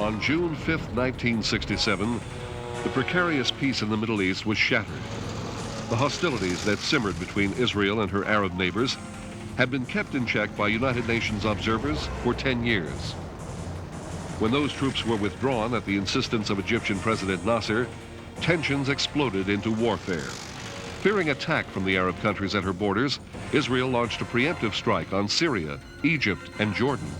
On June 5, 1967, the precarious peace in the Middle East was shattered. The hostilities that simmered between Israel and her Arab neighbors had been kept in check by United Nations observers for 10 years. When those troops were withdrawn at the insistence of Egyptian President Nasser, tensions exploded into warfare. Fearing attack from the Arab countries at her borders, Israel launched a preemptive strike on Syria, Egypt, and Jordan.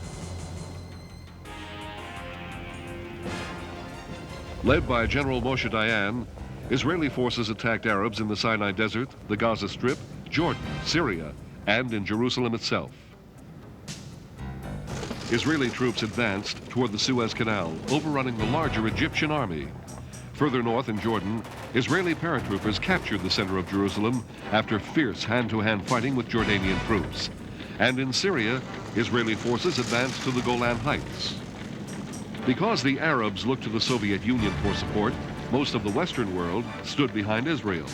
Led by General Moshe Dayan, Israeli forces attacked Arabs in the Sinai Desert, the Gaza Strip, Jordan, Syria, and in Jerusalem itself. Israeli troops advanced toward the Suez Canal, overrunning the larger Egyptian army. Further north in Jordan, Israeli paratroopers captured the center of Jerusalem after fierce hand-to-hand fighting with Jordanian troops. And in Syria, Israeli forces advanced to the Golan Heights. Because the Arabs looked to the Soviet Union for support, most of the Western world stood behind Israel.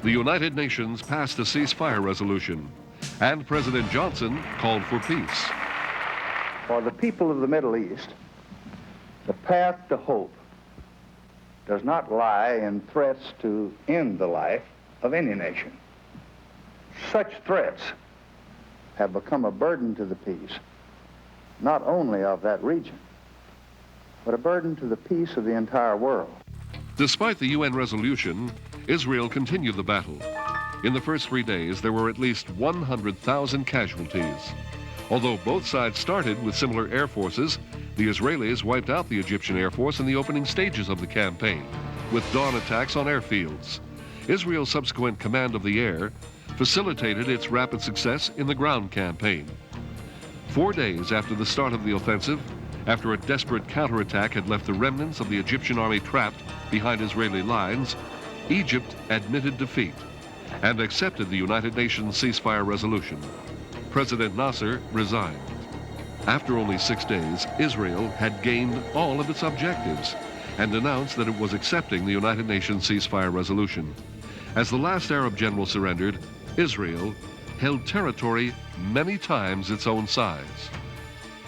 The United Nations passed a ceasefire resolution, and President Johnson called for peace. For the people of the Middle East, the path to hope does not lie in threats to end the life of any nation. Such threats have become a burden to the peace, not only of that region, but a burden to the peace of the entire world. Despite the UN resolution, Israel continued the battle. In the first 3 days, there were at least 100,000 casualties. Although both sides started with similar air forces, the Israelis wiped out the Egyptian Air Force in the opening stages of the campaign, with dawn attacks on airfields. Israel's subsequent command of the air facilitated its rapid success in the ground campaign. 4 days after the start of the offensive, after a desperate counterattack had left the remnants of the Egyptian army trapped behind Israeli lines, Egypt admitted defeat and accepted the United Nations ceasefire resolution. President Nasser resigned. After only 6 days, Israel had gained all of its objectives and announced that it was accepting the United Nations ceasefire resolution. As the last Arab general surrendered, Israel held territory many times its own size.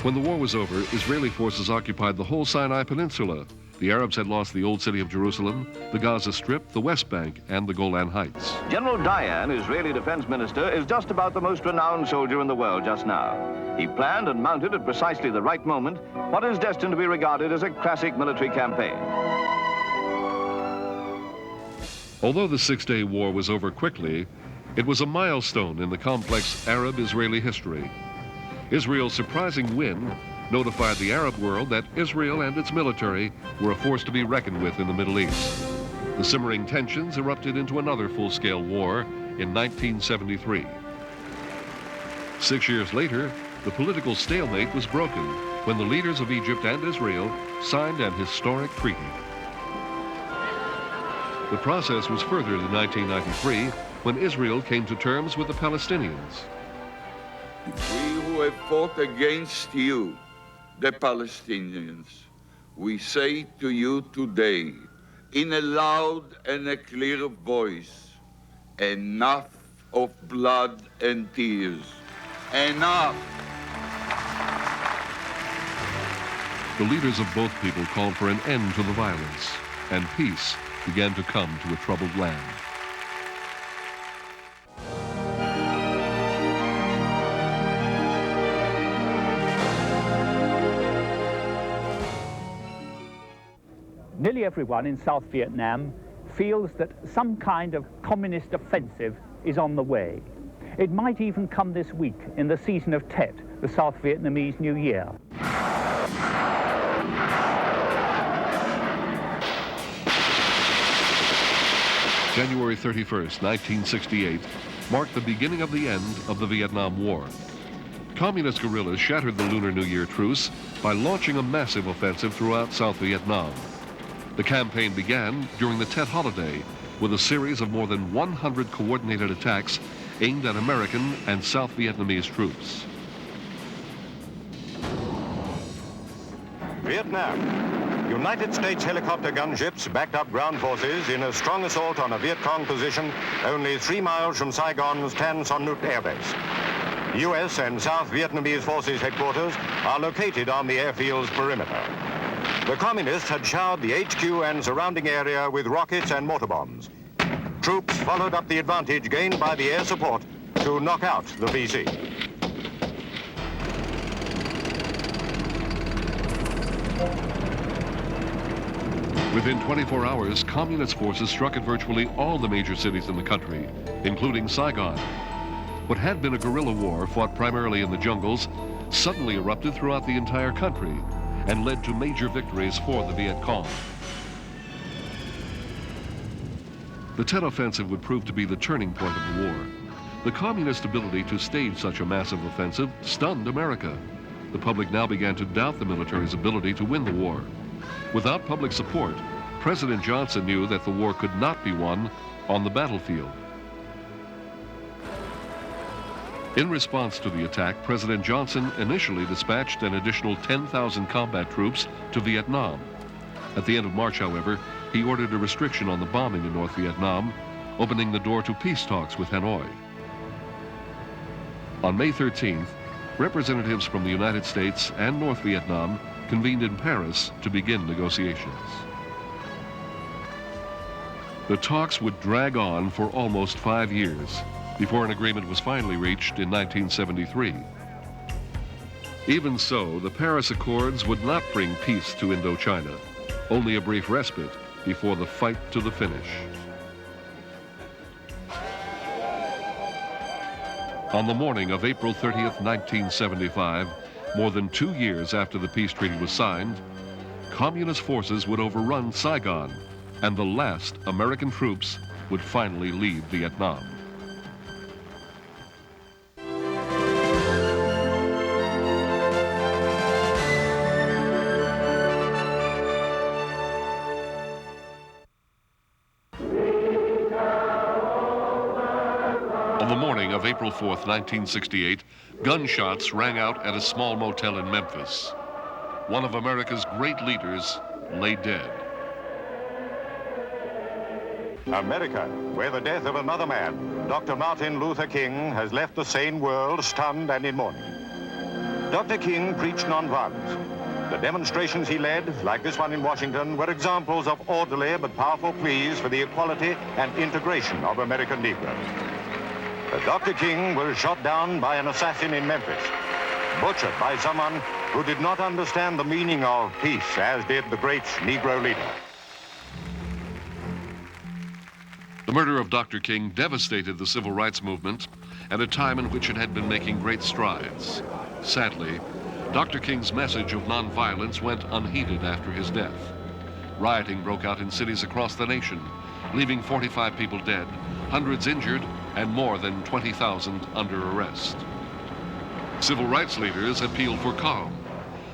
When the war was over, Israeli forces occupied the whole Sinai Peninsula. The Arabs had lost the old city of Jerusalem, the Gaza Strip, the West Bank, and the Golan Heights. General Dayan, Israeli defense minister, is just about the most renowned soldier in the world just now. He planned and mounted at precisely the right moment what is destined to be regarded as a classic military campaign. Although the 6-day war was over quickly, it was a milestone in the complex Arab-Israeli history. Israel's surprising win notified the Arab world that Israel and its military were a force to be reckoned with in the Middle East. The simmering tensions erupted into another full-scale war in 1973. 6 years later, the political stalemate was broken when the leaders of Egypt and Israel signed an historic treaty. The process was furthered in 1993 when Israel came to terms with the Palestinians. We who have fought against you, the Palestinians, we say to you today, in a loud and a clear voice, enough of blood and tears. Enough! The leaders of both people called for an end to the violence, and peace began to come to a troubled land. Nearly everyone in South Vietnam feels that some kind of communist offensive is on the way. It might even come this week in the season of Tet, the South Vietnamese New Year. January 31st, 1968, marked the beginning of the end of the Vietnam War. Communist guerrillas shattered the Lunar New Year truce by launching a massive offensive throughout South Vietnam. The campaign began during the Tet holiday with a series of more than 100 coordinated attacks aimed at American and South Vietnamese troops. Vietnam. United States helicopter gunships backed up ground forces in a strong assault on a Viet Cong position only 3 miles from Saigon's Tan Son Nhut Air Base. U.S. and South Vietnamese forces headquarters are located on the airfield's perimeter. The communists had showered the HQ and surrounding area with rockets and mortar bombs. Troops followed up the advantage gained by the air support to knock out the VC. Within 24 hours, communist forces struck at virtually all the major cities in the country, including Saigon. What had been a guerrilla war fought primarily in the jungles suddenly erupted throughout the entire country and led to major victories for the Viet Cong. The Tet Offensive would prove to be the turning point of the war. The communist ability to stage such a massive offensive stunned America. The public now began to doubt the military's ability to win the war. Without public support, President Johnson knew that the war could not be won on the battlefield. In response to the attack, President Johnson initially dispatched an additional 10,000 combat troops to Vietnam. At the end of March, however, he ordered a restriction on the bombing in North Vietnam, opening the door to peace talks with Hanoi. On May 13th, representatives from the United States and North Vietnam convened in Paris to begin negotiations. The talks would drag on for almost 5 years before an agreement was finally reached in 1973. Even so, the Paris Accords would not bring peace to Indochina, only a brief respite before the fight to the finish. On the morning of April 30th, 1975, more than 2 years after the peace treaty was signed, communist forces would overrun Saigon, and the last American troops would finally leave Vietnam. On the morning of April 4th, 1968, gunshots rang out at a small motel in Memphis. One of America's great leaders lay dead. America, where the death of another man, Dr. Martin Luther King, has left the sane world stunned and in mourning. Dr. King preached nonviolence. The demonstrations he led, like this one in Washington, were examples of orderly but powerful pleas for the equality and integration of American Negroes. But Dr. King was shot down by an assassin in Memphis, butchered by someone who did not understand the meaning of peace, as did the great Negro leader. The murder of Dr. King devastated the civil rights movement at a time in which it had been making great strides. Sadly, Dr. King's message of nonviolence went unheeded after his death. Rioting broke out in cities across the nation, leaving 45 people dead, hundreds injured, and more than 20,000 under arrest. Civil rights leaders appealed for calm.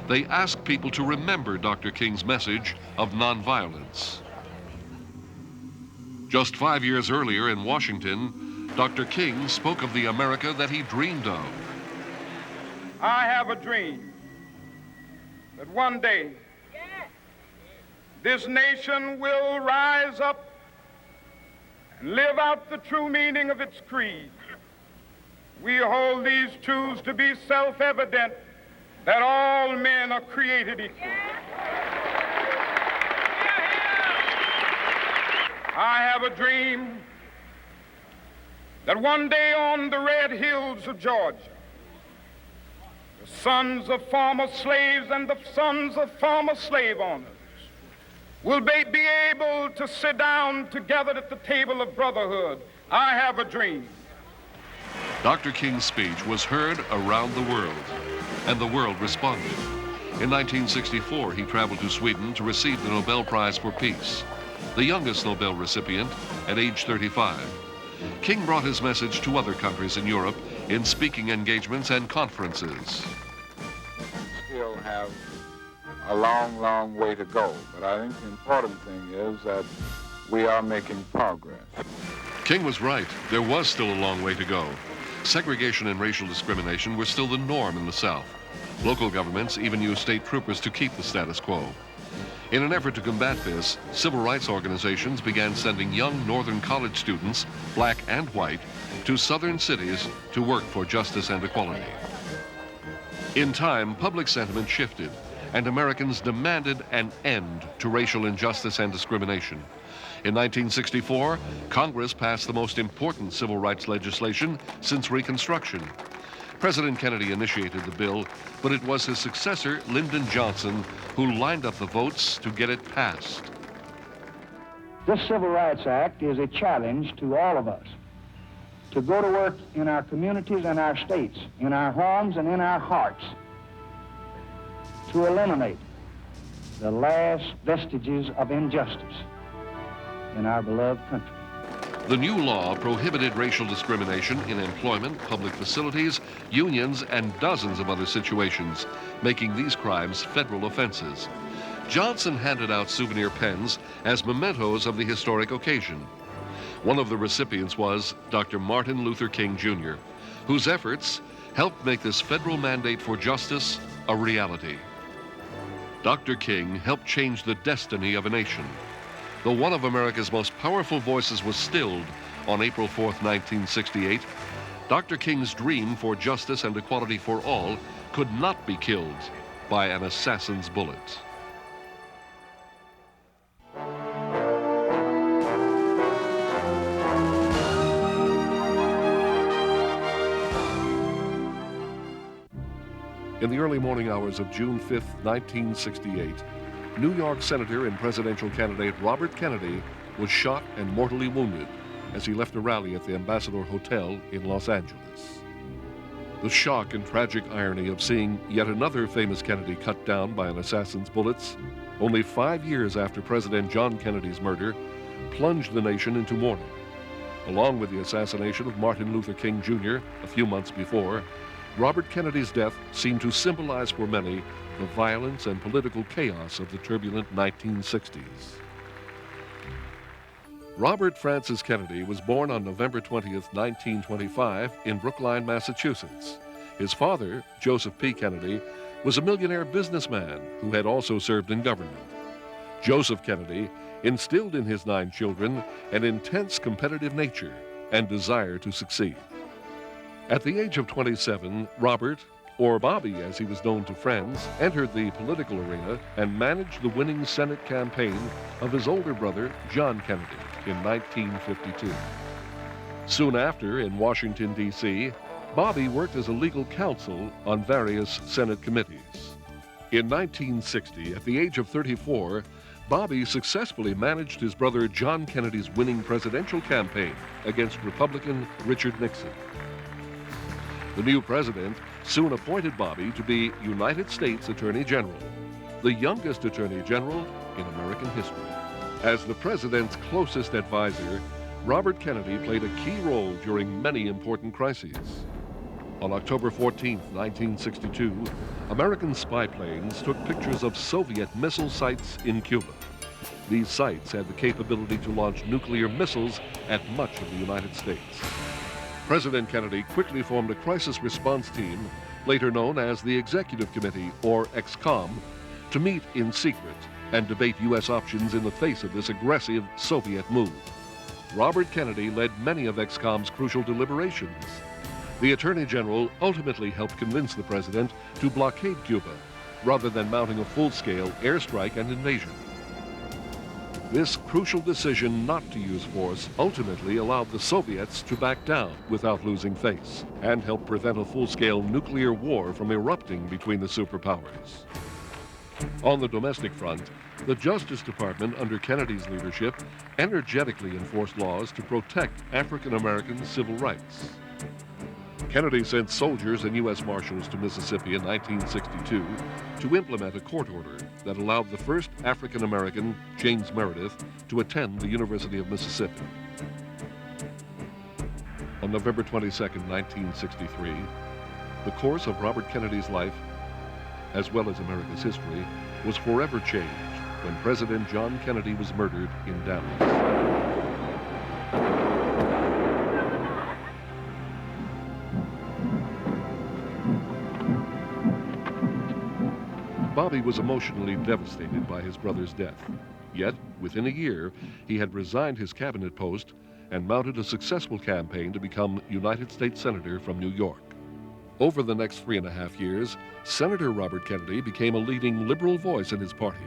They asked people to remember Dr. King's message of nonviolence. Just 5 years earlier in Washington, Dr. King spoke of the America that he dreamed of. I have a dream that one day this nation will rise up and live out the true meaning of its creed. We hold these truths to be self-evident, that all men are created equal. I have a dream that one day on the red hills of Georgia, the sons of former slaves and the sons of former slave owners will be able to sit down together at the table of brotherhood. I have a dream. Dr. King's speech was heard around the world, and the world responded. In 1964, he traveled to Sweden to receive the Nobel Prize for Peace, the youngest Nobel recipient at age 35. King brought his message to other countries in Europe in speaking engagements and conferences. Still have a long, long way to go, but I think the important thing is that we are making progress. King was right. There was still a long way to go. Segregation and racial discrimination were still the norm in the South. Local governments even used state troopers to keep the status quo. In an effort to combat this, civil rights organizations began sending young Northern college students, black and white, to Southern cities to work for justice and equality. In time, public sentiment shifted, and Americans demanded an end to racial injustice and discrimination. In 1964, Congress passed the most important civil rights legislation since Reconstruction. President Kennedy initiated the bill, but it was his successor, Lyndon Johnson, who lined up the votes to get it passed. This Civil Rights Act is a challenge to all of us to go to work in our communities and our states, in our homes and in our hearts, to eliminate the last vestiges of injustice in our beloved country. The new law prohibited racial discrimination in employment, public facilities, unions, and dozens of other situations, making these crimes federal offenses. Johnson handed out souvenir pens as mementos of the historic occasion. One of the recipients was Dr. Martin Luther King, Jr., whose efforts helped make this federal mandate for justice a reality. Dr. King helped change the destiny of a nation. Though one of America's most powerful voices was stilled on April 4th, 1968, Dr. King's dream for justice and equality for all could not be killed by an assassin's bullet. In the early morning hours of June 5th, 1968, New York Senator and presidential candidate Robert Kennedy was shot and mortally wounded as he left a rally at the Ambassador Hotel in Los Angeles. The shock and tragic irony of seeing yet another famous Kennedy cut down by an assassin's bullets, only 5 years after President John Kennedy's murder, plunged the nation into mourning. Along with the assassination of Martin Luther King, Jr. a few months before, Robert Kennedy's death seemed to symbolize for many the violence and political chaos of the turbulent 1960s. Robert Francis Kennedy was born on November 20th, 1925 in Brookline, Massachusetts. His father, Joseph P. Kennedy, was a millionaire businessman who had also served in government. Joseph Kennedy instilled in his 9 children an intense competitive nature and desire to succeed. At the age of 27, Robert, or Bobby as he was known to friends, entered the political arena and managed the winning Senate campaign of his older brother, John Kennedy, in 1952. Soon after, in Washington, D.C., Bobby worked as a legal counsel on various Senate committees. In 1960, at the age of 34, Bobby successfully managed his brother John Kennedy's winning presidential campaign against Republican Richard Nixon. The new president soon appointed Bobby to be United States Attorney General, the youngest Attorney General in American history. As the president's closest advisor, Robert Kennedy played a key role during many important crises. On October 14, 1962, American spy planes took pictures of Soviet missile sites in Cuba. These sites had the capability to launch nuclear missiles at much of the United States. President Kennedy quickly formed a crisis response team, later known as the Executive Committee, or EXCOM, to meet in secret and debate U.S. options in the face of this aggressive Soviet move. Robert Kennedy led many of EXCOM's crucial deliberations. The Attorney General ultimately helped convince the president to blockade Cuba, rather than mounting a full-scale airstrike and invasion. This crucial decision not to use force ultimately allowed the Soviets to back down without losing face and helped prevent a full-scale nuclear war from erupting between the superpowers. On the domestic front, the Justice Department under Kennedy's leadership energetically enforced laws to protect African American civil rights. Kennedy sent soldiers and U.S. Marshals to Mississippi in 1962 to implement a court order that allowed the first African American, James Meredith, to attend the University of Mississippi. On November 22, 1963, the course of Robert Kennedy's life, as well as America's history, was forever changed when President John Kennedy was murdered in Dallas. Bobby was emotionally devastated by his brother's death. Yet, within a year, he had resigned his cabinet post and mounted a successful campaign to become United States Senator from New York. Over the next 3.5 years, Senator Robert Kennedy became a leading liberal voice in his party,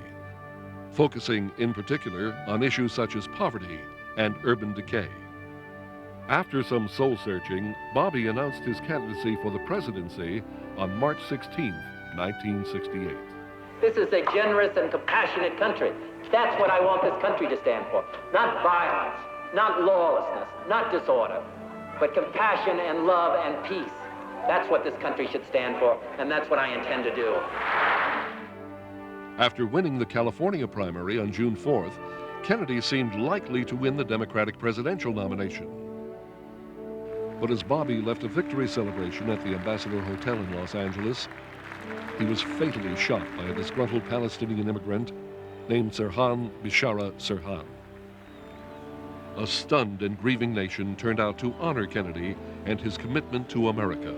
focusing in particular on issues such as poverty and urban decay. After some soul-searching, Bobby announced his candidacy for the presidency on March 16, 1968. This is a generous and compassionate country. That's what I want this country to stand for. Not violence, not lawlessness, not disorder, but compassion and love and peace. That's what this country should stand for, and that's what I intend to do. After winning the California primary on June 4th, Kennedy seemed likely to win the Democratic presidential nomination. But as Bobby left a victory celebration at the Ambassador Hotel in Los Angeles, he was fatally shot by a disgruntled Palestinian immigrant named Sirhan Bishara Sirhan. A stunned and grieving nation turned out to honor Kennedy and his commitment to America.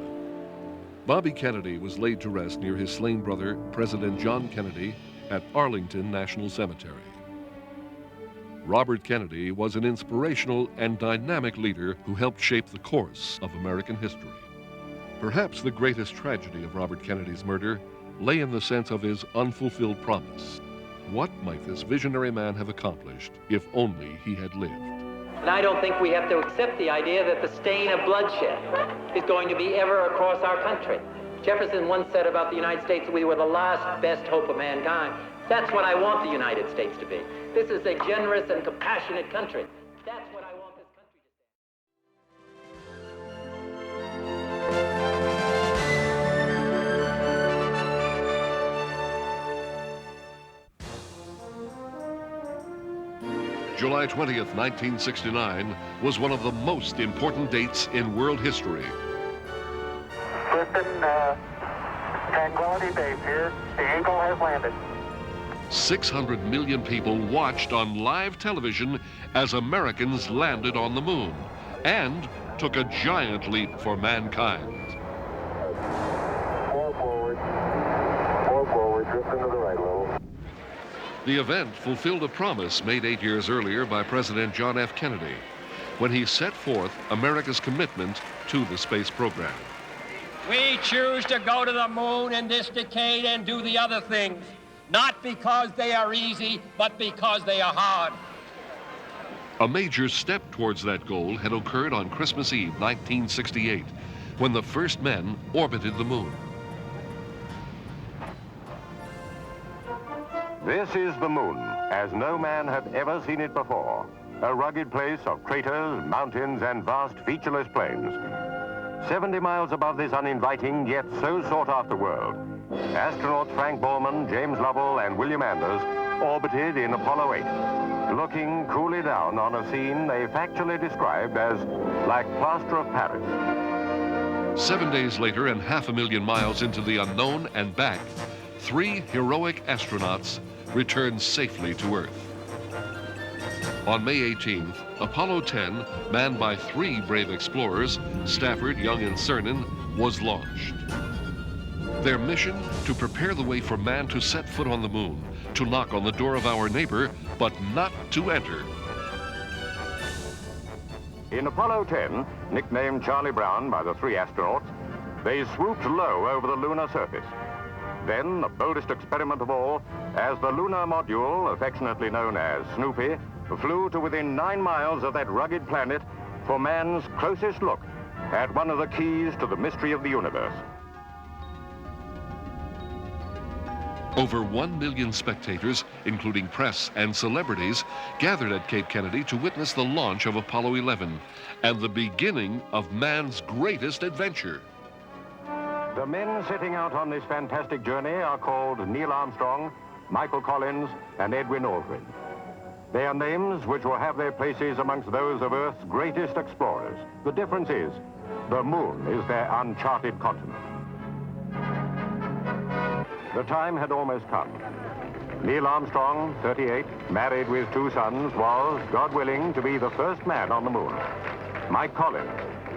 Bobby Kennedy was laid to rest near his slain brother, President John Kennedy, at Arlington National Cemetery. Robert Kennedy was an inspirational and dynamic leader who helped shape the course of American history. Perhaps the greatest tragedy of Robert Kennedy's murder lay in the sense of his unfulfilled promise. What might this visionary man have accomplished if only he had lived? And I don't think we have to accept the idea that the stain of bloodshed is going to be ever across our country. Jefferson once said about the United States, we were the last best hope of mankind. That's what I want the United States to be. This is a generous and compassionate country. That's what I want this country to stand. July 20th, 1969 was one of the most important dates in world history. Listen, Tranquility Base here. The Eagle has landed. 600 million people watched on live television as Americans landed on the moon and took a giant leap for mankind. More forward, drift into the right a little. The event fulfilled a promise made 8 years earlier by President John F. Kennedy when he set forth America's commitment to the space program. We choose to go to the moon in this decade and do the other things, not because they are easy, but because they are hard. A major step towards that goal had occurred on Christmas Eve, 1968, when the first men orbited the moon. This is the moon, as no man had ever seen it before. A rugged place of craters, mountains, and vast featureless plains. 70 miles above this uninviting, yet so sought-after world, astronauts Frank Borman, James Lovell, and William Anders orbited in Apollo 8, looking coolly down on a scene they factually described as like plaster of Paris. 7 days later and 500,000 miles into the unknown and back, 3 heroic astronauts returned safely to Earth. On May 18th, Apollo 10, manned by 3 brave explorers, Stafford, Young, and Cernan, was launched. Their mission, to prepare the way for man to set foot on the moon, to knock on the door of our neighbor, but not to enter. In Apollo 10, nicknamed Charlie Brown by the 3 astronauts, they swooped low over the lunar surface. Then, the boldest experiment of all, as the lunar module, affectionately known as Snoopy, flew to within 9 miles of that rugged planet for man's closest look at one of the keys to the mystery of the universe. Over 1 million spectators, including press and celebrities, gathered at Cape Kennedy to witness the launch of Apollo 11 and the beginning of man's greatest adventure. The men setting out on this fantastic journey are called Neil Armstrong, Michael Collins, and Edwin Aldrin. They are names which will have their places amongst those of Earth's greatest explorers. The difference is, the moon is their uncharted continent. The time had almost come. Neil Armstrong, 38, married with 2 sons, was, God willing, to be the first man on the moon. Mike Collins,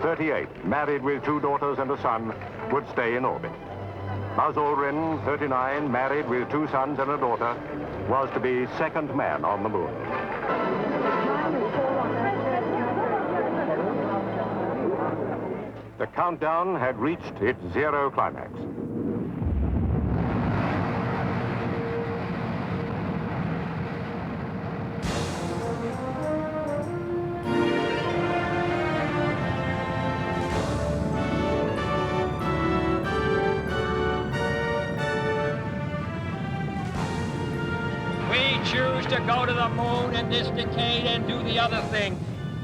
38, married with 2 daughters and a son, would stay in orbit. Buzz Aldrin, 39, married with 2 sons and a daughter, was to be second man on the moon. The countdown had reached its zero climax. We choose to go to the moon in this decade and do the other things,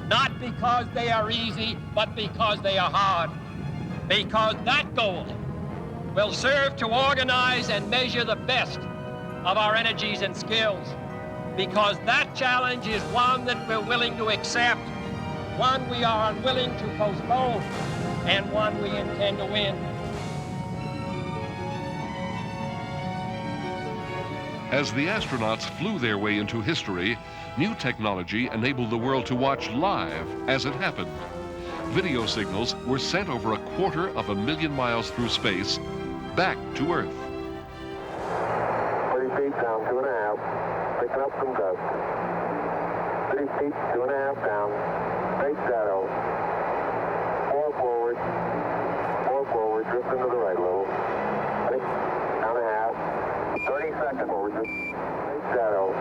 not because they are easy, but because they are hard. Because that goal will serve to organize and measure the best of our energies and skills. Because that challenge is one that we're willing to accept, one we are unwilling to postpone, and one we intend to win. As the astronauts flew their way into history, new technology enabled the world to watch live as it happened. Video signals were sent over 250,000 miles through space back to Earth. 30 feet down, 2.5. Picking up some dust. 30 feet, 2.5 down. Straight shadow. 4 forward. 4 forward. Drift into the right a little. 6, down a half. 30 seconds forward. Straight shadow.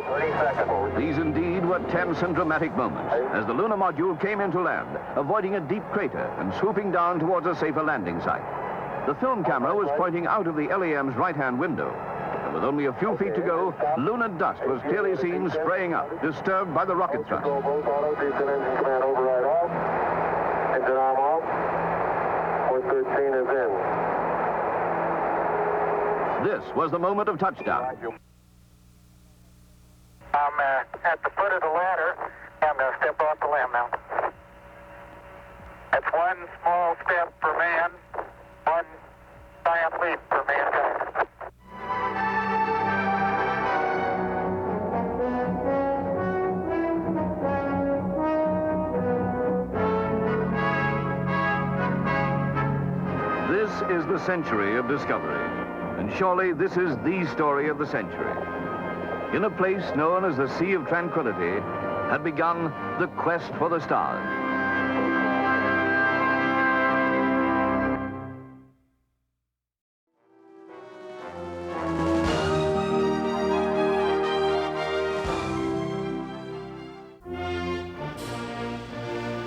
30 seconds forward. These indeed were tense and dramatic moments as the lunar module came into land, avoiding a deep crater and swooping down towards a safer landing site. The film camera was pointing out of the LEM's right-hand window, and with only a few feet to go, lunar dust was clearly seen spraying up, disturbed by the rocket thrust. Both auto, decent engine command override off. Engine arm off. 413 is in. This was the moment of touchdown. I'm at the foot of the ladder. I'm going to step off the limb now. That's one small step for man, one giant leap for mankind. This is the century of discovery, and surely this is the story of the century. In a place known as the Sea of Tranquility had begun the quest for the stars.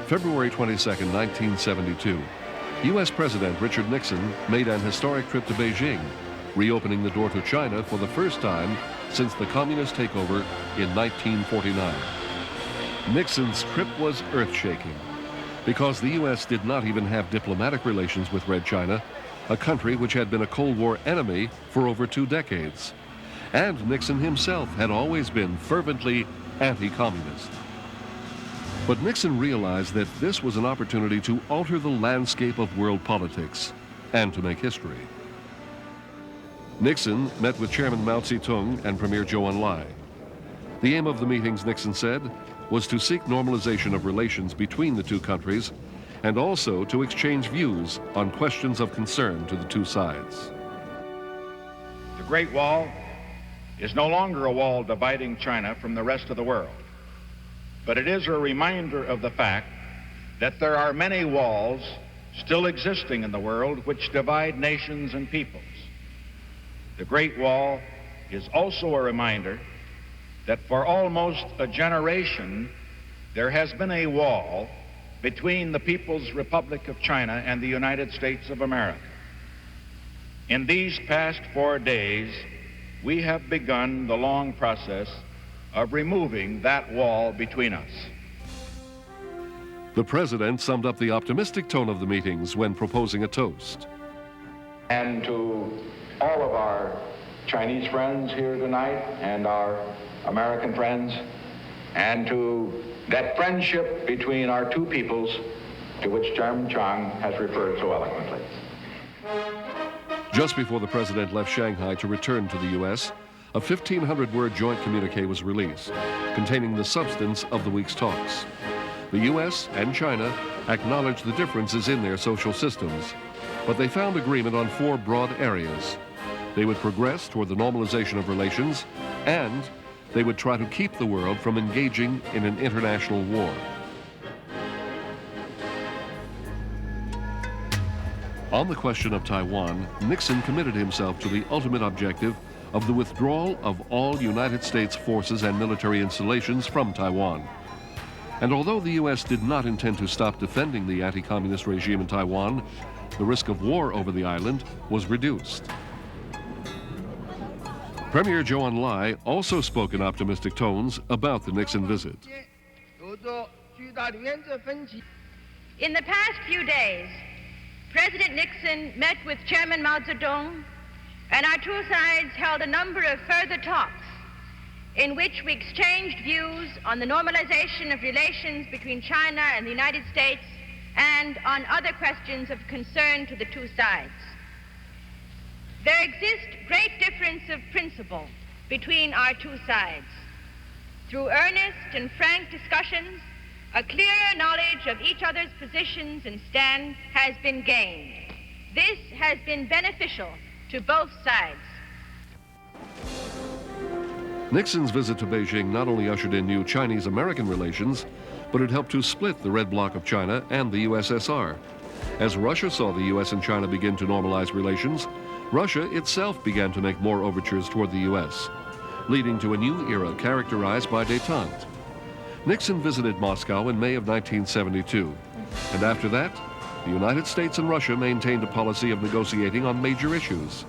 February 22nd, 1972, U.S. President Richard Nixon made an historic trip to Beijing, reopening the door to China for the first time since the communist takeover in 1949. Nixon's trip was earth-shaking because the U.S. did not even have diplomatic relations with Red China, a country which had been a Cold War enemy for over 2 decades. And Nixon himself had always been fervently anti-communist. But Nixon realized that this was an opportunity to alter the landscape of world politics and to make history. Nixon met with Chairman Mao Zedong and Premier Zhou Enlai. The aim of the meetings, Nixon said, was to seek normalization of relations between the two countries and also to exchange views on questions of concern to the two sides. The Great Wall is no longer a wall dividing China from the rest of the world, but it is a reminder of the fact that there are many walls still existing in the world which divide nations and peoples. The Great Wall is also a reminder that for almost a generation, there has been a wall between the People's Republic of China and the United States of America. In these past 4 days, we have begun the long process of removing that wall between us. The president summed up the optimistic tone of the meetings when proposing a toast. And to all of our Chinese friends here tonight and our American friends, and to that friendship between our two peoples to which Chairman Chang has referred so eloquently. Just before the president left Shanghai to return to the U.S., a 1,500-word joint communique was released, containing the substance of the week's talks. The U.S. and China acknowledged the differences in their social systems, but they found agreement on 4 broad areas. They would progress toward the normalization of relations, and they would try to keep the world from engaging in an international war. On the question of Taiwan, Nixon committed himself to the ultimate objective of the withdrawal of all United States forces and military installations from Taiwan. And although the U.S. did not intend to stop defending the anti-communist regime in Taiwan, the risk of war over the island was reduced. Premier Zhou Enlai also spoke in optimistic tones about the Nixon visit. In the past few days, President Nixon met with Chairman Mao Zedong, and our two sides held a number of further talks in which we exchanged views on the normalization of relations between China and the United States and on other questions of concern to the two sides. There exists great difference of principle between our two sides. Through earnest and frank discussions, a clearer knowledge of each other's positions and stand has been gained. This has been beneficial to both sides. Nixon's visit to Beijing not only ushered in new Chinese-American relations, but it helped to split the Red Bloc of China and the USSR. As Russia saw the US and China begin to normalize relations, Russia itself began to make more overtures toward the US, leading to a new era characterized by détente. Nixon visited Moscow in May of 1972, and after that, the United States and Russia maintained a policy of negotiating on major issues.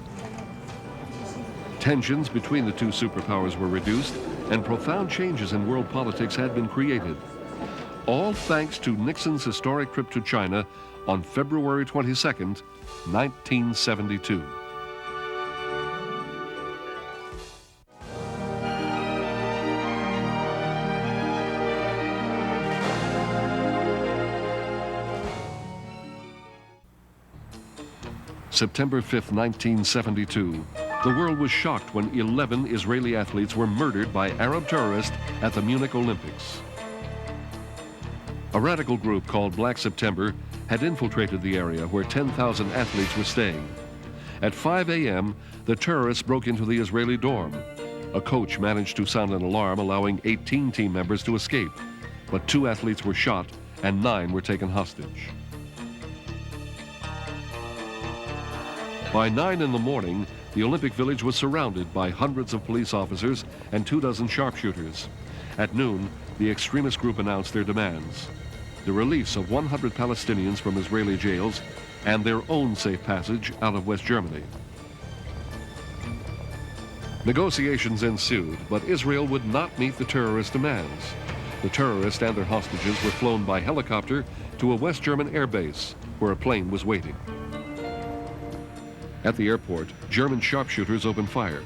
Tensions between the two superpowers were reduced, and profound changes in world politics had been created. All thanks to Nixon's historic trip to China on February 22nd, 1972. September 5th, 1972. The world was shocked when 11 Israeli athletes were murdered by Arab terrorists at the Munich Olympics. A radical group called Black September had infiltrated the area where 10,000 athletes were staying. At 5 a.m., the terrorists broke into the Israeli dorm. A coach managed to sound an alarm, allowing 18 team members to escape. But 2 athletes were shot and 9 were taken hostage. By 9 in the morning, the Olympic Village was surrounded by hundreds of police officers and 24 sharpshooters. At noon, the extremist group announced their demands: the release of 100 Palestinians from Israeli jails and their own safe passage out of West Germany. Negotiations ensued, but Israel would not meet the terrorist demands. The terrorists and their hostages were flown by helicopter to a West German air base, where a plane was waiting. At the airport, German sharpshooters opened fire.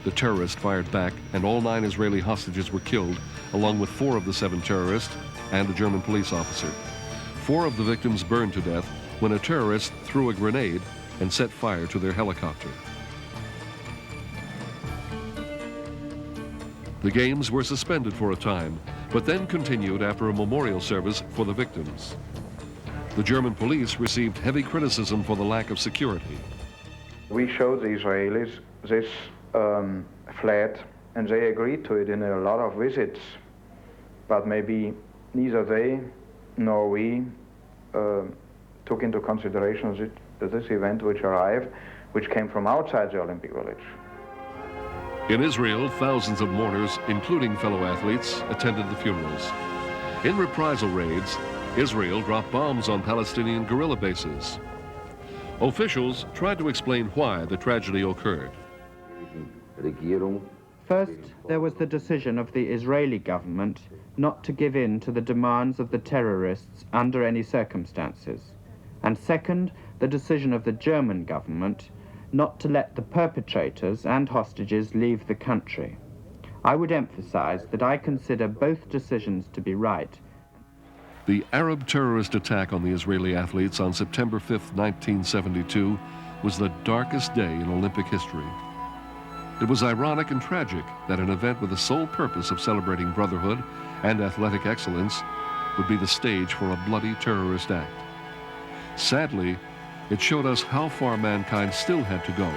The terrorists fired back, and all 9 Israeli hostages were killed, along with 4 of the 7 terrorists and a German police officer. 4 of the victims burned to death when a terrorist threw a grenade and set fire to their helicopter. The games were suspended for a time, but then continued after a memorial service for the victims. The German police received heavy criticism for the lack of security. We showed the Israelis this flat, and they agreed to it in a lot of visits. But maybe neither they nor we took into consideration this event which arrived, which came from outside the Olympic Village. In Israel, thousands of mourners, including fellow athletes, attended the funerals. In reprisal raids, Israel dropped bombs on Palestinian guerrilla bases. Officials tried to explain why the tragedy occurred. First, there was the decision of the Israeli government not to give in to the demands of the terrorists under any circumstances. And second, the decision of the German government not to let the perpetrators and hostages leave the country. I would emphasize that I consider both decisions to be right. The Arab terrorist attack on the Israeli athletes on September 5, 1972, was the darkest day in Olympic history. It was ironic and tragic that an event with the sole purpose of celebrating brotherhood and athletic excellence would be the stage for a bloody terrorist act. Sadly, it showed us how far mankind still had to go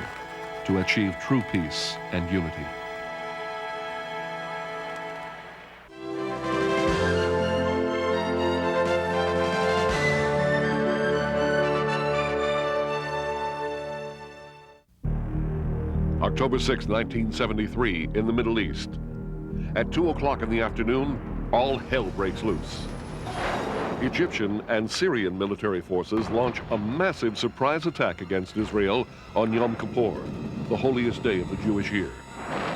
to achieve true peace and unity. October 6, 1973, in the Middle East. At 2 o'clock in the afternoon, all hell breaks loose. Egyptian and Syrian military forces launch a massive surprise attack against Israel on Yom Kippur, the holiest day of the Jewish year.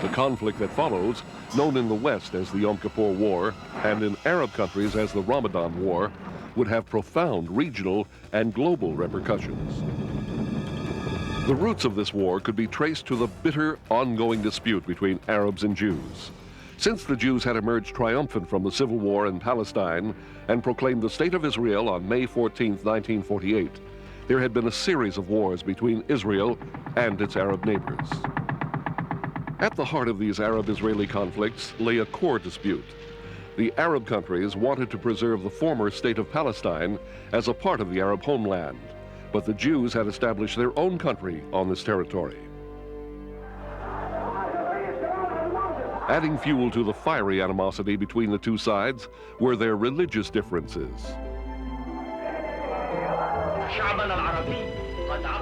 The conflict that follows, known in the West as the Yom Kippur War and in Arab countries as the Ramadan War, would have profound regional and global repercussions. The roots of this war could be traced to the bitter, ongoing dispute between Arabs and Jews. Since the Jews had emerged triumphant from the civil war in Palestine and proclaimed the State of Israel on May 14, 1948, there had been a series of wars between Israel and its Arab neighbors. At the heart of these Arab-Israeli conflicts lay a core dispute. The Arab countries wanted to preserve the former State of Palestine as a part of the Arab homeland, but the Jews had established their own country on this territory. Adding fuel to the fiery animosity between the two sides were their religious differences.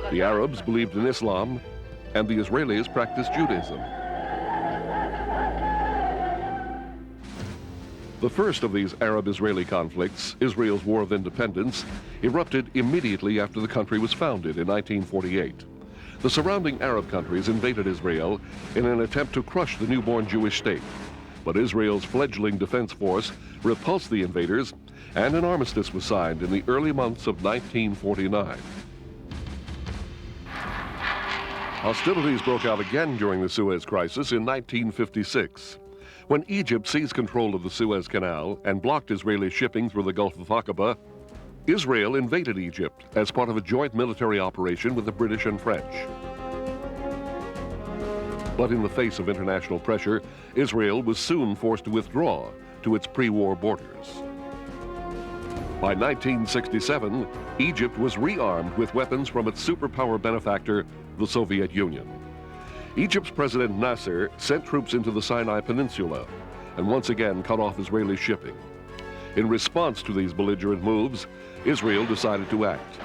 The Arabs believed in Islam, and the Israelis practiced Judaism. The first of these Arab-Israeli conflicts, Israel's War of Independence, erupted immediately after the country was founded in 1948. The surrounding Arab countries invaded Israel in an attempt to crush the newborn Jewish state. But Israel's fledgling defense force repulsed the invaders, and an armistice was signed in the early months of 1949. Hostilities broke out again during the Suez Crisis in 1956. When Egypt seized control of the Suez Canal and blocked Israeli shipping through the Gulf of Aqaba, Israel invaded Egypt as part of a joint military operation with the British and French. But in the face of international pressure, Israel was soon forced to withdraw to its pre-war borders. By 1967, Egypt was rearmed with weapons from its superpower benefactor, the Soviet Union. Egypt's President Nasser sent troops into the Sinai Peninsula and once again cut off Israeli shipping. In response to these belligerent moves, Israel decided to act.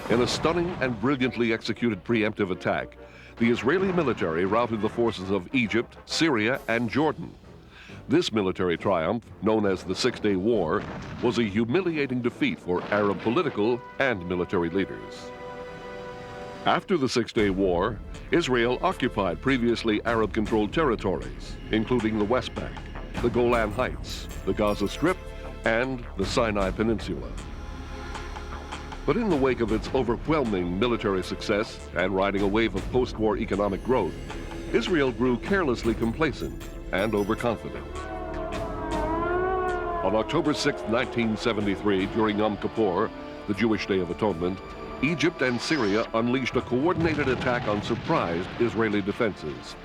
In a stunning and brilliantly executed preemptive attack, the Israeli military routed the forces of Egypt, Syria, and Jordan. This military triumph, known as the Six-Day War, was a humiliating defeat for Arab political and military leaders. After the Six-Day War, Israel occupied previously Arab-controlled territories, including the West Bank, the Golan Heights, the Gaza Strip, and the Sinai Peninsula. But in the wake of its overwhelming military success and riding a wave of post-war economic growth, Israel grew carelessly complacent and overconfident. On October 6, 1973, during Yom Kippur, the Jewish Day of Atonement, Egypt and Syria unleashed a coordinated attack on surprised Israeli defenses.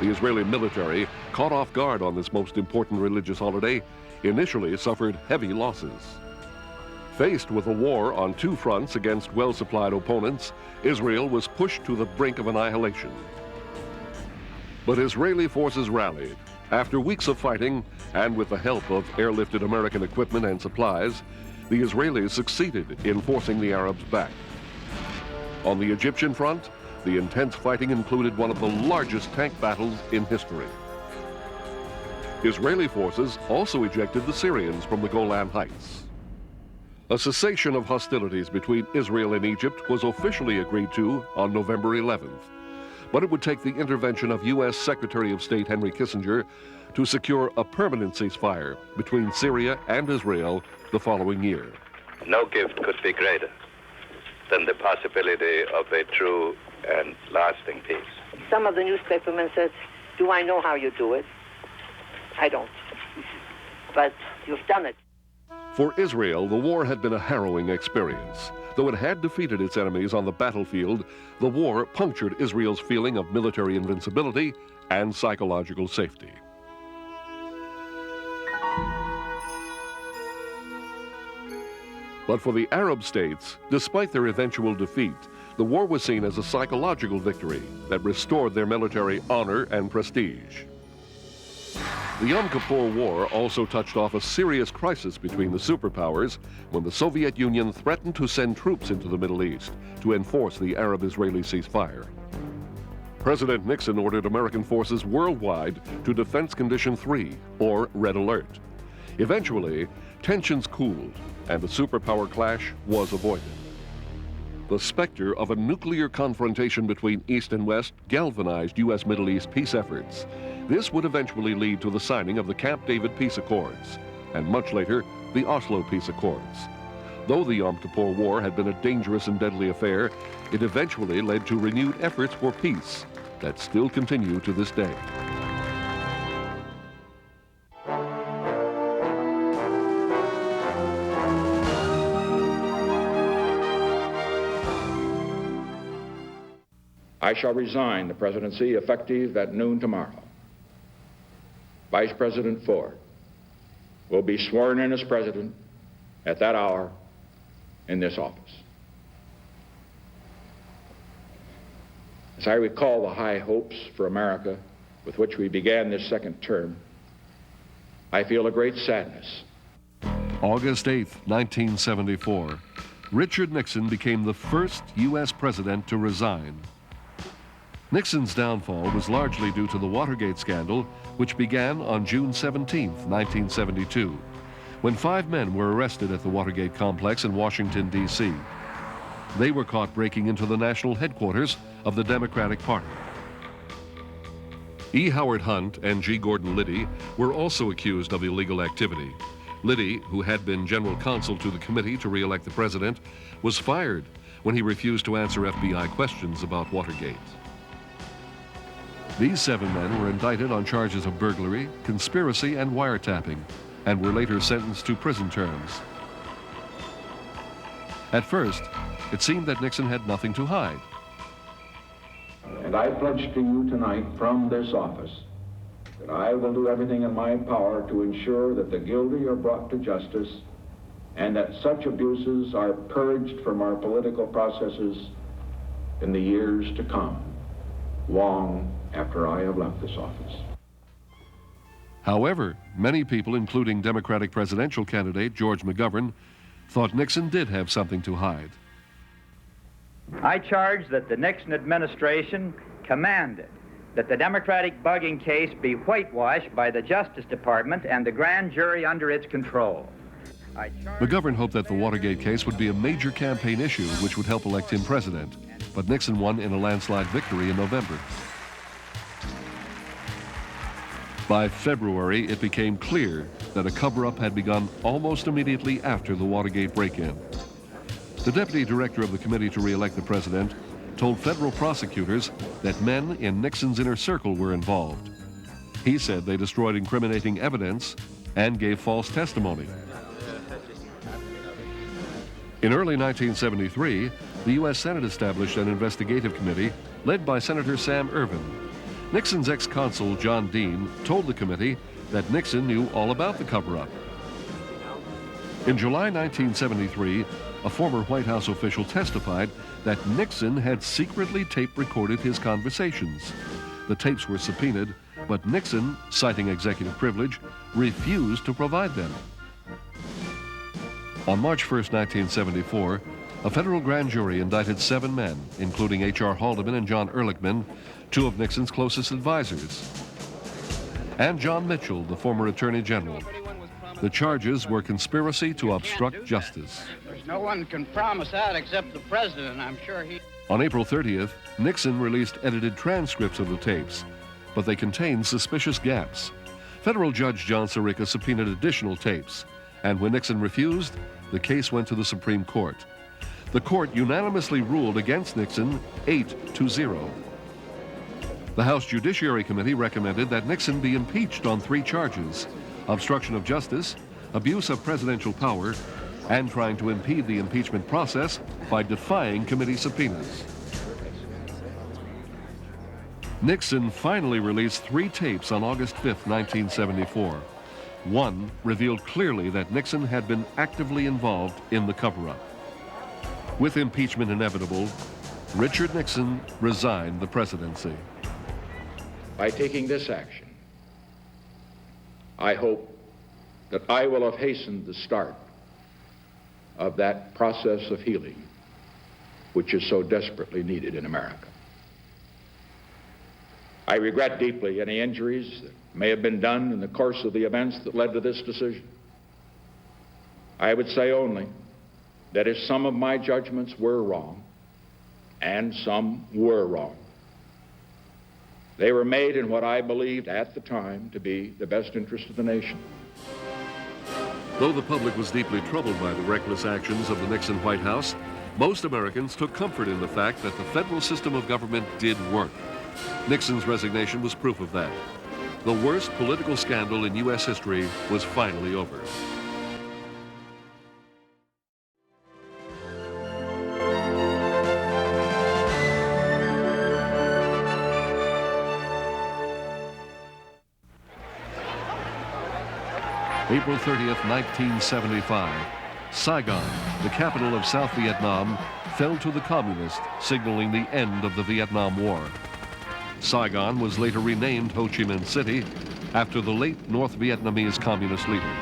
The Israeli military, caught off guard on this most important religious holiday, initially suffered heavy losses. Faced with a war on two fronts against well-supplied opponents, Israel was pushed to the brink of annihilation. But Israeli forces rallied. After weeks of fighting, and with the help of airlifted American equipment and supplies, the Israelis succeeded in forcing the Arabs back. On the Egyptian front, the intense fighting included one of the largest tank battles in history. Israeli forces also ejected the Syrians from the Golan Heights. A cessation of hostilities between Israel and Egypt was officially agreed to on November 11th, but it would take the intervention of U.S. Secretary of State Henry Kissinger to secure a permanent ceasefire between Syria and Israel the following year. No gift could be greater than the possibility of a true and lasting peace. Some of the newspapermen said, "Do I know how you do it?" I don't. But you've done it. For Israel, the war had been a harrowing experience. Though it had defeated its enemies on the battlefield, the war punctured Israel's feeling of military invincibility and psychological safety. But for the Arab states, despite their eventual defeat, the war was seen as a psychological victory that restored their military honor and prestige. The Yom Kippur War also touched off a serious crisis between the superpowers when the Soviet Union threatened to send troops into the Middle East to enforce the Arab-Israeli ceasefire. President Nixon ordered American forces worldwide to Defense Condition 3, or Red Alert. Eventually, tensions cooled, and a superpower clash was avoided. The specter of a nuclear confrontation between East and West galvanized U.S. Middle East peace efforts. This would eventually lead to the signing of the Camp David Peace Accords, and much later, the Oslo Peace Accords. Though the Yom Kippur War had been a dangerous and deadly affair, it eventually led to renewed efforts for peace that still continue to this day. I shall resign the presidency effective at noon tomorrow. Vice President Ford will be sworn in as president at that hour in this office. As I recall the high hopes for America with which we began this second term, I feel a great sadness. August 8, 1974, Richard Nixon became the first U.S. president to resign. Nixon's downfall was largely due to the Watergate scandal, which began on June 17, 1972, when 5 men were arrested at the Watergate complex in Washington, D.C. They were caught breaking into the national headquarters of the Democratic Party. E. Howard Hunt and G. Gordon Liddy were also accused of illegal activity. Liddy, who had been general counsel to the committee to re-elect the president, was fired when he refused to answer FBI questions about Watergate. These 7 men were indicted on charges of burglary, conspiracy, and wiretapping, and were later sentenced to prison terms. At first, it seemed that Nixon had nothing to hide. And I pledge to you tonight from this office that I will do everything in my power to ensure that the guilty are brought to justice and that such abuses are purged from our political processes in the years to come, long after I have left this office. However, many people, including Democratic presidential candidate George McGovern, thought Nixon did have something to hide. I charge that the Nixon administration commanded that the Democratic bugging case be whitewashed by the Justice Department and the grand jury under its control. McGovern hoped that the Watergate case would be a major campaign issue which would help elect him president, but Nixon won in a landslide victory in November. By February, it became clear that a cover-up had begun almost immediately after the Watergate break-in. The deputy director of the committee to re-elect the president told federal prosecutors that men in Nixon's inner circle were involved. He said they destroyed incriminating evidence and gave false testimony. In early 1973, the U.S. Senate established an investigative committee led by Senator Sam Ervin. Nixon's ex-consul, John Dean, told the committee that Nixon knew all about the cover-up. In July 1973, a former White House official testified that Nixon had secretly tape-recorded his conversations. The tapes were subpoenaed, but Nixon, citing executive privilege, refused to provide them. On March 1, 1974, a federal grand jury indicted 7 men, including H.R. Haldeman and John Ehrlichman, 2 of Nixon's closest advisors, and John Mitchell, the former Attorney General. The charges were conspiracy to obstruct justice. There's no one can promise that except the president. I'm sure he... On April 30th, Nixon released edited transcripts of the tapes, but they contained suspicious gaps. Federal Judge John Sirica subpoenaed additional tapes, and when Nixon refused, the case went to the Supreme Court. The court unanimously ruled against Nixon 8-0. The House Judiciary Committee recommended that Nixon be impeached on 3 charges: obstruction of justice, abuse of presidential power, and trying to impede the impeachment process by defying committee subpoenas. Nixon finally released 3 tapes on August 5, 1974. One revealed clearly that Nixon had been actively involved in the cover-up. With impeachment inevitable, Richard Nixon resigned the presidency. By taking this action, I hope that I will have hastened the start of that process of healing which is so desperately needed in America. I regret deeply any injuries that may have been done in the course of the events that led to this decision. I would say only that if some of my judgments were wrong, and some were wrong, they were made in what I believed at the time to be the best interest of the nation. Though the public was deeply troubled by the reckless actions of the Nixon White House, most Americans took comfort in the fact that the federal system of government did work. Nixon's resignation was proof of that. The worst political scandal in U.S. history was finally over. April 30th, 1975, Saigon, the capital of South Vietnam, fell to the communists, signaling the end of the Vietnam War. Saigon was later renamed Ho Chi Minh City after the late North Vietnamese communist leader.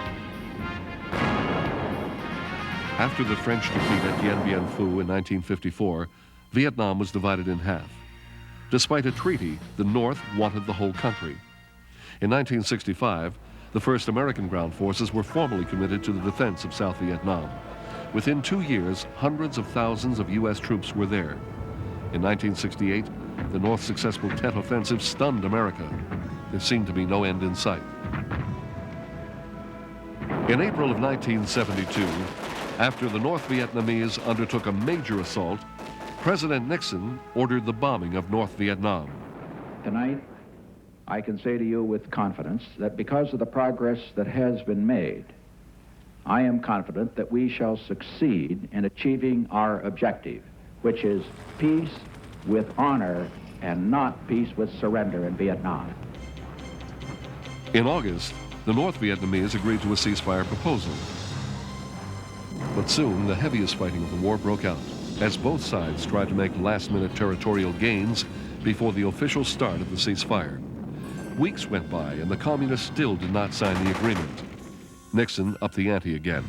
After the French defeat at Dien Bien Phu in 1954, Vietnam was divided in half. Despite a treaty, the North wanted the whole country. In 1965, the first American ground forces were formally committed to the defense of South Vietnam. Within 2 years, hundreds of thousands of U.S. troops were there. In 1968, the North's successful Tet Offensive stunned America. There seemed to be no end in sight. In April of 1972, after the North Vietnamese undertook a major assault, President Nixon ordered the bombing of North Vietnam. Tonight, I can say to you with confidence that because of the progress that has been made, I am confident that we shall succeed in achieving our objective, which is peace with honor and not peace with surrender in Vietnam. In August, the North Vietnamese agreed to a ceasefire proposal. But soon, the heaviest fighting of the war broke out, as both sides tried to make last-minute territorial gains before the official start of the ceasefire. Weeks went by, and the communists still did not sign the agreement. Nixon upped the ante again.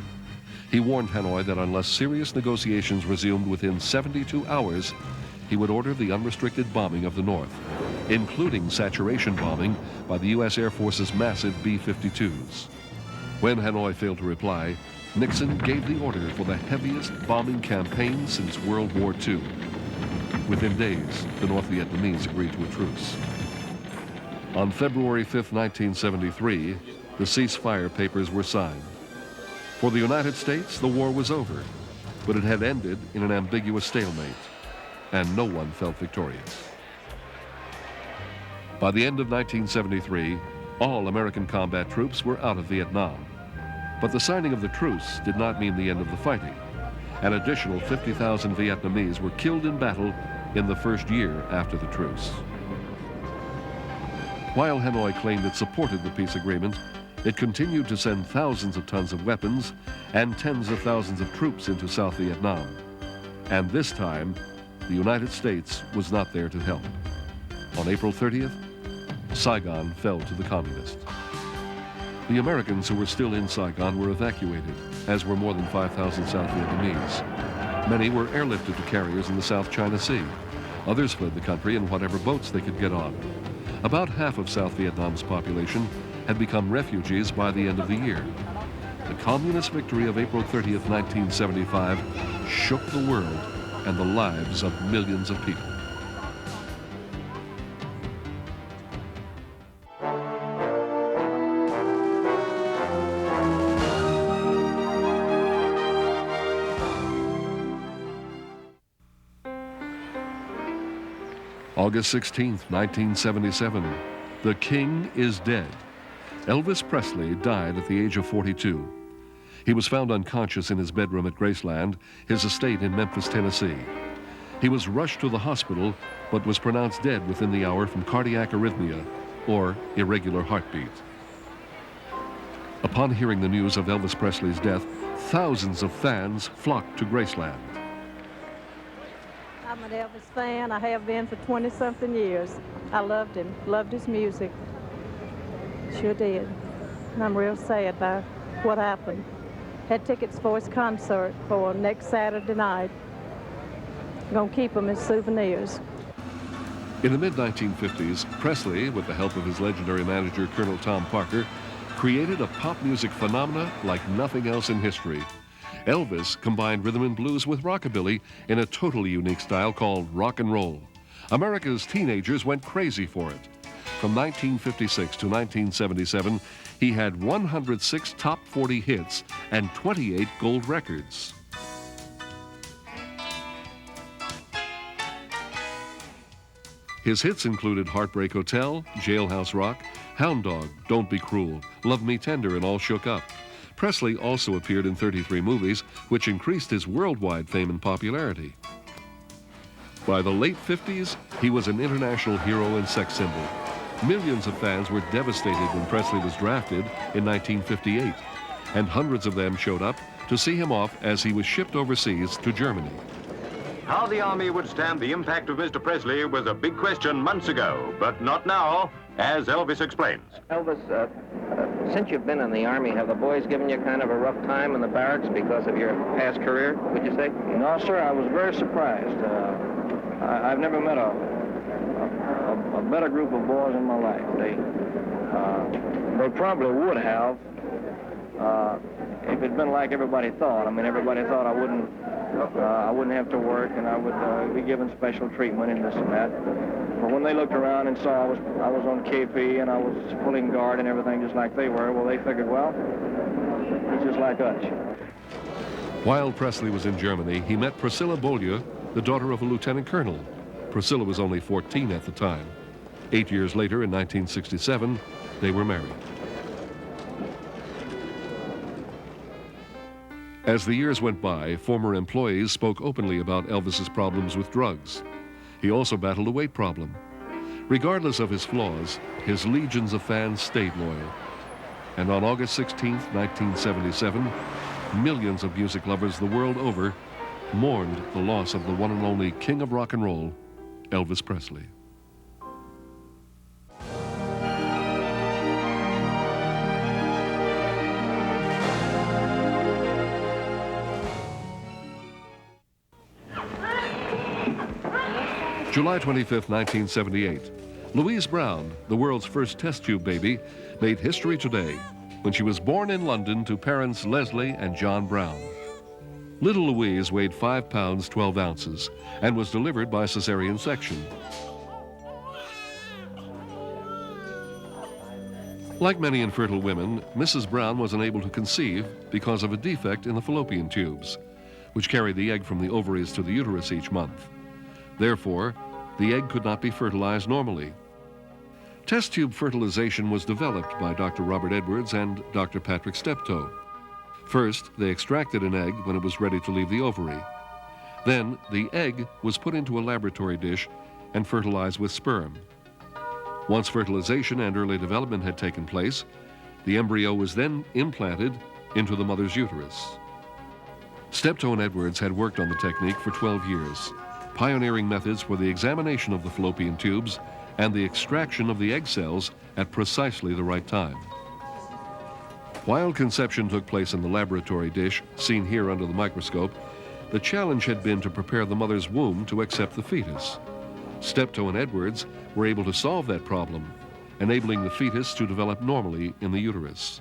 He warned Hanoi that unless serious negotiations resumed within 72 hours, he would order the unrestricted bombing of the North, including saturation bombing by the U.S. Air Force's massive B-52s. When Hanoi failed to reply, Nixon gave the order for the heaviest bombing campaign since World War II. Within days, the North Vietnamese agreed to a truce. On February 5, 1973, the ceasefire papers were signed. For the United States, the war was over, but it had ended in an ambiguous stalemate, and no one felt victorious. By the end of 1973, all American combat troops were out of Vietnam. But the signing of the truce did not mean the end of the fighting. An additional 50,000 Vietnamese were killed in battle in the first year after the truce. While Hanoi claimed it supported the peace agreement, it continued to send thousands of tons of weapons and tens of thousands of troops into South Vietnam. And this time, the United States was not there to help. On April 30th, Saigon fell to the communists. The Americans who were still in Saigon were evacuated, as were more than 5,000 South Vietnamese. Many were airlifted to carriers in the South China Sea. Others fled the country in whatever boats they could get on. About half of South Vietnam's population had become refugees by the end of the year. The communist victory of April 30th, 1975 shook the world and the lives of millions of people. August 16th, 1977. The King is dead. Elvis Presley died at the age of 42. He was found unconscious in his bedroom at Graceland, his estate in Memphis, Tennessee. He was rushed to the hospital, but was pronounced dead within the hour from cardiac arrhythmia, or irregular heartbeat. Upon hearing the news of Elvis Presley's death, thousands of fans flocked to Graceland. I'm an Elvis fan. I have been for 20-something years. I loved him, loved his music. Sure did. And I'm real sad about what happened. Had tickets for his concert for next Saturday night. Gonna keep them as souvenirs. In the mid-1950s, Presley, with the help of his legendary manager, Colonel Tom Parker, created a pop music phenomena like nothing else in history. Elvis combined rhythm and blues with rockabilly in a totally unique style called rock and roll. America's teenagers went crazy for it. From 1956 to 1977, he had 106 top 40 hits and 28 gold records. His hits included Heartbreak Hotel, Jailhouse Rock, Hound Dog, Don't Be Cruel, Love Me Tender, and All Shook Up. Presley also appeared in 33 movies, which increased his worldwide fame and popularity. By the late 50s, he was an international hero and sex symbol. Millions of fans were devastated when Presley was drafted in 1958, and hundreds of them showed up to see him off as he was shipped overseas to Germany. How the Army would stand the impact of Mr. Presley was a big question months ago, but not now, as Elvis explains. Elvis, since you've been in the Army, have the boys given you kind of a rough time in the barracks because of your past career, would you say? No, sir, I was very surprised. I've never met a better group of boys in my life. They probably would have if it'd been like everybody thought. I mean, everybody thought I wouldn't have to work and I would be given special treatment and this and that. But when they looked around and saw I was on KP and I was pulling guard and everything just like they were, well, they figured, well, he's just like us. While Presley was in Germany, he met Priscilla Beaulieu, the daughter of a lieutenant colonel. Priscilla was only 14 at the time. 8 years later, in 1967, they were married. As the years went by, former employees spoke openly about Elvis's problems with drugs. He also battled a weight problem. Regardless of his flaws, his legions of fans stayed loyal. And on August 16, 1977, millions of music lovers the world over mourned the loss of the one and only king of rock and roll, Elvis Presley. July 25, 1978. Louise Brown, the world's first test tube baby, made history today when she was born in London to parents Leslie and John Brown. Little Louise weighed 5 pounds 12 ounces and was delivered by cesarean section. Like many infertile women, Mrs. Brown was unable to conceive because of a defect in the fallopian tubes, which carried the egg from the ovaries to the uterus each month. Therefore, the egg could not be fertilized normally. Test tube fertilization was developed by Dr. Robert Edwards and Dr. Patrick Steptoe. First, they extracted an egg when it was ready to leave the ovary. Then, the egg was put into a laboratory dish and fertilized with sperm. Once fertilization and early development had taken place, the embryo was then implanted into the mother's uterus. Steptoe and Edwards had worked on the technique for 12 years, pioneering methods for the examination of the fallopian tubes and the extraction of the egg cells at precisely the right time. While conception took place in the laboratory dish, seen here under the microscope, the challenge had been to prepare the mother's womb to accept the fetus. Steptoe and Edwards were able to solve that problem, enabling the fetus to develop normally in the uterus.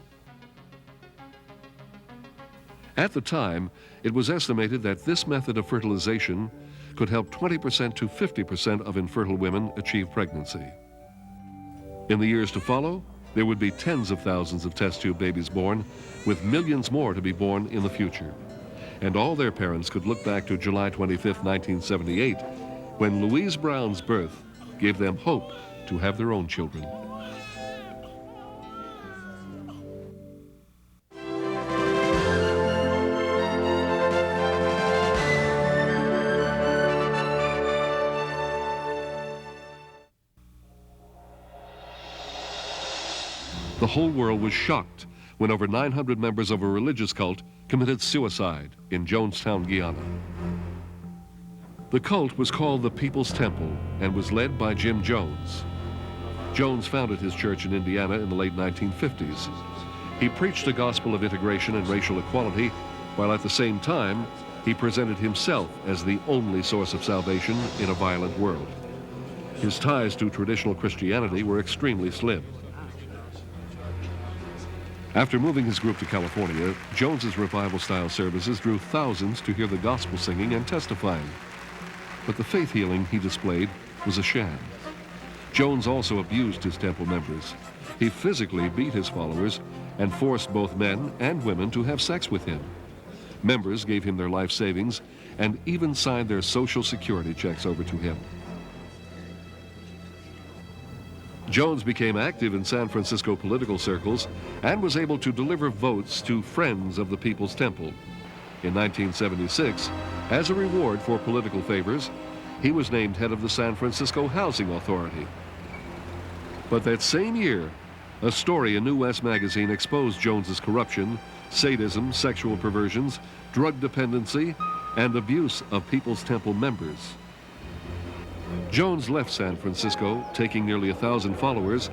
At the time, it was estimated that this method of fertilization could help 20% to 50% of infertile women achieve pregnancy. In the years to follow, there would be tens of thousands of test tube babies born, with millions more to be born in the future. And all their parents could look back to July 25, 1978, when Louise Brown's birth gave them hope to have their own children. The whole world was shocked when over 900 members of a religious cult committed suicide in Jonestown, Guyana. The cult was called the People's Temple and was led by Jim Jones. Jones founded his church in Indiana in the late 1950s. He preached a gospel of integration and racial equality, while at the same time, he presented himself as the only source of salvation in a violent world. His ties to traditional Christianity were extremely slim. After moving his group to California, Jones's revival-style services drew thousands to hear the gospel singing and testifying. But the faith healing he displayed was a sham. Jones also abused his temple members. He physically beat his followers and forced both men and women to have sex with him. Members gave him their life savings and even signed their Social Security checks over to him. Jones became active in San Francisco political circles and was able to deliver votes to Friends of the People's Temple. In 1976, as a reward for political favors, he was named head of the San Francisco Housing Authority. But that same year, a story in New West magazine exposed Jones's corruption, sadism, sexual perversions, drug dependency, and abuse of People's Temple members. Jones left San Francisco, taking nearly 1,000 followers,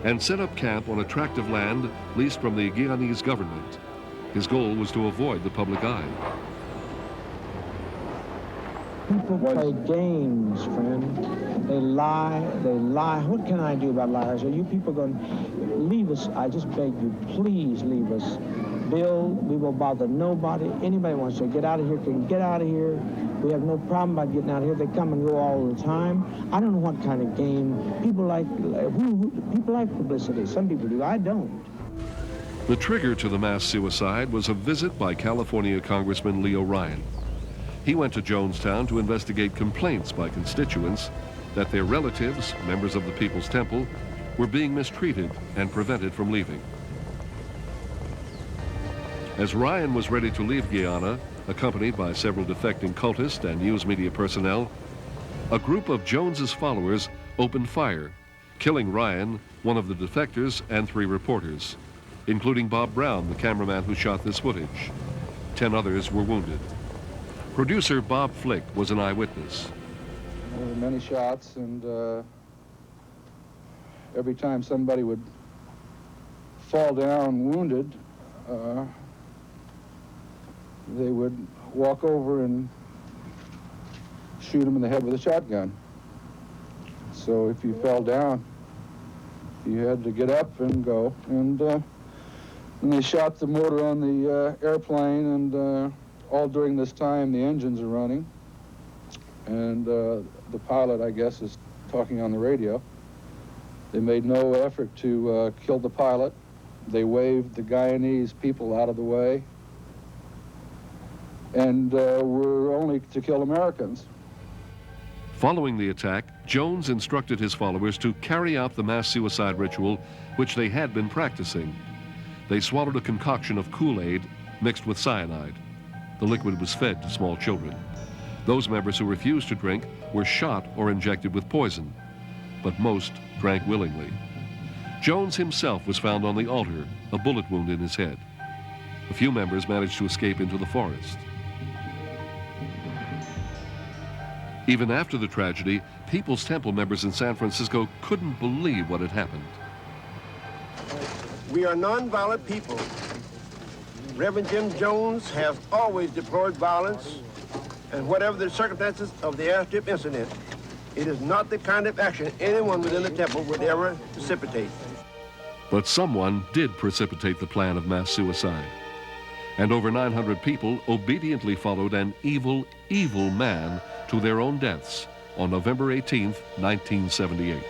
and set up camp on a tract of land leased from the Guyanese government. His goal was to avoid the public eye. People play games, friend. They lie, they lie. What can I do about liars? Are you people going to leave us? I just beg you, please leave us. Bill, we will bother nobody. Anybody wants to get out of here can get out of here. We have no problem about getting out of here. They come and go all the time. I don't know what kind of game. People like publicity. Some people do. I don't. The trigger to the mass suicide was a visit by California Congressman Leo Ryan. He went to Jonestown to investigate complaints by constituents that their relatives, members of the People's Temple, were being mistreated and prevented from leaving. As Ryan was ready to leave Guyana, accompanied by several defecting cultists and news media personnel, a group of Jones's followers opened fire, killing Ryan, one of the defectors, and 3 reporters, including Bob Brown, the cameraman who shot this footage. 10 others were wounded. Producer Bob Flick was an eyewitness. There were many shots, and every time somebody would fall down wounded, they would walk over and shoot him in the head with a shotgun. So if you fell down, you had to get up and go. And they shot the motor on the airplane, and all during this time the engines are running. And the pilot, I guess, is talking on the radio. They made no effort to kill the pilot. They waved the Guyanese people out of the way, and were only to kill Americans. Following the attack, Jones instructed his followers to carry out the mass suicide ritual which they had been practicing. They swallowed a concoction of Kool-Aid mixed with cyanide. The liquid was fed to small children. Those members who refused to drink were shot or injected with poison, but most drank willingly. Jones himself was found on the altar, a bullet wound in his head. A few members managed to escape into the forest. Even after the tragedy, People's Temple members in San Francisco couldn't believe what had happened. We are nonviolent people. Reverend Jim Jones has always deplored violence, and whatever the circumstances of the airstrip incident, it is not the kind of action anyone within the temple would ever precipitate. But someone did precipitate the plan of mass suicide. And over 900 people obediently followed an evil, evil man to their own deaths on November 18th, 1978.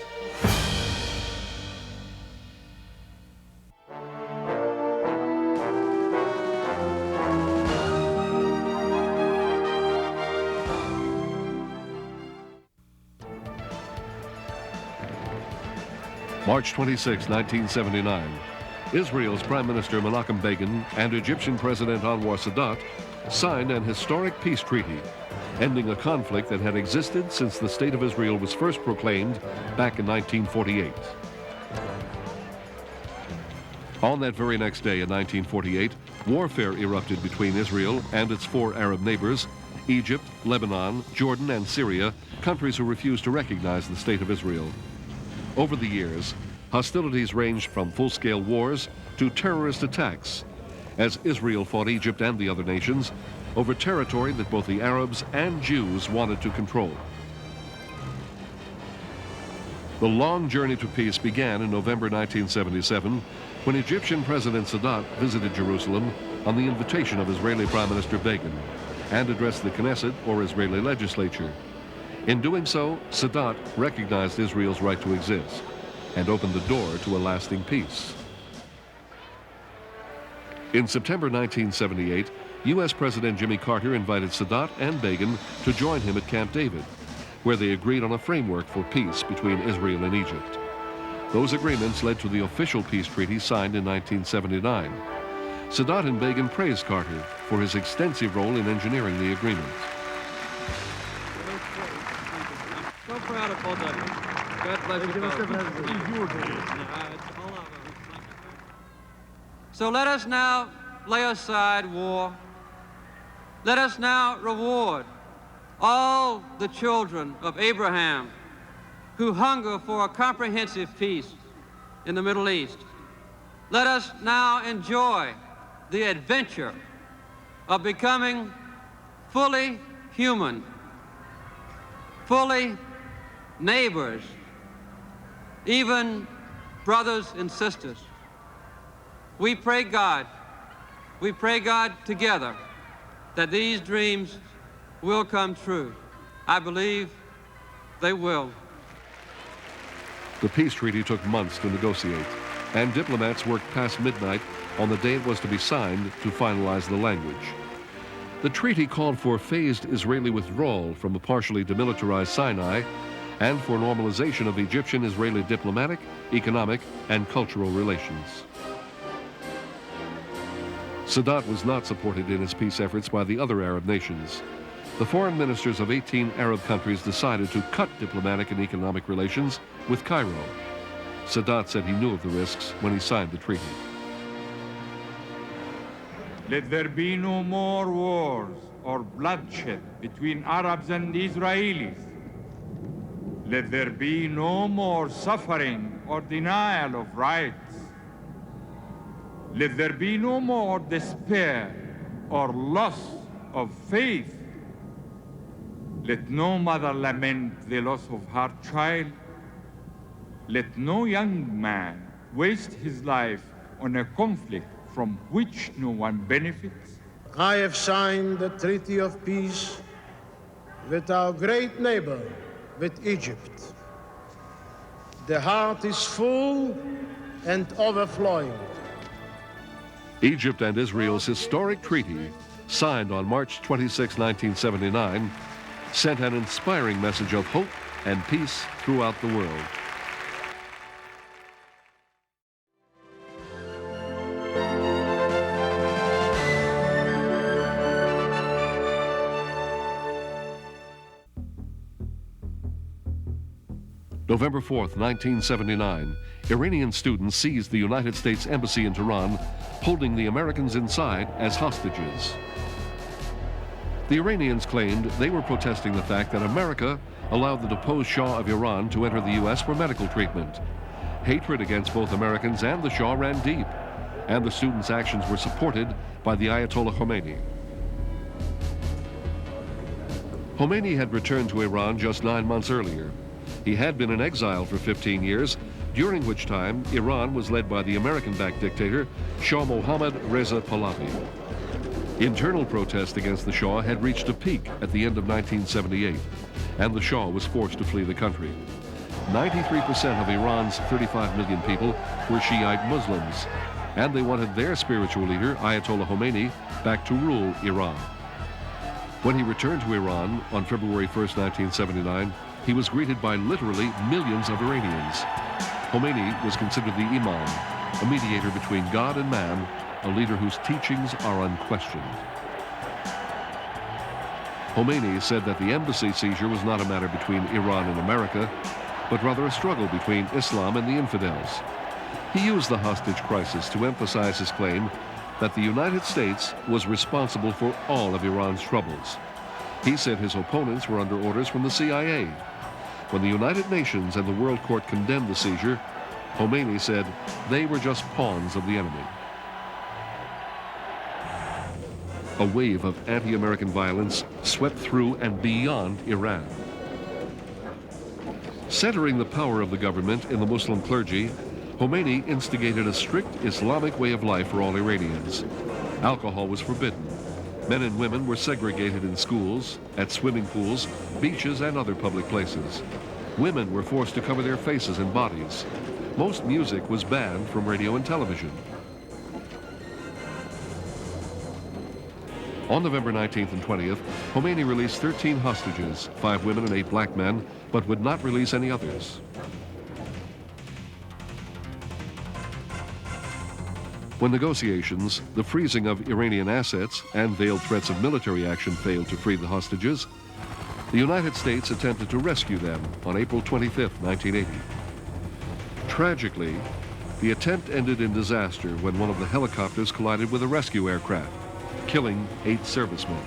March 26, 1979, Israel's Prime Minister Menachem Begin and Egyptian President Anwar Sadat signed an historic peace treaty, ending a conflict that had existed since the State of Israel was first proclaimed back in 1948. On that very next day in 1948, warfare erupted between Israel and its 4 Arab neighbors, Egypt, Lebanon, Jordan, and Syria, countries who refused to recognize the State of Israel. Over the years, hostilities ranged from full-scale wars to terrorist attacks, as Israel fought Egypt and the other nations over territory that both the Arabs and Jews wanted to control. The long journey to peace began in November 1977 when Egyptian President Sadat visited Jerusalem on the invitation of Israeli Prime Minister Begin and addressed the Knesset, or Israeli legislature. In doing so, Sadat recognized Israel's right to exist and opened the door to a lasting peace. In September 1978, U.S. President Jimmy Carter invited Sadat and Begin to join him at Camp David, where they agreed on a framework for peace between Israel and Egypt. Those agreements led to the official peace treaty signed in 1979. Sadat and Begin praised Carter for his extensive role in engineering the agreement. So proud of both of you. God bless you. So let us now lay aside war. Let us now reward all the children of Abraham who hunger for a comprehensive peace in the Middle East. Let us now enjoy the adventure of becoming fully human, fully neighbors, even brothers and sisters. We pray God together that these dreams will come true. I believe they will. The peace treaty took months to negotiate, and diplomats worked past midnight on the day it was to be signed to finalize the language. The treaty called for phased Israeli withdrawal from the partially demilitarized Sinai and for normalization of Egyptian-Israeli diplomatic, economic, and cultural relations. Sadat was not supported in his peace efforts by the other Arab nations. The foreign ministers of 18 Arab countries decided to cut diplomatic and economic relations with Cairo. Sadat said he knew of the risks when he signed the treaty. Let there be no more wars or bloodshed between Arabs and Israelis. Let there be no more suffering or denial of rights. Let there be no more despair or loss of faith. Let no mother lament the loss of her child. Let no young man waste his life on a conflict from which no one benefits. I have signed the Treaty of Peace with our great neighbor, with Egypt. The heart is full and overflowing. Egypt and Israel's historic treaty, signed on March 26, 1979, sent an inspiring message of hope and peace throughout the world. November 4th, 1979, Iranian students seized the United States Embassy in Tehran, holding the Americans inside as hostages. The Iranians claimed they were protesting the fact that America allowed the deposed Shah of Iran to enter the U.S. for medical treatment. Hatred against both Americans and the Shah ran deep, and the students' actions were supported by the Ayatollah Khomeini. Khomeini had returned to Iran just 9 months earlier. He had been in exile for 15 years, during which time Iran was led by the American-backed dictator Shah Mohammad Reza Pahlavi. Internal protest against the Shah had reached a peak at the end of 1978, and the Shah was forced to flee the country. 93% of Iran's 35 million people were Shiite Muslims, and they wanted their spiritual leader, Ayatollah Khomeini, back to rule Iran. When he returned to Iran on February 1st, 1979, he was greeted by literally millions of Iranians. Khomeini was considered the Imam, a mediator between God and man, a leader whose teachings are unquestioned. Khomeini said that the embassy seizure was not a matter between Iran and America, but rather a struggle between Islam and the infidels. He used the hostage crisis to emphasize his claim that the United States was responsible for all of Iran's troubles. He said his opponents were under orders from the CIA. When the United Nations and the World Court condemned the seizure, Khomeini said they were just pawns of the enemy. A wave of anti-American violence swept through and beyond Iran. Centering the power of the government in the Muslim clergy, Khomeini instigated a strict Islamic way of life for all Iranians. Alcohol was forbidden. Men and women were segregated in schools, at swimming pools, beaches, and other public places. Women were forced to cover their faces and bodies. Most music was banned from radio and television. On November 19th and 20th, Khomeini released 13 hostages, 5 women and 8 black men, but would not release any others. When negotiations, the freezing of Iranian assets, and veiled threats of military action failed to free the hostages, the United States attempted to rescue them on April 25, 1980. Tragically, the attempt ended in disaster when one of the helicopters collided with a rescue aircraft, killing 8 servicemen.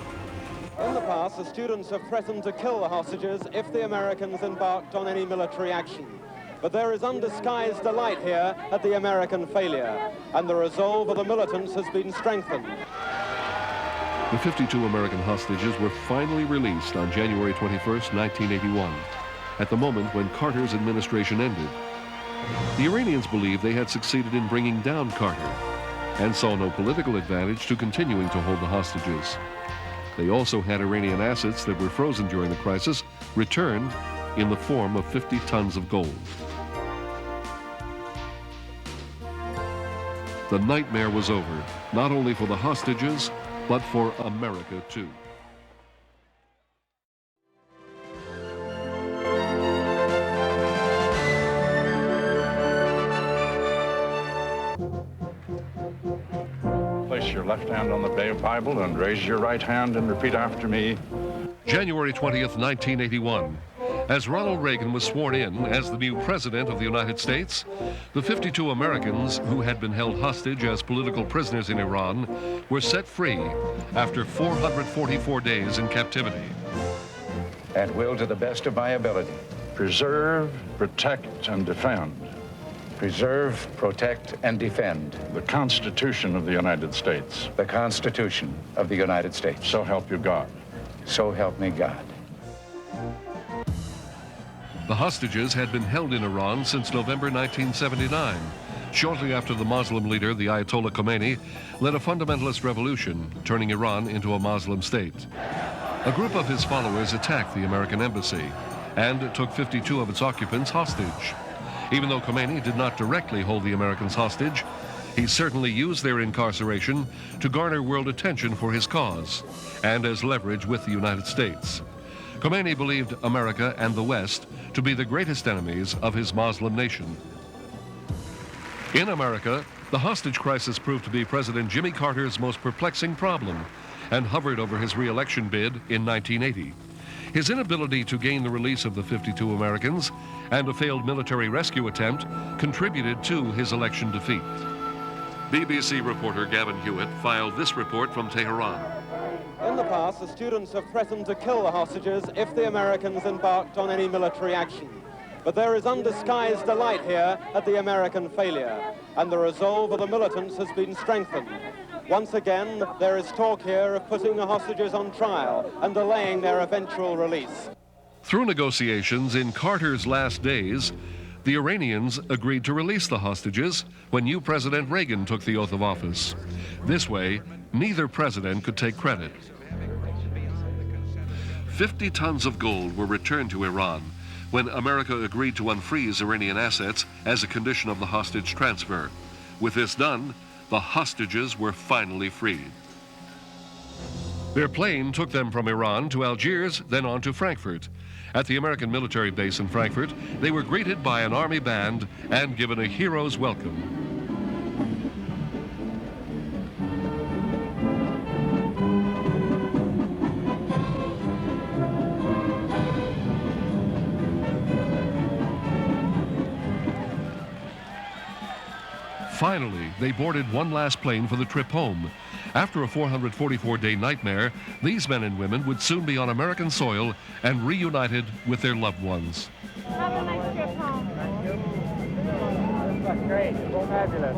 In the past, the students have threatened to kill the hostages if the Americans embarked on any military action. But there is undisguised delight here at the American failure, and the resolve of the militants has been strengthened. The 52 American hostages were finally released on January 21, 1981, at the moment when Carter's administration ended. The Iranians believed they had succeeded in bringing down Carter and saw no political advantage to continuing to hold the hostages. They also had Iranian assets that were frozen during the crisis returned in the form of 50 tons of gold. The nightmare was over, not only for the hostages, but for America too. Place your left hand on the Bible and raise your right hand and repeat after me. January 20th, 1981. As Ronald Reagan was sworn in as the new President of the United States, the 52 Americans who had been held hostage as political prisoners in Iran were set free after 444 days in captivity. And will, to the best of my ability, preserve, protect, and defend. Preserve, protect, and defend the Constitution of the United States. The Constitution of the United States. So help you God. So help me God. The hostages had been held in Iran since November 1979, shortly after the Muslim leader, the Ayatollah Khomeini, led a fundamentalist revolution, turning Iran into a Muslim state. A group of his followers attacked the American embassy and took 52 of its occupants hostage. Even though Khomeini did not directly hold the Americans hostage, he certainly used their incarceration to garner world attention for his cause and as leverage with the United States. Khomeini believed America and the West to be the greatest enemies of his Muslim nation. In America, the hostage crisis proved to be President Jimmy Carter's most perplexing problem and hovered over his re-election bid in 1980. His inability to gain the release of the 52 Americans and a failed military rescue attempt contributed to his election defeat. BBC reporter Gavin Hewitt filed this report from Tehran. In the past, the students have threatened to kill the hostages if the Americans embarked on any military action. But there is undisguised delight here at the American failure, and the resolve of the militants has been strengthened. Once again, there is talk here of putting the hostages on trial and delaying their eventual release. Through negotiations in Carter's last days, the Iranians agreed to release the hostages when new President Reagan took the oath of office. This way, neither president could take credit. 50 tons of gold were returned to Iran when America agreed to unfreeze Iranian assets as a condition of the hostage transfer. With this done, the hostages were finally freed. Their plane took them from Iran to Algiers, then on to Frankfurt. At the American military base in Frankfurt, they were greeted by an army band and given a hero's welcome. Finally, they boarded one last plane for the trip home. After a 444-day nightmare, these men and women would soon be on American soil and reunited with their loved ones. Have a nice trip home. That's great. So fabulous.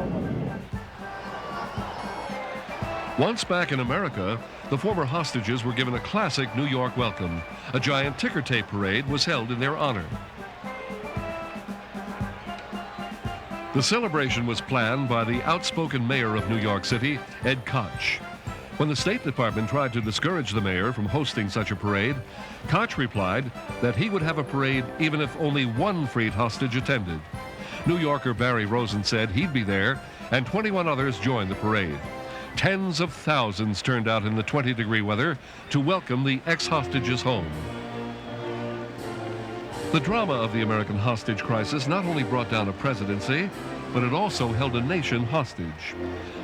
Once back in America, the former hostages were given a classic New York welcome. A giant ticker tape parade was held in their honor. The celebration was planned by the outspoken mayor of New York City, Ed Koch. When the State Department tried to discourage the mayor from hosting such a parade, Koch replied that he would have a parade even if only one freed hostage attended. New Yorker Barry Rosen said he'd be there, and 21 others joined the parade. Tens of thousands turned out in the 20-degree weather to welcome the ex-hostages home. The drama of the American hostage crisis not only brought down a presidency, but it also held a nation hostage.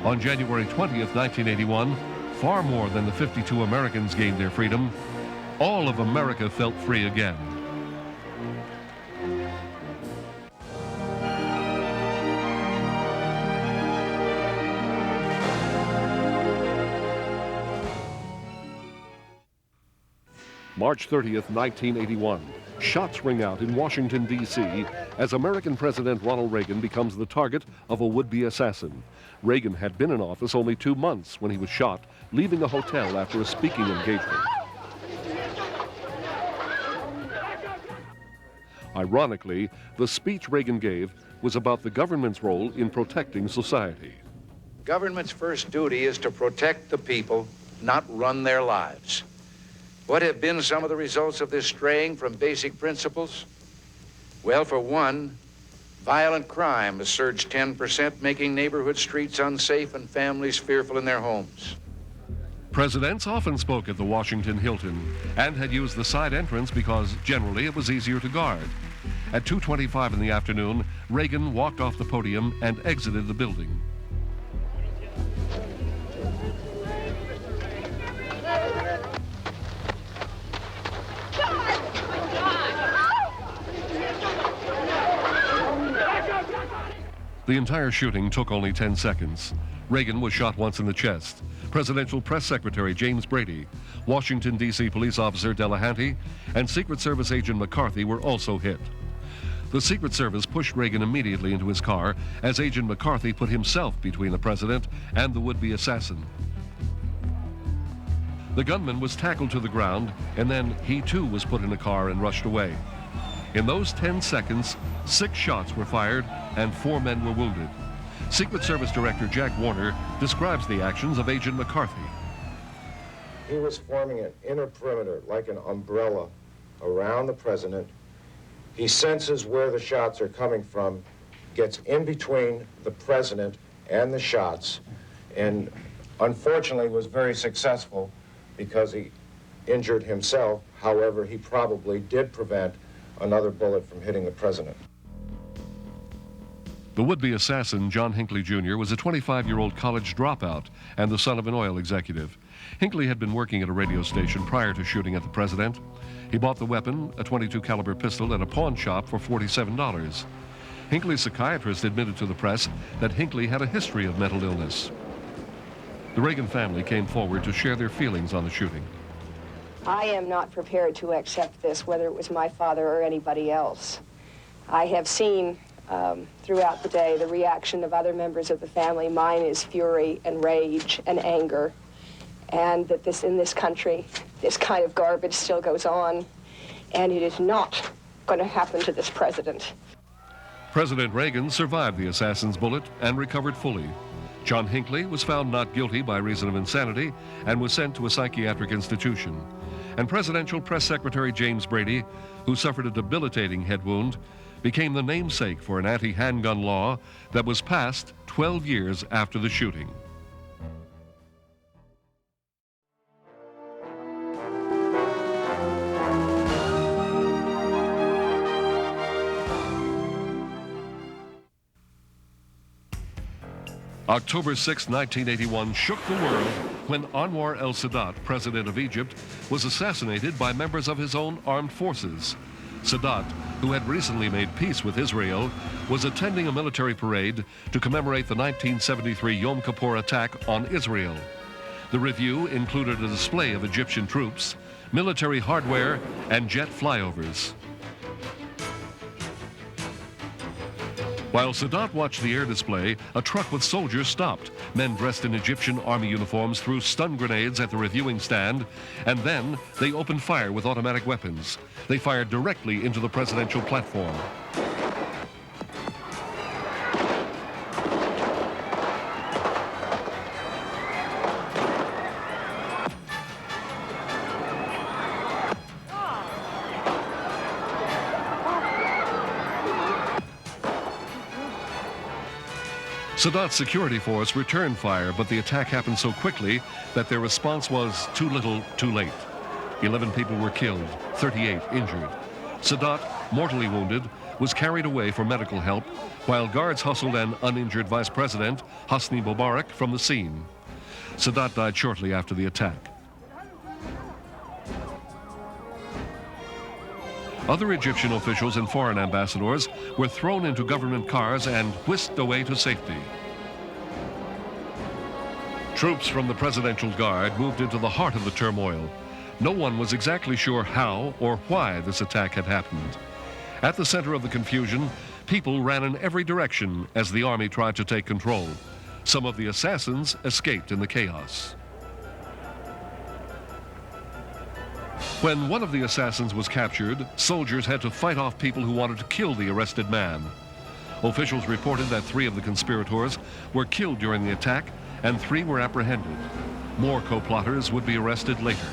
On January 20th, 1981, far more than the 52 Americans gained their freedom, all of America felt free again. March 30th, 1981. Shots ring out in Washington, D.C. as American President Ronald Reagan becomes the target of a would-be assassin. Reagan had been in office only 2 months when he was shot, leaving a hotel after a speaking engagement. Ironically, the speech Reagan gave was about the government's role in protecting society. Government's first duty is to protect the people, not run their lives. What have been some of the results of this straying from basic principles? Well, for one, violent crime has surged 10%, making neighborhood streets unsafe and families fearful in their homes. Presidents often spoke at the Washington Hilton and had used the side entrance because generally it was easier to guard. At 2:25 in the afternoon, Reagan walked off the podium and exited the building. The entire shooting took only 10 seconds. Reagan was shot once in the chest. Presidential Press Secretary James Brady, Washington, D.C. police officer Delahanty, and Secret Service agent McCarthy were also hit. The Secret Service pushed Reagan immediately into his car as Agent McCarthy put himself between the president and the would-be assassin. The gunman was tackled to the ground, and then he too was put in a car and rushed away. In those 10 seconds, 6 shots were fired and 4 men were wounded. Secret Service Director Jack Warner describes the actions of Agent McCarthy. He was forming an inner perimeter, like an umbrella, around the president. He senses where the shots are coming from, gets in between the president and the shots, and unfortunately was very successful because he injured himself. However, he probably did prevent another bullet from hitting the president. The would-be assassin, John Hinckley Jr., was a 25-year-old college dropout and the son of an oil executive. Hinckley had been working at a radio station prior to shooting at the president. He bought the weapon, a .22 caliber pistol, at a pawn shop for $47. Hinckley's psychiatrist admitted to the press that Hinckley had a history of mental illness. The Reagan family came forward to share their feelings on the shooting. I am not prepared to accept this, whether it was my father or anybody else. I have seen throughout the day the reaction of other members of the family. Mine is fury and rage and anger, and that in this country, this kind of garbage still goes on, and it is not going to happen to this president. President Reagan survived the assassin's bullet and recovered fully. John Hinckley was found not guilty by reason of insanity and was sent to a psychiatric institution. And Presidential Press Secretary James Brady, who suffered a debilitating head wound, became the namesake for an anti-handgun law that was passed 12 years after the shooting. October 6, 1981 shook the world when Anwar el-Sadat, president of Egypt, was assassinated by members of his own armed forces. Sadat, who had recently made peace with Israel, was attending a military parade to commemorate the 1973 Yom Kippur attack on Israel. The review included a display of Egyptian troops, military hardware, and jet flyovers. While Sadat watched the air display, a truck with soldiers stopped. Men dressed in Egyptian army uniforms threw stun grenades at the reviewing stand, and then they opened fire with automatic weapons. They fired directly into the presidential platform. Sadat's security force returned fire, but the attack happened so quickly that their response was too little, too late. 11 people were killed, 38 injured. Sadat, mortally wounded, was carried away for medical help, while guards hustled an uninjured vice president, Hosni Mubarak, from the scene. Sadat died shortly after the attack. Other Egyptian officials and foreign ambassadors were thrown into government cars and whisked away to safety. Troops from the Presidential Guard moved into the heart of the turmoil. No one was exactly sure how or why this attack had happened. At the center of the confusion, people ran in every direction as the army tried to take control. Some of the assassins escaped in the chaos. When one of the assassins was captured, soldiers had to fight off people who wanted to kill the arrested man. Officials reported that 3 of the conspirators were killed during the attack and 3 were apprehended. More co-plotters would be arrested later.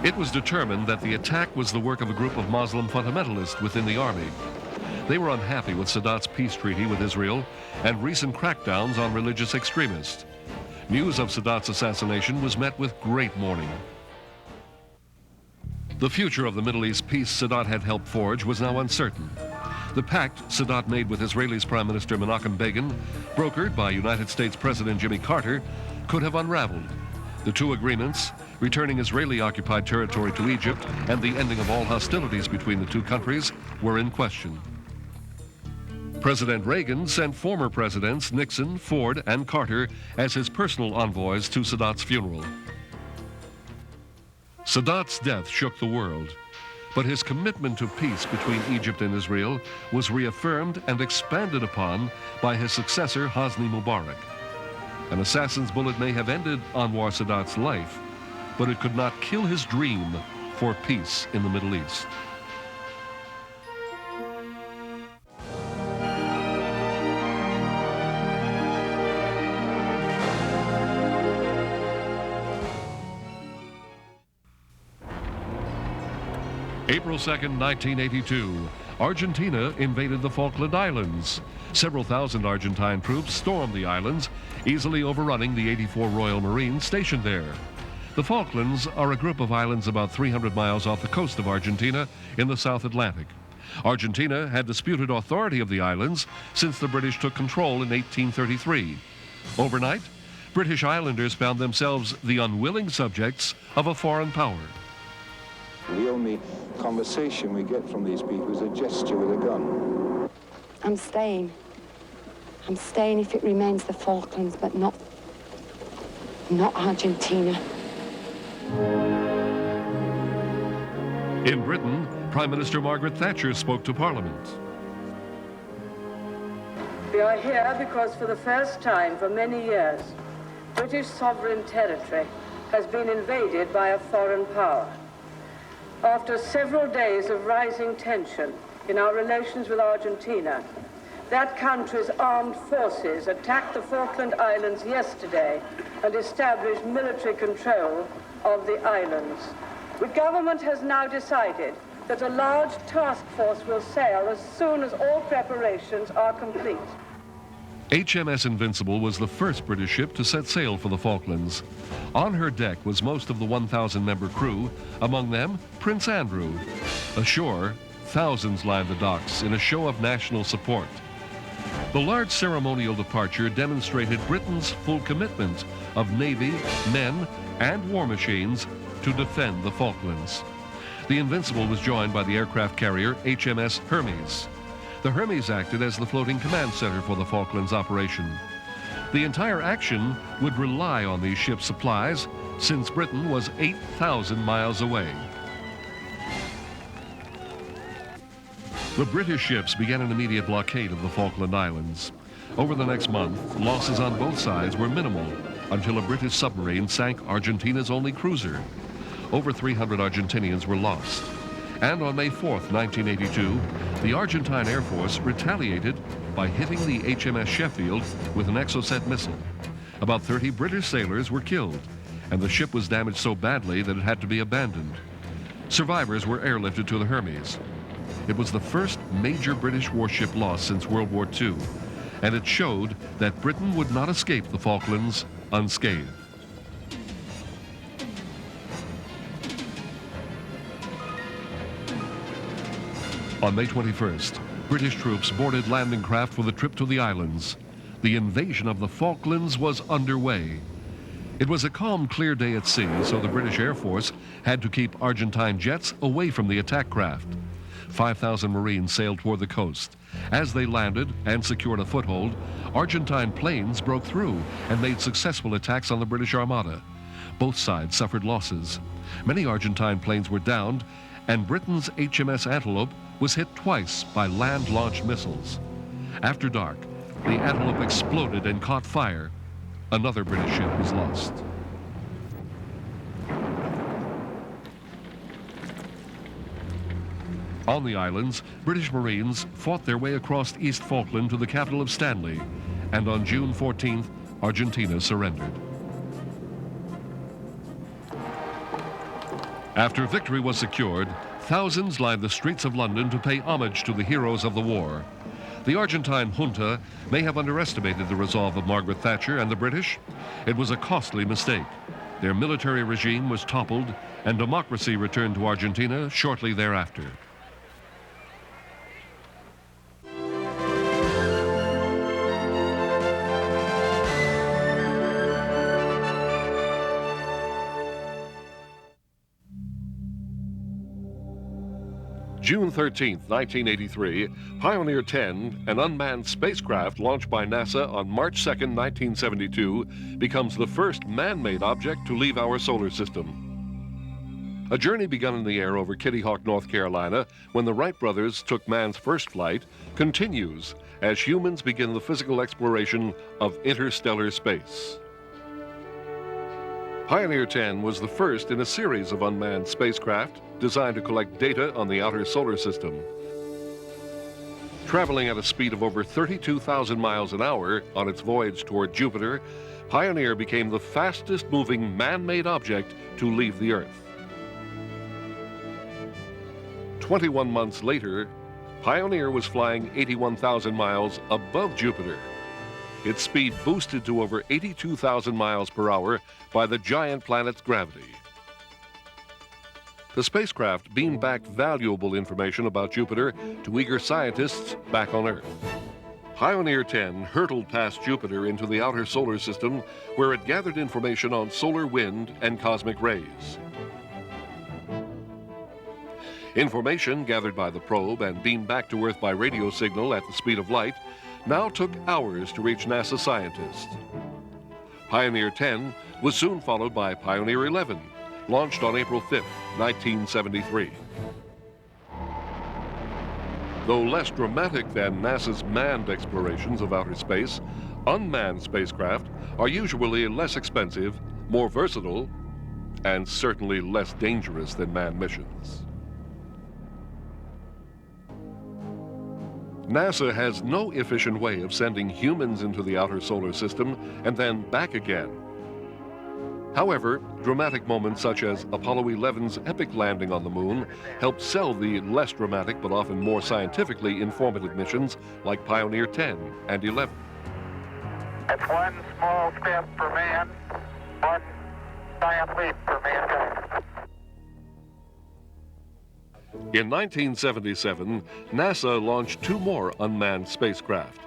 It was determined that the attack was the work of a group of Muslim fundamentalists within the army. They were unhappy with Sadat's peace treaty with Israel and recent crackdowns on religious extremists. News of Sadat's assassination was met with great mourning. The future of the Middle East peace Sadat had helped forge was now uncertain. The pact Sadat made with Israel's Prime Minister Menachem Begin, brokered by United States President Jimmy Carter, could have unraveled. The 2 agreements, returning Israeli-occupied territory to Egypt and the ending of all hostilities between the 2 countries, were in question. President Reagan sent former presidents Nixon, Ford, and Carter as his personal envoys to Sadat's funeral. Sadat's death shook the world, but his commitment to peace between Egypt and Israel was reaffirmed and expanded upon by his successor, Hosni Mubarak. An assassin's bullet may have ended Anwar Sadat's life, but it could not kill his dream for peace in the Middle East. April 2nd, 1982, Argentina invaded the Falkland Islands. Several thousand Argentine troops stormed the islands, easily overrunning the 84 Royal Marines stationed there. The Falklands are a group of islands about 300 miles off the coast of Argentina in the South Atlantic. Argentina had disputed authority of the islands since the British took control in 1833. Overnight, British islanders found themselves the unwilling subjects of a foreign power. The only conversation we get from these people is a gesture with a gun. I'm staying. I'm staying if it remains the Falklands, but not Argentina. In Britain, Prime Minister Margaret Thatcher spoke to Parliament. We are here because for the first time for many years, British sovereign territory has been invaded by a foreign power. After several days of rising tension in our relations with Argentina, that country's armed forces attacked the Falkland Islands yesterday and established military control of the islands. The government has now decided that a large task force will sail as soon as all preparations are complete. HMS Invincible was the first British ship to set sail for the Falklands. On her deck was most of the 1,000-member crew, among them Prince Andrew. Ashore, thousands lined the docks in a show of national support. The large ceremonial departure demonstrated Britain's full commitment of Navy, men, and war machines to defend the Falklands. The Invincible was joined by the aircraft carrier HMS Hermes. The Hermes acted as the floating command center for the Falklands operation. The entire action would rely on these ship supplies since Britain was 8,000 miles away. The British ships began an immediate blockade of the Falkland Islands. Over the next month, losses on both sides were minimal until a British submarine sank Argentina's only cruiser. Over 300 Argentinians were lost. And on May 4th, 1982, the Argentine Air Force retaliated by hitting the HMS Sheffield with an Exocet missile. About 30 British sailors were killed, and the ship was damaged so badly that it had to be abandoned. Survivors were airlifted to the Hermes. It was the first major British warship loss since World War II, and it showed that Britain would not escape the Falklands unscathed. On May 21st, British troops boarded landing craft for the trip to the islands. The invasion of the Falklands was underway. It was a calm, clear day at sea, so the British Air Force had to keep Argentine jets away from the attack craft. 5,000 Marines sailed toward the coast. As they landed and secured a foothold, Argentine planes broke through and made successful attacks on the British Armada. Both sides suffered losses. Many Argentine planes were downed, and Britain's HMS Antelope was hit twice by land-launched missiles. After dark, the Antelope exploded and caught fire. Another British ship was lost. On the islands, British Marines fought their way across East Falkland to the capital of Stanley, and on June 14th, Argentina surrendered. After victory was secured, thousands lined the streets of London to pay homage to the heroes of the war. The Argentine junta may have underestimated the resolve of Margaret Thatcher and the British. It was a costly mistake. Their military regime was toppled, and democracy returned to Argentina shortly thereafter. June 13, 1983, Pioneer 10, an unmanned spacecraft launched by NASA on March 2, 1972, becomes the first man-made object to leave our solar system. A journey begun in the air over Kitty Hawk, North Carolina, when the Wright brothers took man's first flight, continues as humans begin the physical exploration of interstellar space. Pioneer 10 was the first in a series of unmanned spacecraft designed to collect data on the outer solar system. Traveling at a speed of over 32,000 miles an hour on its voyage toward Jupiter, Pioneer became the fastest moving man-made object to leave the Earth. 21 months later, Pioneer was flying 81,000 miles above Jupiter. Its speed boosted to over 82,000 miles per hour by the giant planet's gravity. The spacecraft beamed back valuable information about Jupiter to eager scientists back on Earth. Pioneer 10 hurtled past Jupiter into the outer solar system, where it gathered information on solar wind and cosmic rays. Information gathered by the probe and beamed back to Earth by radio signal at the speed of light now took hours to reach NASA scientists. Pioneer 10 was soon followed by Pioneer 11, launched on April 5, 1973. Though less dramatic than NASA's manned explorations of outer space, unmanned spacecraft are usually less expensive, more versatile, and certainly less dangerous than manned missions. NASA has no efficient way of sending humans into the outer solar system and then back again. However, dramatic moments such as Apollo 11's epic landing on the moon helped sell the less dramatic but often more scientifically informative missions like Pioneer 10 and 11. That's one small step for man, one giant leap for mankind. In 1977, NASA launched 2 more unmanned spacecraft.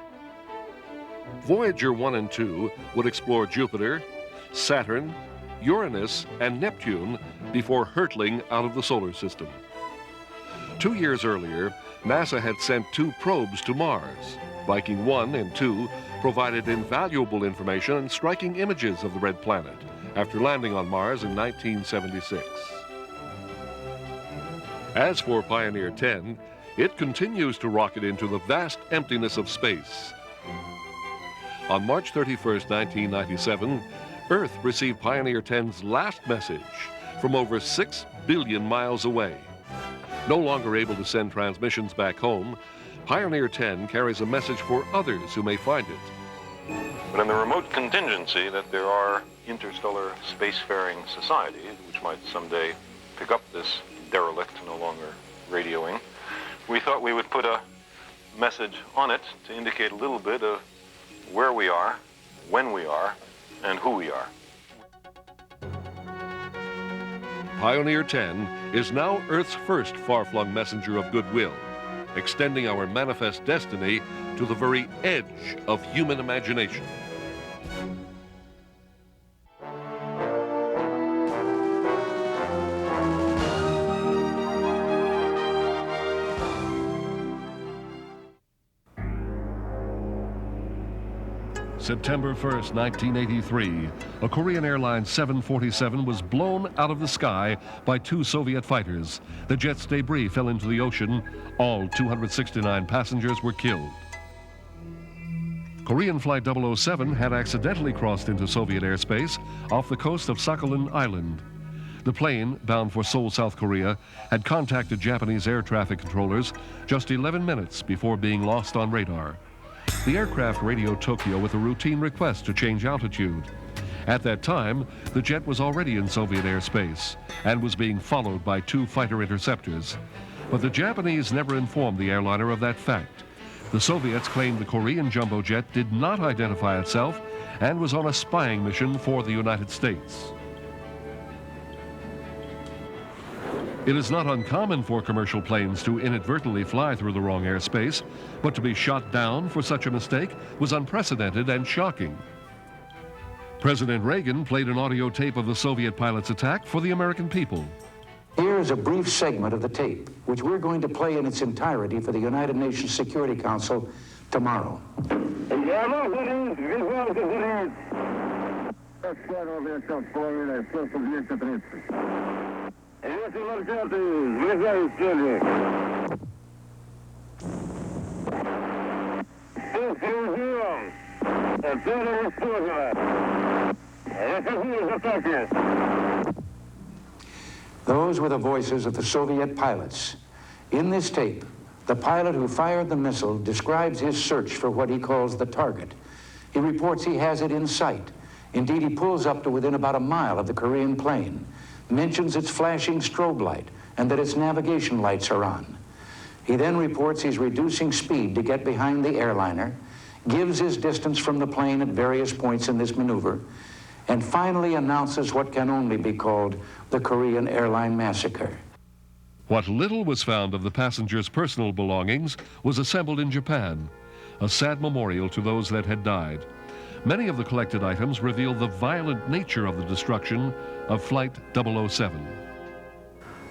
Voyager 1 and 2 would explore Jupiter, Saturn, Uranus, and Neptune before hurtling out of the solar system. 2 years earlier, NASA had sent 2 probes to Mars. Viking 1 and 2 provided invaluable information and striking images of the red planet after landing on Mars in 1976. As for Pioneer 10, it continues to rocket into the vast emptiness of space. On March 31st, 1997, Earth received Pioneer 10's last message from over 6 billion miles away. No longer able to send transmissions back home, Pioneer 10 carries a message for others who may find it. But in the remote contingency that there are interstellar spacefaring societies which might someday pick up this derelict, no longer radioing, we thought we would put a message on it to indicate a little bit of where we are, when we are, and who we are. Pioneer 10 is now Earth's first far-flung messenger of goodwill, extending our manifest destiny to the very edge of human imagination. September 1st, 1983, a Korean Airlines 747 was blown out of the sky by 2 Soviet fighters. The jet's debris fell into the ocean. All 269 passengers were killed. Korean Flight 007 had accidentally crossed into Soviet airspace off the coast of Sakhalin Island. The plane, bound for Seoul, South Korea, had contacted Japanese air traffic controllers just 11 minutes before being lost on radar. The aircraft radioed Tokyo with a routine request to change altitude. At that time, the jet was already in Soviet airspace and was being followed by 2 fighter interceptors. But the Japanese never informed the airliner of that fact. The Soviets claimed the Korean jumbo jet did not identify itself and was on a spying mission for the United States. It is not uncommon for commercial planes to inadvertently fly through the wrong airspace, but to be shot down for such a mistake was unprecedented and shocking. President Reagan played an audio tape of the Soviet pilot's attack for the American people. Here is a brief segment of the tape, which we're going to play in its entirety for the United Nations Security Council tomorrow. Those were the voices of the Soviet pilots. In this tape, the pilot who fired the missile describes his search for what he calls the target. He reports he has it in sight. Indeed, he pulls up to within about a mile of the Korean plane, mentions its flashing strobe light and that its navigation lights are on. He then reports he's reducing speed to get behind the airliner, gives his distance from the plane at various points in this maneuver, and finally announces what can only be called the Korean airline massacre. What little was found of the passengers' personal belongings was assembled in Japan, a sad memorial to those that had died. Many of the collected items reveal the violent nature of the destruction of Flight 007.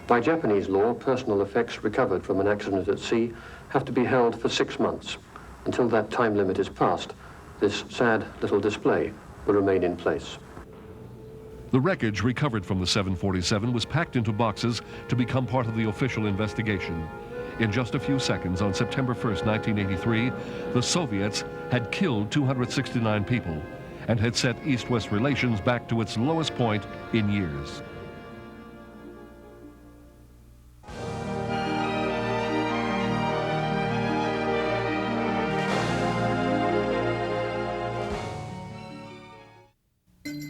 By Japanese law, personal effects recovered from an accident at sea have to be held for 6 months. Until that time limit is passed, this sad little display will remain in place. The wreckage recovered from the 747 was packed into boxes to become part of the official investigation. In just a few seconds, on September 1st, 1983, the Soviets had killed 269 people and had set East-West relations back to its lowest point in years.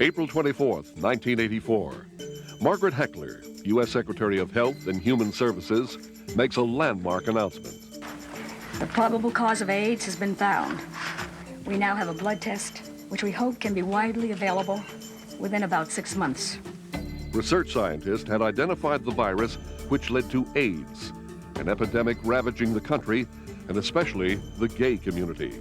April 24th, 1984. Margaret Heckler, U.S. Secretary of Health and Human Services, makes a landmark announcement. The probable cause of AIDS has been found. We now have a blood test, which we hope can be widely available within about 6 months. Research scientists had identified the virus which led to AIDS, an epidemic ravaging the country and especially the gay community.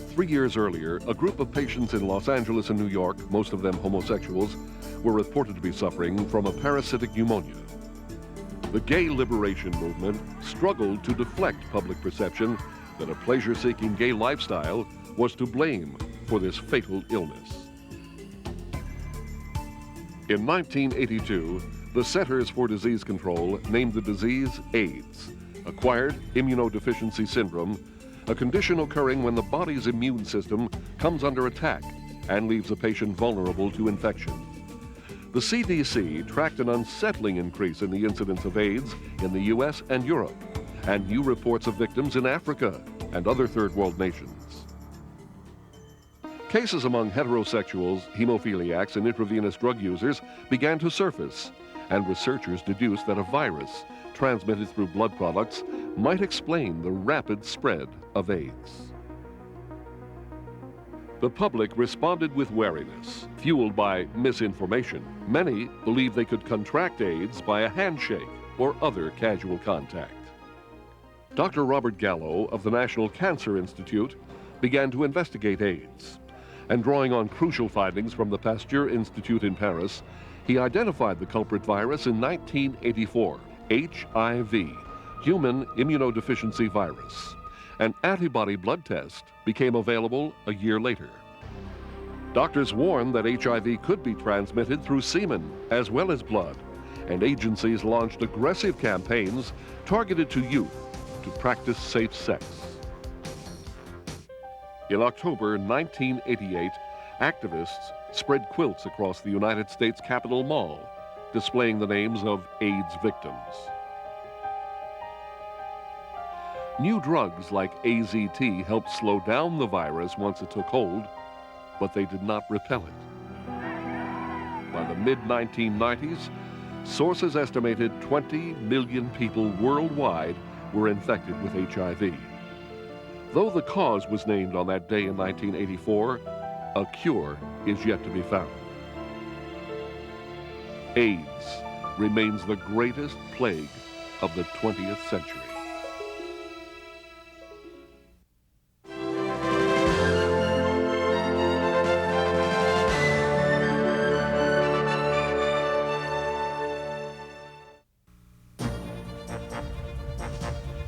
3 years earlier, a group of patients in Los Angeles and New York, most of them homosexuals, were reported to be suffering from a parasitic pneumonia. The gay liberation movement struggled to deflect public perception that a pleasure-seeking gay lifestyle was to blame for this fatal illness. In 1982, the Centers for Disease Control named the disease AIDS, acquired immunodeficiency syndrome, a condition occurring when the body's immune system comes under attack and leaves a patient vulnerable to infection. The CDC tracked an unsettling increase in the incidence of AIDS in the U.S. and Europe, and new reports of victims in Africa and other third world nations. Cases among heterosexuals, hemophiliacs, and intravenous drug users began to surface, and researchers deduced that a virus transmitted through blood products might explain the rapid spread of AIDS. The public responded with wariness, fueled by misinformation. Many believed they could contract AIDS by a handshake or other casual contact. Dr. Robert Gallo of the National Cancer Institute began to investigate AIDS, and drawing on crucial findings from the Pasteur Institute in Paris, he identified the culprit virus in 1984, HIV, human immunodeficiency virus. An antibody blood test became available a year later. Doctors warned that HIV could be transmitted through semen as well as blood, and agencies launched aggressive campaigns targeted to youth to practice safe sex. In October 1988, activists spread quilts across the United States Capitol Mall, displaying the names of AIDS victims. New drugs like AZT helped slow down the virus once it took hold, but they did not repel it. By the mid-1990s, sources estimated 20 million people worldwide were infected with HIV. Though the cause was named on that day in 1984, a cure is yet to be found. AIDS remains the greatest plague of the 20th century.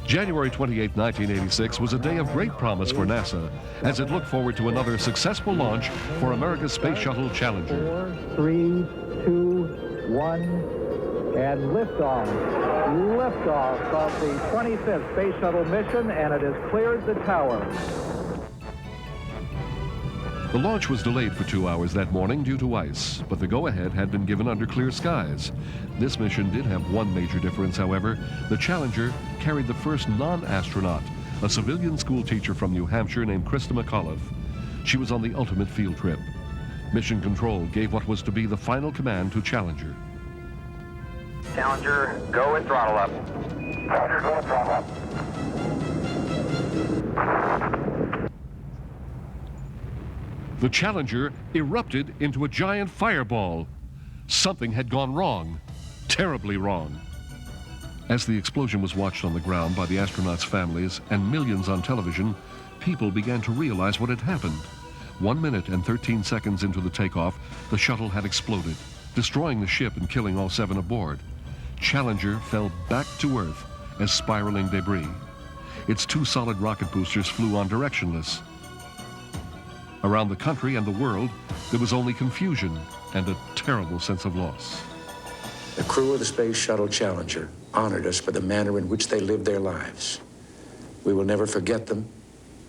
January 28, 1986 was a day of great promise for NASA as it looked forward to another successful launch for America's Space Shuttle Challenger. 4, 3, 2, 1, and liftoff. Liftoff of the 25th Space Shuttle mission, and it has cleared the tower. The launch was delayed for 2 hours that morning due to ice, but the go-ahead had been given under clear skies. This mission did have one major difference, however. The Challenger carried the first non-astronaut, a civilian school teacher from New Hampshire named Krista McAuliffe. She was on the ultimate field trip. Mission Control gave what was to be the final command to Challenger. Challenger, go and throttle up. Challenger, go and throttle up. The Challenger erupted into a giant fireball. Something had gone wrong, terribly wrong. As the explosion was watched on the ground by the astronauts' families and millions on television, people began to realize what had happened. 1 minute and 13 seconds into the takeoff, the shuttle had exploded, destroying the ship and killing all 7 aboard. Challenger fell back to Earth as spiraling debris. Its 2 solid rocket boosters flew on directionless. Around the country and the world, there was only confusion and a terrible sense of loss. The crew of the Space Shuttle Challenger honored us for the manner in which they lived their lives. We will never forget them,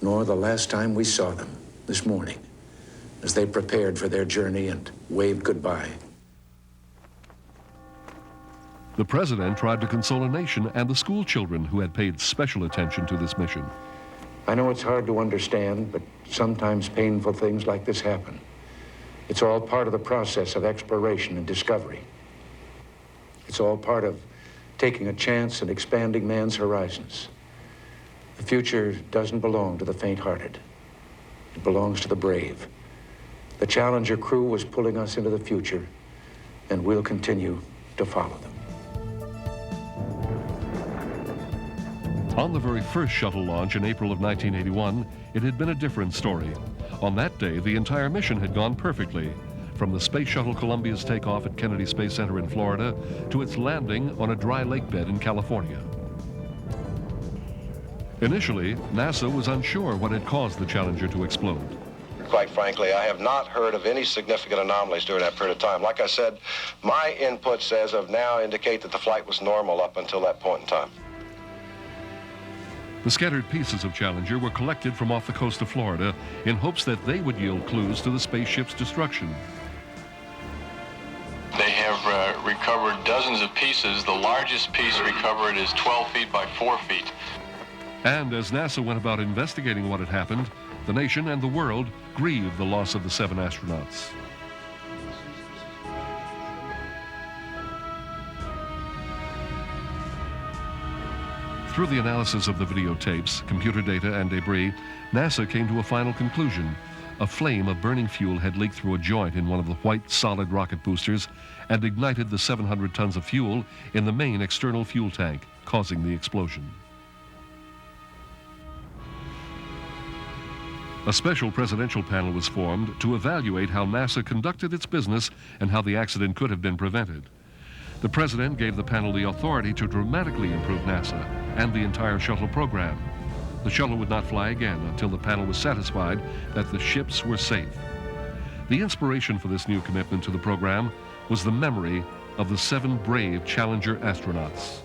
nor the last time we saw them this morning, as they prepared for their journey and waved goodbye. The president tried to console a nation and the school children who had paid special attention to this mission. I know it's hard to understand, but sometimes painful things like this happen. It's all part of the process of exploration and discovery. It's all part of taking a chance and expanding man's horizons. The future doesn't belong to the faint-hearted. It belongs to the brave. The Challenger crew was pulling us into the future, and we'll continue to follow them. On the very first shuttle launch in April of 1981, it had been a different story. On that day, the entire mission had gone perfectly, from the Space Shuttle Columbia's takeoff at Kennedy Space Center in Florida to its landing on a dry lake bed in California. Initially, NASA was unsure what had caused the Challenger to explode. Quite frankly, I have not heard of any significant anomalies during that period of time. Like I said, my inputs as of now indicate that the flight was normal up until that point in time. The scattered pieces of Challenger were collected from off the coast of Florida in hopes that they would yield clues to the spaceship's destruction. They have recovered dozens of pieces. The largest piece recovered is 12 feet by 4 feet. And as NASA went about investigating what had happened, the nation and the world grieved the loss of the 7 astronauts. Through the analysis of the videotapes, computer data, and debris, NASA came to a final conclusion. a flame of burning fuel had leaked through a joint in one of the white solid rocket boosters and ignited the 700 tons of fuel in the main external fuel tank, causing the explosion. A special presidential panel was formed to evaluate how NASA conducted its business and how the accident could have been prevented. The president gave the panel the authority to dramatically improve NASA and the entire shuttle program. The shuttle would not fly again until the panel was satisfied that the ships were safe. The inspiration for this new commitment to the program was the memory of the 7 brave Challenger astronauts.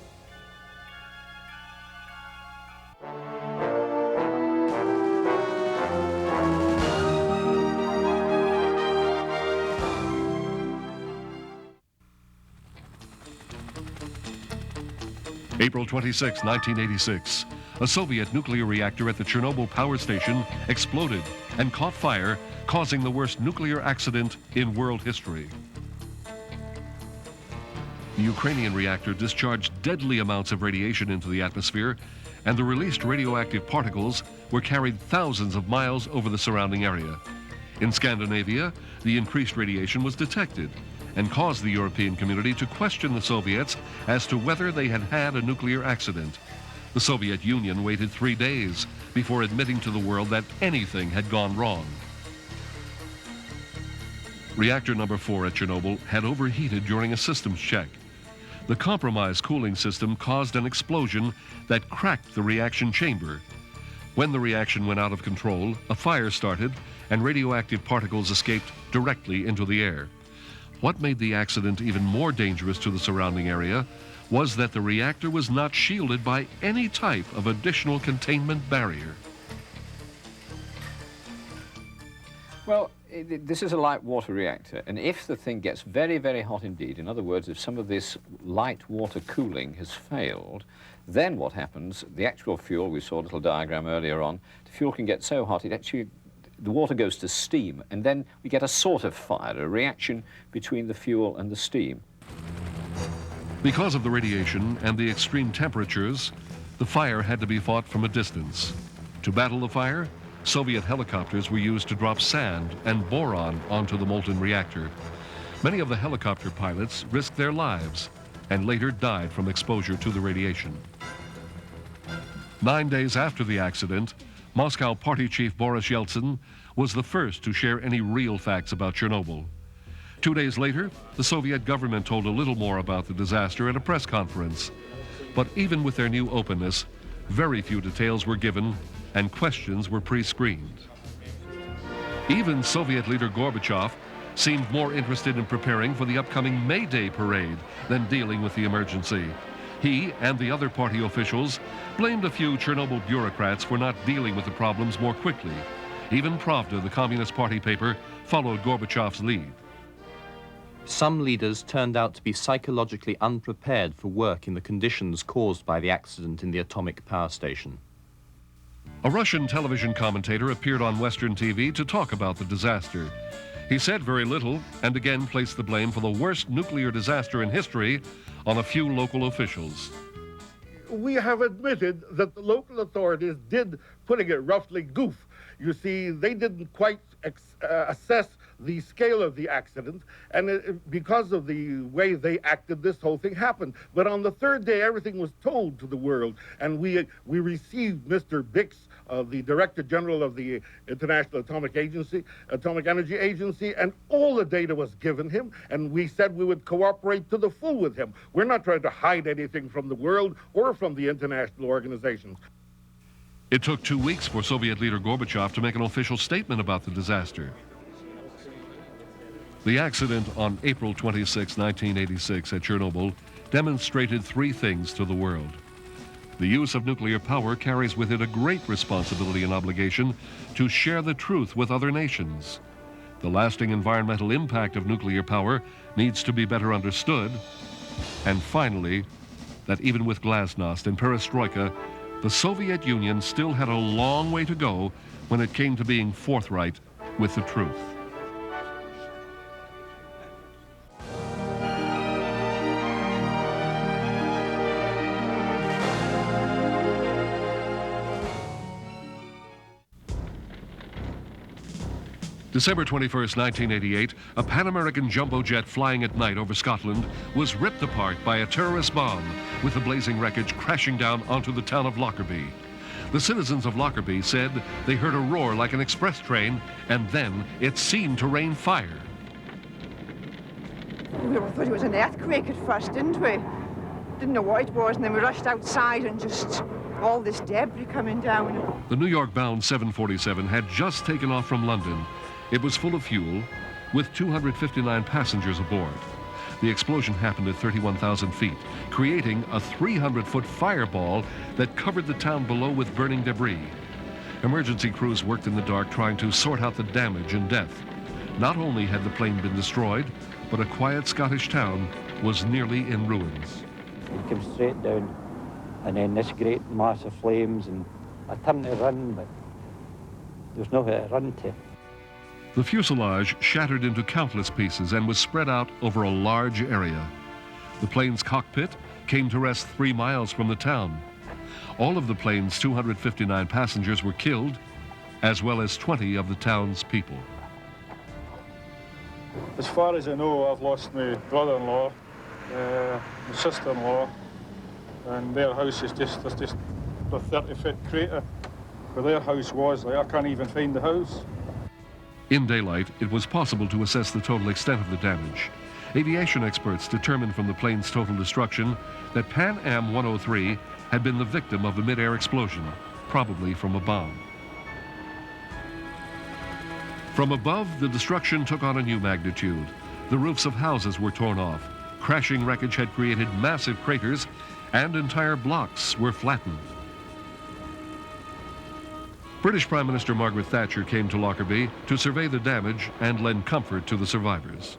April 26, 1986, a Soviet nuclear reactor at the Chernobyl power station exploded and caught fire, causing the worst nuclear accident in world history. The Ukrainian reactor discharged deadly amounts of radiation into the atmosphere, and the released radioactive particles were carried thousands of miles over the surrounding area. In Scandinavia, the increased radiation was detected and caused the European community to question the Soviets as to whether they had had a nuclear accident. The Soviet Union waited 3 days before admitting to the world that anything had gone wrong. Reactor number 4 at Chernobyl had overheated during a systems check. The compromised cooling system caused an explosion that cracked the reaction chamber. When the reaction went out of control, a fire started and radioactive particles escaped directly into the air. What made the accident even more dangerous to the surrounding area was that the reactor was not shielded by any type of additional containment barrier. Well, this is a light water reactor, and if the thing gets very, very hot indeed, in other words, if some of this light water cooling has failed, then what happens, the actual fuel, we saw a little diagram earlier on, the fuel can get so hot it actually, the water goes to steam, and then we get a sort of fire, a reaction between the fuel and the steam. Because of the radiation and the extreme temperatures, the fire had to be fought from a distance. To battle the fire, Soviet helicopters were used to drop sand and boron onto the molten reactor. Many of the helicopter pilots risked their lives and later died from exposure to the radiation. 9 days after the accident, Moscow party chief Boris Yeltsin was the first to share any real facts about Chernobyl. 2 days later, the Soviet government told a little more about the disaster at a press conference. But even with their new openness, very few details were given and questions were pre-screened. Even Soviet leader Gorbachev seemed more interested in preparing for the upcoming May Day parade than dealing with the emergency. He and the other party officials blamed a few Chernobyl bureaucrats for not dealing with the problems more quickly. Even Pravda, the Communist Party paper, followed Gorbachev's lead. Some leaders turned out to be psychologically unprepared for work in the conditions caused by the accident in the atomic power station. A Russian television commentator appeared on Western TV to talk about the disaster. He said very little and again placed the blame for the worst nuclear disaster in history on a few local officials. We have admitted that the local authorities did, putting it roughly, goof. You see, they didn't quite assess the scale of the accident, and because of the way they acted, this whole thing happened. But on the 3rd day, everything was told to the world, and we received Mr. Bix, the Director General of the International Atomic Energy Agency, and all the data was given him, and we said we would cooperate to the full with him. We're not trying to hide anything from the world or from the international organizations. It took 2 weeks for Soviet leader Gorbachev to make an official statement about the disaster. The accident on April 26, 1986 at Chernobyl demonstrated 3 things to the world. The use of nuclear power carries with it a great responsibility and obligation to share the truth with other nations. The lasting environmental impact of nuclear power needs to be better understood. And finally, that even with glasnost and perestroika, the Soviet Union still had a long way to go when it came to being forthright with the truth. December 21st, 1988, a Pan American jumbo jet flying at night over Scotland was ripped apart by a terrorist bomb, with the blazing wreckage crashing down onto the town of Lockerbie. The citizens of Lockerbie said they heard a roar like an express train, and then it seemed to rain fire. We thought it was an earthquake at first, didn't we? Didn't know what it was, and then we rushed outside and just all this debris coming down. The New York-bound 747 had just taken off from London. It was full of fuel, with 259 passengers aboard. The explosion happened at 31,000 feet, creating a 300-foot fireball that covered the town below with burning debris. Emergency crews worked in the dark trying to sort out the damage and death. Not only had the plane been destroyed, but a quiet Scottish town was nearly in ruins. It came straight down, and then this great mass of flames, and I turned to run, but there was nowhere to run to. The fuselage shattered into countless pieces and was spread out over a large area. The plane's cockpit came to rest 3 miles from the town. All of the plane's 259 passengers were killed, as well as 20 of the town's people. As far as I know, I've lost my brother-in-law, my sister-in-law, and their house is there's just a 30-foot crater where their house was. Like, I can't even find the house. In daylight, it was possible to assess the total extent of the damage. Aviation experts determined from the plane's total destruction that Pan Am 103 had been the victim of a mid-air explosion, probably from a bomb. From above, the destruction took on a new magnitude. The roofs of houses were torn off. Crashing wreckage had created massive craters, and entire blocks were flattened. British Prime Minister Margaret Thatcher came to Lockerbie to survey the damage and lend comfort to the survivors.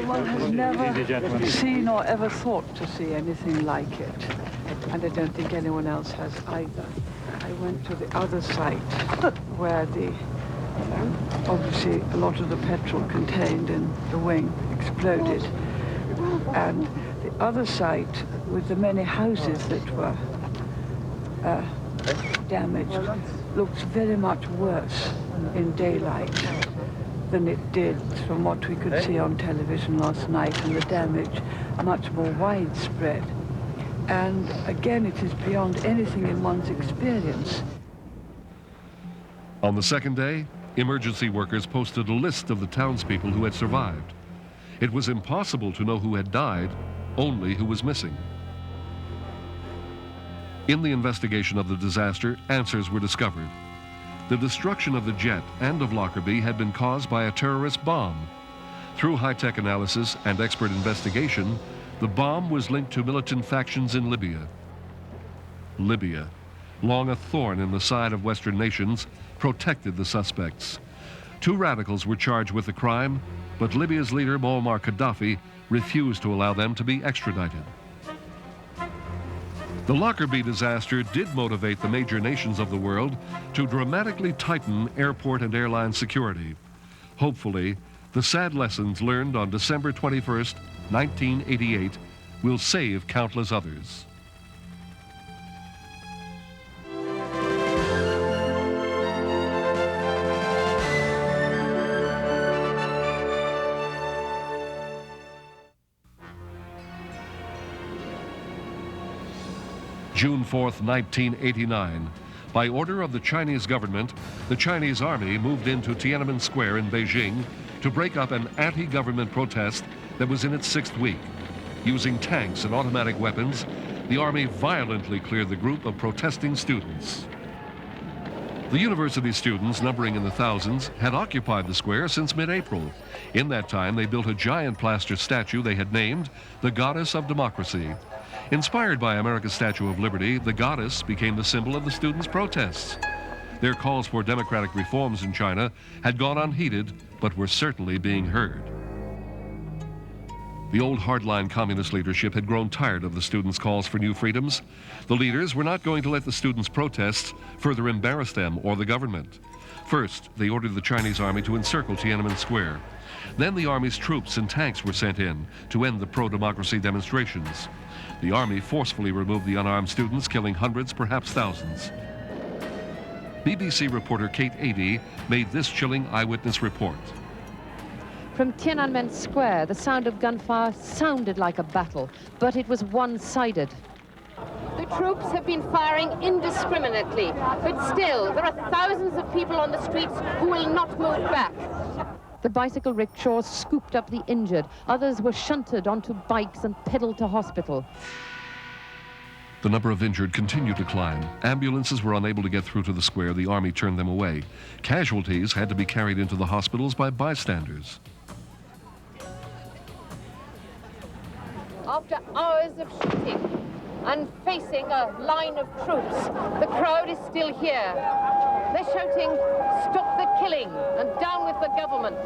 One has never seen or ever thought to see anything like it, and I don't think anyone else has either. I went to the other site where obviously a lot of the petrol contained in the wing exploded, and the other site with the many houses that were damaged looks very much worse in daylight than it did from what we could see on television last night, and the damage much more widespread. And again, it is beyond anything in one's experience. On the second day, emergency workers posted a list of the townspeople who had survived. It was impossible to know who had died, only who was missing. In the investigation of the disaster, answers were discovered. The destruction of the jet and of Lockerbie had been caused by a terrorist bomb. Through high-tech analysis and expert investigation, the bomb was linked to militant factions in Libya. Libya, long a thorn in the side of Western nations, protected the suspects. 2 radicals were charged with the crime, but Libya's leader, Muammar Gaddafi, refused to allow them to be extradited. The Lockerbie disaster did motivate the major nations of the world to dramatically tighten airport and airline security. Hopefully, the sad lessons learned on December 21st, 1988 will save countless others. June 4th, 1989. By order of the Chinese government, the Chinese army moved into Tiananmen Square in Beijing to break up an anti-government protest that was in its 6th week. Using tanks and automatic weapons, the army violently cleared the group of protesting students. The university students, numbering in the thousands, had occupied the square since mid-April. In that time, they built a giant plaster statue they had named the Goddess of Democracy. Inspired by America's Statue of Liberty, the goddess became the symbol of the students' protests. Their calls for democratic reforms in China had gone unheeded, but were certainly being heard. The old hardline communist leadership had grown tired of the students' calls for new freedoms. The leaders were not going to let the students' protests further embarrass them or the government. First, they ordered the Chinese army to encircle Tiananmen Square. Then the army's troops and tanks were sent in to end the pro-democracy demonstrations. The army forcefully removed the unarmed students, killing hundreds, perhaps thousands. BBC reporter Kate Adie made this chilling eyewitness report. From Tiananmen Square, the sound of gunfire sounded like a battle, but it was one-sided. The troops have been firing indiscriminately, but still, there are thousands of people on the streets who will not move back. The bicycle rickshaws scooped up the injured. Others were shunted onto bikes and pedaled to hospital. The number of injured continued to climb. Ambulances were unable to get through to the square. The army turned them away. Casualties had to be carried into the hospitals by bystanders. After hours of shooting and facing a line of troops, the crowd is still here. They're shouting, "Stop the killing and down with the government."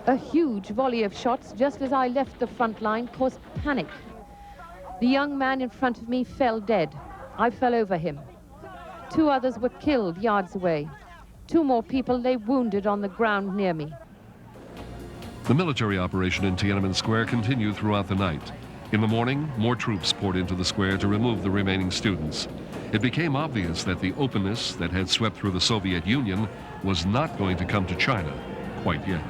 A huge volley of shots just as I left the front line caused panic. The young man in front of me fell dead. I fell over him. 2 others were killed yards away. 2 more people lay wounded on the ground near me. The military operation in Tiananmen Square continued throughout the night. In the morning, more troops poured into the square to remove the remaining students. It became obvious that the openness that had swept through the Soviet Union was not going to come to China quite yet.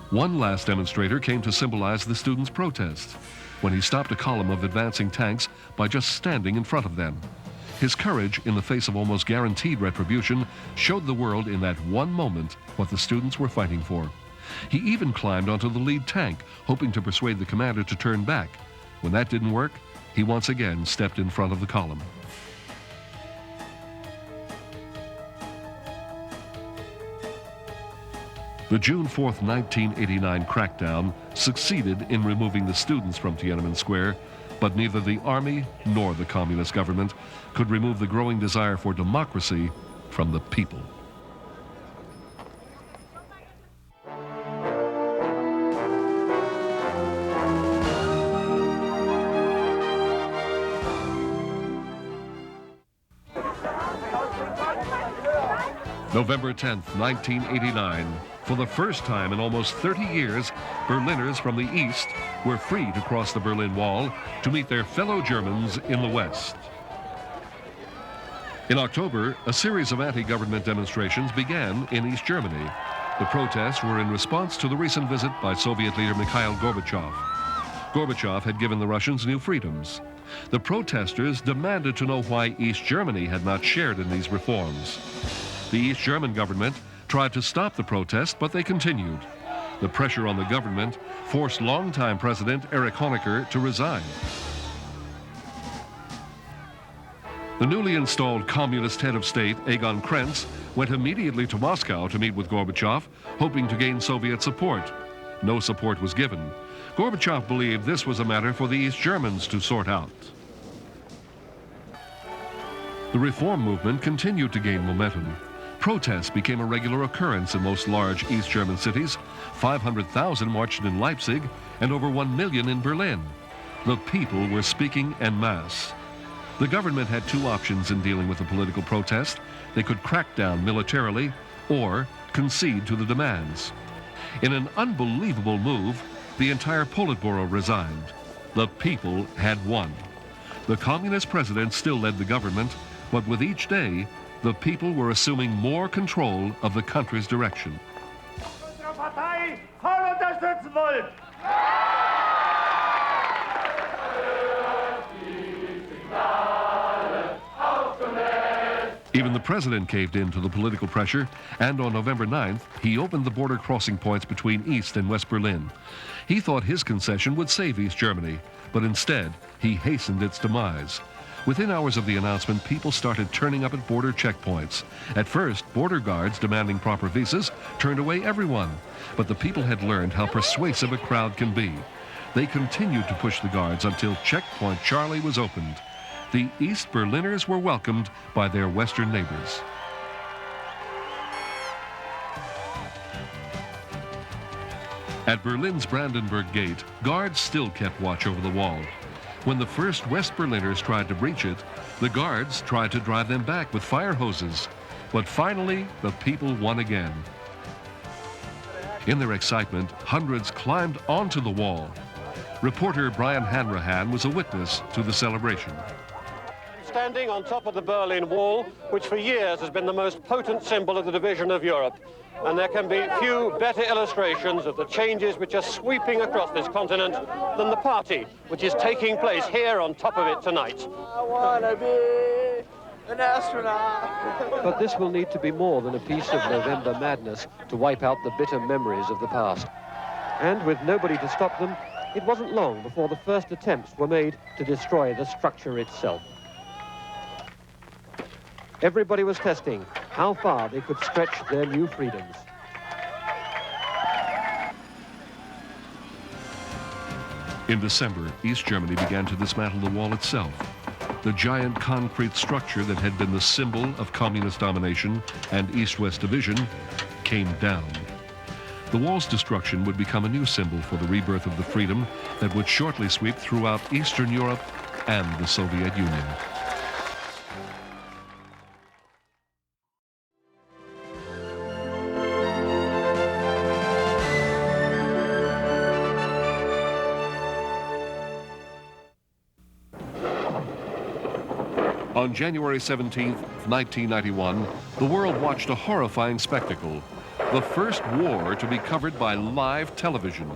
One last demonstrator came to symbolize the students' protest when he stopped a column of advancing tanks by just standing in front of them. His courage in the face of almost guaranteed retribution showed the world in that one moment what the students were fighting for. He even climbed onto the lead tank, hoping to persuade the commander to turn back. When that didn't work, he once again stepped in front of the column. The June 4th, 1989 crackdown succeeded in removing the students from Tiananmen Square, but neither the army nor the communist government could remove the growing desire for democracy from the people. November 10th, 1989. For the first time in almost 30 years, Berliners from the East were free to cross the Berlin Wall to meet their fellow Germans in the West. In October, a series of anti-government demonstrations began in East Germany. The protests were in response to the recent visit by Soviet leader Mikhail Gorbachev. Gorbachev had given the Russians new freedoms. The protesters demanded to know why East Germany had not shared in these reforms. The East German government tried to stop the protest, but they continued. The pressure on the government forced longtime President Erich Honecker to resign. The newly installed communist head of state, Egon Krenz, went immediately to Moscow to meet with Gorbachev, hoping to gain Soviet support. No support was given. Gorbachev believed this was a matter for the East Germans to sort out. The reform movement continued to gain momentum. Protests became a regular occurrence in most large East German cities. 500,000 marched in Leipzig and over 1 million in Berlin. The people were speaking en masse. The government had 2 options in dealing with the political protest. They could crack down militarily or concede to the demands. In an unbelievable move, the entire Politburo resigned. The people had won. The communist president still led the government, but with each day, the people were assuming more control of the country's direction. Even the president caved in to the political pressure, and on November 9th, he opened the border crossing points between East and West Berlin. He thought his concession would save East Germany, but instead, he hastened its demise. Within hours of the announcement, people started turning up at border checkpoints. At first, border guards demanding proper visas turned away everyone. But the people had learned how persuasive a crowd can be. They continued to push the guards until Checkpoint Charlie was opened. The East Berliners were welcomed by their Western neighbors. At Berlin's Brandenburg Gate, guards still kept watch over the wall. When the first West Berliners tried to breach it, the guards tried to drive them back with fire hoses. But finally, the people won again. In their excitement, hundreds climbed onto the wall. Reporter Brian Hanrahan was a witness to the celebration. Standing on top of the Berlin Wall, which for years has been the most potent symbol of the division of Europe. And there can be few better illustrations of the changes which are sweeping across this continent than the party which is taking place here on top of it tonight. I want to be an astronaut. But this will need to be more than a piece of November madness to wipe out the bitter memories of the past. And with nobody to stop them, it wasn't long before the first attempts were made to destroy the structure itself. Everybody was testing how far they could stretch their new freedoms. In December, East Germany began to dismantle the wall itself. The giant concrete structure that had been the symbol of communist domination and East-West division came down. The wall's destruction would become a new symbol for the rebirth of the freedom that would shortly sweep throughout Eastern Europe and the Soviet Union. On January 17, 1991, the world watched a horrifying spectacle, the first war to be covered by live television.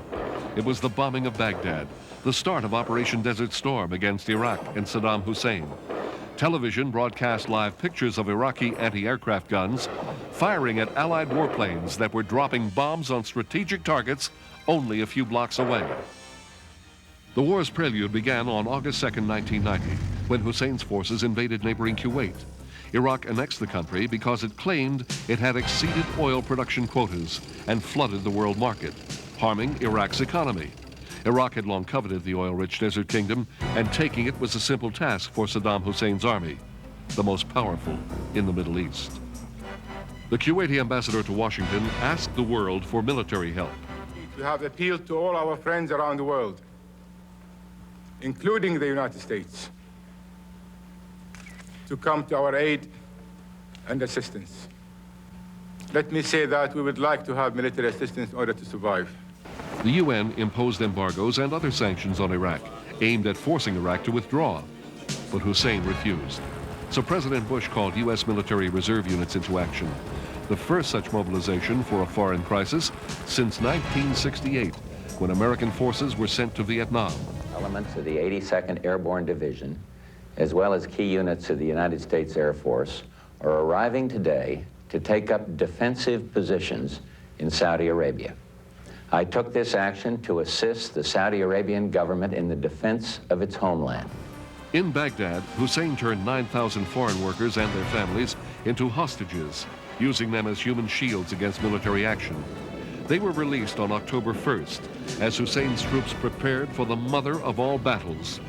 It was the bombing of Baghdad, the start of Operation Desert Storm against Iraq and Saddam Hussein. Television broadcast live pictures of Iraqi anti-aircraft guns firing at Allied warplanes that were dropping bombs on strategic targets only a few blocks away. The war's prelude began on August 2, 1990, when Hussein's forces invaded neighboring Kuwait. Iraq annexed the country because it claimed it had exceeded oil production quotas and flooded the world market, harming Iraq's economy. Iraq had long coveted the oil-rich desert kingdom, and taking it was a simple task for Saddam Hussein's army, the most powerful in the Middle East. The Kuwaiti ambassador to Washington asked the world for military help. We have appealed to all our friends around the world, including the United States, to come to our aid and assistance. Let me say that we would like to have military assistance in order to survive. The UN imposed embargoes and other sanctions on Iraq, aimed at forcing Iraq to withdraw. But Hussein refused. So President Bush called U.S. military reserve units into action, the first such mobilization for a foreign crisis since 1968, when American forces were sent to Vietnam. Elements of the 82nd Airborne Division, as well as key units of the United States Air Force, are arriving today to take up defensive positions in Saudi Arabia. I took this action to assist the Saudi Arabian government in the defense of its homeland. In Baghdad, Hussein turned 9,000 foreign workers and their families into hostages, using them as human shields against military action. They were released on October 1st, as Hussein's troops prepared for the mother of all battles.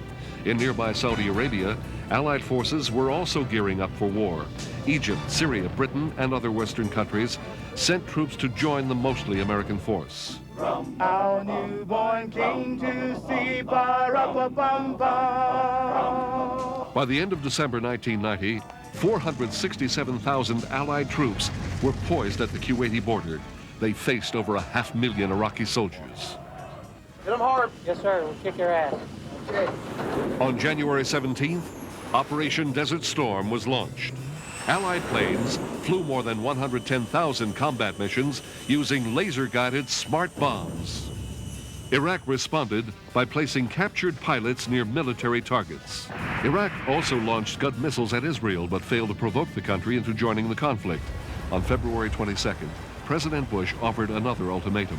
In nearby Saudi Arabia, Allied forces were also gearing up for war. Egypt, Syria, Britain, and other Western countries sent troops to join the mostly American force. From our newborn king to see Barack Obama. By the end of December 1990, 467,000 Allied troops were poised at the Kuwaiti border. They faced over 500,000 Iraqi soldiers. Hit them hard. Yes, sir. We'll kick your ass. Okay. On January 17th, Operation Desert Storm was launched. Allied planes flew more than 110,000 combat missions using laser-guided smart bombs. Iraq responded by placing captured pilots near military targets. Iraq also launched Scud missiles at Israel, but failed to provoke the country into joining the conflict. On February 22nd, President Bush offered another ultimatum: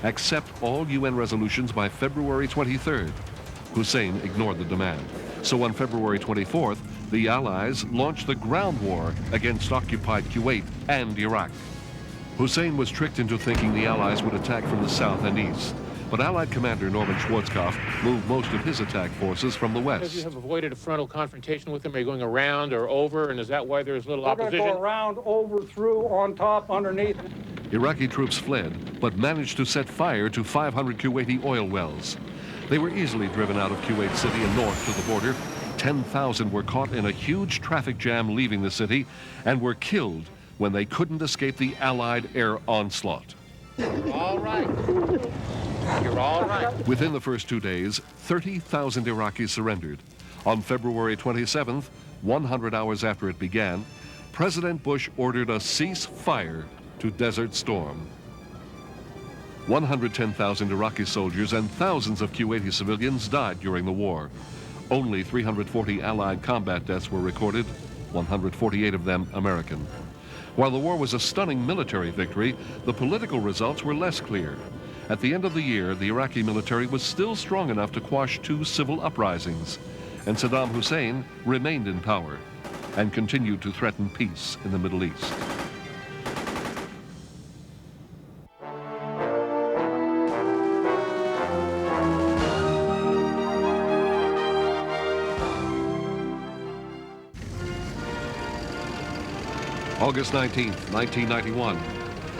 accept all UN resolutions by February 23rd. Hussein ignored the demand. So on February 24th, the Allies launched the ground war against occupied Kuwait and Iraq. Hussein was tricked into thinking the Allies would attack from the south and east. But Allied Commander Norman Schwarzkopf moved most of his attack forces from the west. Because you have avoided a frontal confrontation with them, are you going around or over, and is that why there's little opposition? We're going to go around, over, through, on top, underneath. Iraqi troops fled, but managed to set fire to 500 Kuwaiti oil wells. They were easily driven out of Kuwait City and north to the border. 10,000 were caught in a huge traffic jam leaving the city and were killed when they couldn't escape the Allied air onslaught. All right. You're all right. Within the first 2 days, 30,000 Iraqis surrendered. On February 27th, 100 hours after it began, President Bush ordered a ceasefire to Desert Storm. 110,000 Iraqi soldiers and thousands of Kuwaiti civilians died during the war. Only 340 Allied combat deaths were recorded, 148 of them American. While the war was a stunning military victory, the political results were less clear. At the end of the year, the Iraqi military was still strong enough to quash 2 civil uprisings, and Saddam Hussein remained in power and continued to threaten peace in the Middle East. August 19th, 1991.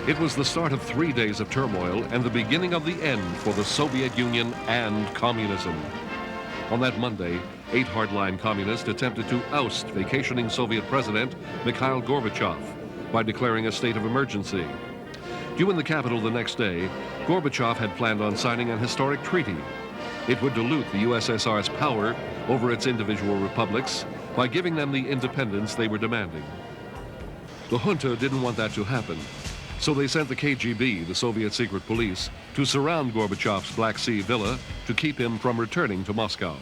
It was the start of 3 days of turmoil and the beginning of the end for the Soviet Union and communism. On that Monday, 8 hardline communists attempted to oust vacationing Soviet President Mikhail Gorbachev by declaring a state of emergency. Due in the capital the next day, Gorbachev had planned on signing an historic treaty. It would dilute the USSR's power over its individual republics by giving them the independence they were demanding. The junta didn't want that to happen, so they sent the KGB, the Soviet secret police, to surround Gorbachev's Black Sea villa to keep him from returning to Moscow.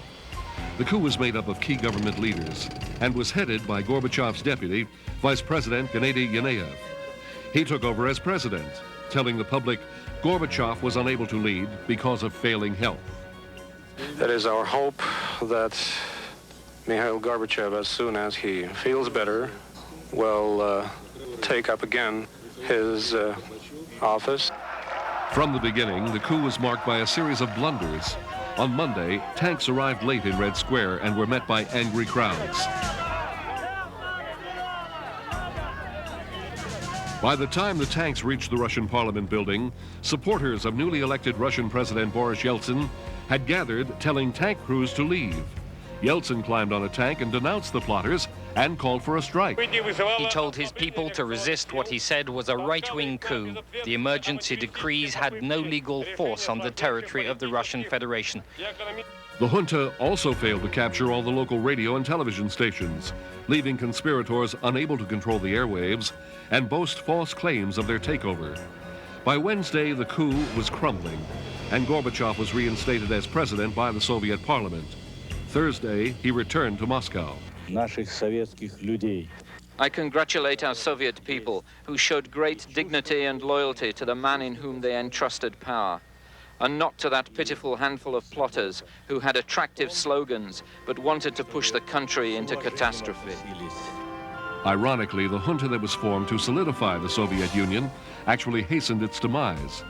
The coup was made up of key government leaders and was headed by Gorbachev's deputy, Vice President Gennady Yaneyev. He took over as president, telling the public Gorbachev was unable to lead because of failing health. It is our hope that Mikhail Gorbachev, as soon as he feels better, will take up again his office. From the beginning, the coup was marked by a series of blunders. On Monday, tanks arrived late in Red Square and were met by angry crowds. By the time the tanks reached the Russian Parliament building, supporters of newly elected Russian President Boris Yeltsin had gathered, telling tank crews to leave. Yeltsin climbed on a tank and denounced the plotters and called for a strike. He told his people to resist what he said was a right-wing coup. The emergency decrees had no legal force on the territory of the Russian Federation. The junta also failed to capture all the local radio and television stations, leaving conspirators unable to control the airwaves and boast false claims of their takeover. By Wednesday, the coup was crumbling, and Gorbachev was reinstated as president by the Soviet Parliament. Thursday, he returned to Moscow. I congratulate our Soviet people, who showed great dignity and loyalty to the man in whom they entrusted power, and not to that pitiful handful of plotters who had attractive slogans but wanted to push the country into catastrophe. Ironically, the junta that was formed to solidify the Soviet Union actually hastened its demise.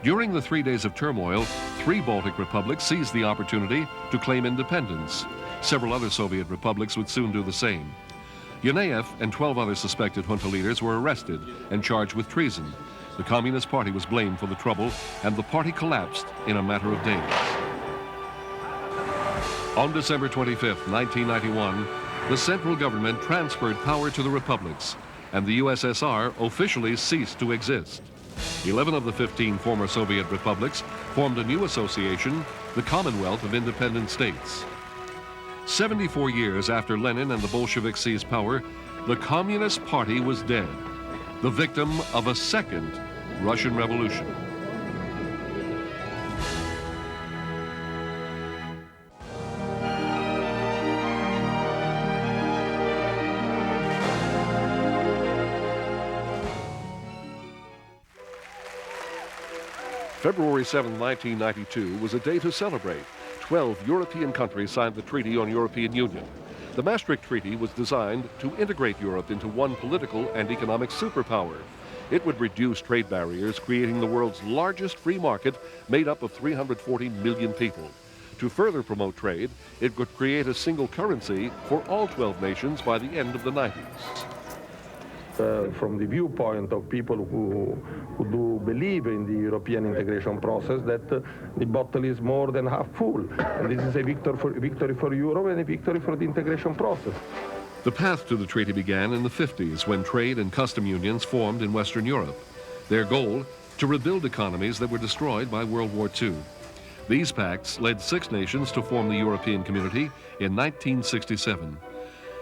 During the 3 days of turmoil, 3 Baltic republics seized the opportunity to claim independence. Several other Soviet republics would soon do the same. Yaneyev and 12 other suspected junta leaders were arrested and charged with treason. The Communist Party was blamed for the trouble, and the party collapsed in a matter of days. On December 25th, 1991, the central government transferred power to the republics, and the USSR officially ceased to exist. 11 of the 15 former Soviet republics formed a new association, the Commonwealth of Independent States. 74 years after Lenin and the Bolsheviks seized power, the Communist Party was dead, the victim of a second Russian Revolution. February 7, 1992 was a day to celebrate. 12 European countries signed the Treaty on European Union. The Maastricht Treaty was designed to integrate Europe into one political and economic superpower. It would reduce trade barriers, creating the world's largest free market made up of 340 million people. To further promote trade, it would create a single currency for all 12 nations by the end of the 90s. From the viewpoint of people who do believe in the European integration process, that the bottle is more than half full. And this is a victory for Europe and a victory for the integration process. The path to the treaty began in the 50s when trade and custom unions formed in Western Europe. Their goal, to rebuild economies that were destroyed by World War II. These pacts led 6 nations to form the European Community in 1967.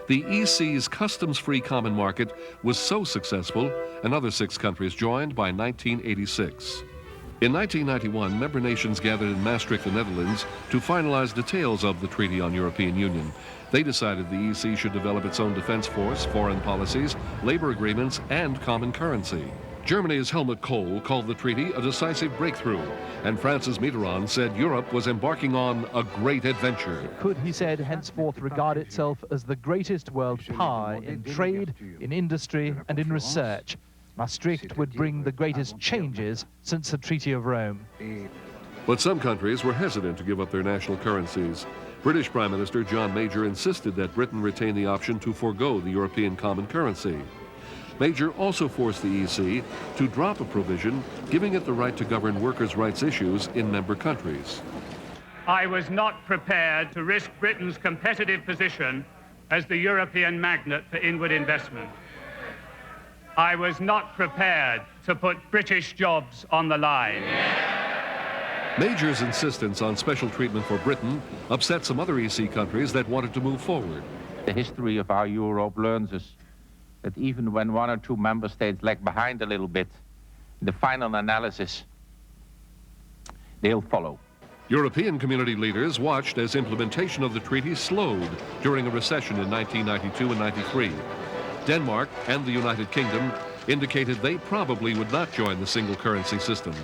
The EC's customs-free common market was so successful, another 6 countries joined by 1986. In 1991, member nations gathered in Maastricht, the Netherlands, to finalize details of the Treaty on European Union. They decided the EC should develop its own defense force, foreign policies, labor agreements, and common currency. Germany's Helmut Kohl called the treaty a decisive breakthrough, and Francis Mitterrand said Europe was embarking on a great adventure. Could, he said, henceforth regard itself as the greatest world power in trade, in industry, and in research. Maastricht would bring the greatest changes since the Treaty of Rome. But some countries were hesitant to give up their national currencies. British Prime Minister John Major insisted that Britain retain the option to forego the European common currency. Major also forced the EC to drop a provision giving it the right to govern workers' rights issues in member countries. I was not prepared to risk Britain's competitive position as the European magnet for inward investment. I was not prepared to put British jobs on the line. Major's insistence on special treatment for Britain upset some other EC countries that wanted to move forward. The history of our Europe learns us that even when 1 or 2 member states lag behind a little bit, the final analysis, they'll follow. European community leaders watched as implementation of the treaty slowed during a recession in 1992 and 93. Denmark and the United Kingdom indicated they probably would not join the single currency system.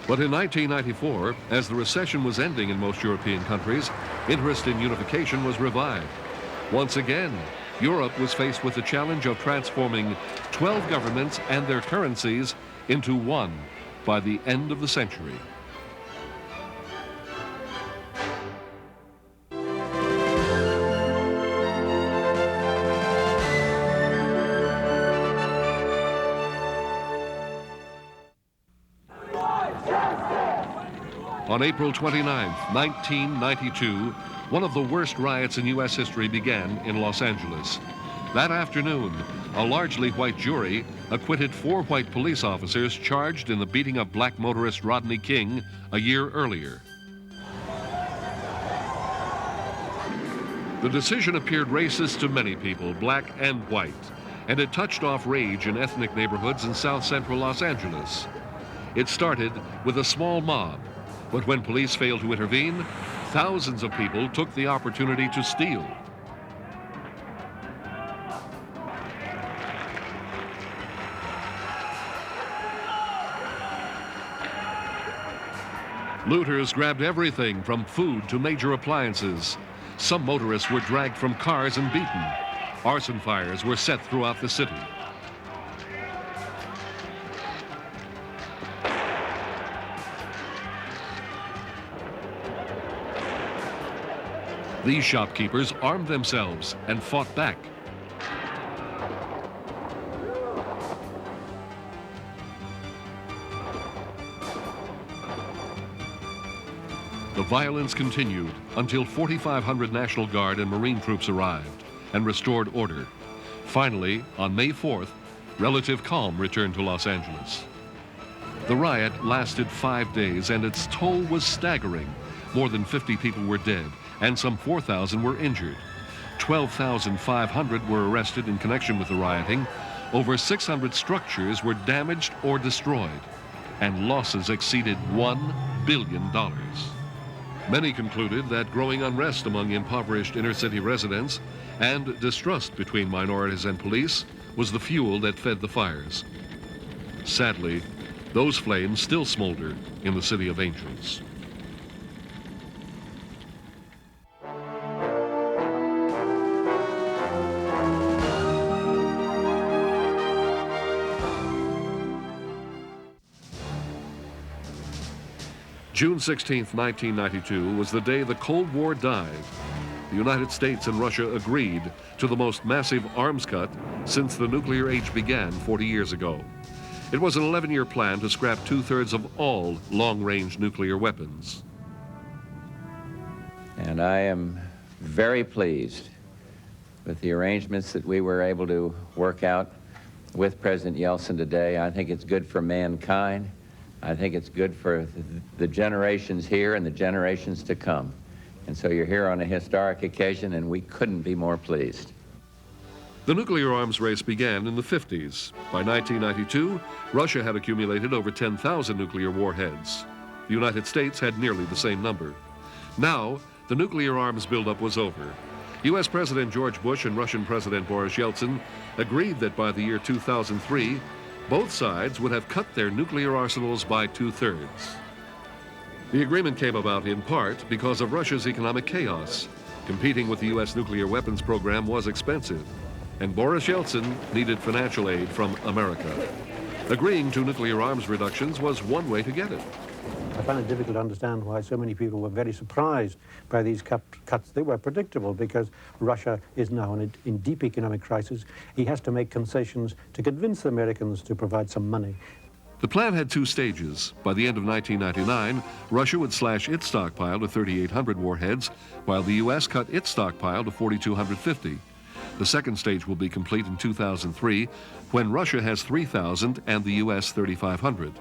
But in 1994, as the recession was ending in most European countries, interest in unification was revived. Once again, Europe was faced with the challenge of transforming 12 governments and their currencies into one by the end of the century. On April 29, 1992, one of the worst riots in U.S. history began in Los Angeles. That afternoon, a largely white jury acquitted 4 white police officers charged in the beating of black motorist Rodney King a year earlier. The decision appeared racist to many people, black and white, and it touched off rage in ethnic neighborhoods in South Central Los Angeles. It started with a small mob, but when police failed to intervene, thousands of people took the opportunity to steal. Looters grabbed everything from food to major appliances. Some motorists were dragged from cars and beaten. Arson fires were set throughout the city. These shopkeepers armed themselves and fought back. The violence continued until 4,500 National Guard and Marine troops arrived and restored order. Finally, on May 4th, relative calm returned to Los Angeles. The riot lasted 5 days and its toll was staggering. More than 50 people were dead and some 4,000 were injured. 12,500 were arrested in connection with the rioting. Over 600 structures were damaged or destroyed, and losses exceeded $1 billion. Many concluded that growing unrest among impoverished inner-city residents and distrust between minorities and police was the fuel that fed the fires. Sadly, those flames still smolder in the City of Angels. June 16, 1992 was the day the Cold War died. The United States and Russia agreed to the most massive arms cut since the nuclear age began 40 years ago. It was an 11-year plan to scrap 2/3 of all long-range nuclear weapons. And I am very pleased with the arrangements that we were able to work out with President Yeltsin today. I think it's good for mankind. I think it's good for the generations here and the generations to come. And so you're here on a historic occasion, and we couldn't be more pleased. The nuclear arms race began in the 50s. By 1992, Russia had accumulated over 10,000 nuclear warheads. The United States had nearly the same number. Now, the nuclear arms buildup was over. U.S. President George Bush and Russian President Boris Yeltsin agreed that by the year 2003, both sides would have cut their nuclear arsenals by 2/3. The agreement came about in part because of Russia's economic chaos. Competing with the U.S. nuclear weapons program was expensive, and Boris Yeltsin needed financial aid from America. Agreeing to nuclear arms reductions was one way to get it. I find it difficult to understand why so many people were very surprised by these cuts. They were predictable because Russia is now in deep economic crisis. He has to make concessions to convince the Americans to provide some money. The plan had two stages. By the end of 1999, Russia would slash its stockpile to 3,800 warheads, while the U.S. cut its stockpile to 4,250. The second stage will be complete in 2003, when Russia has 3,000 and the U.S. 3,500.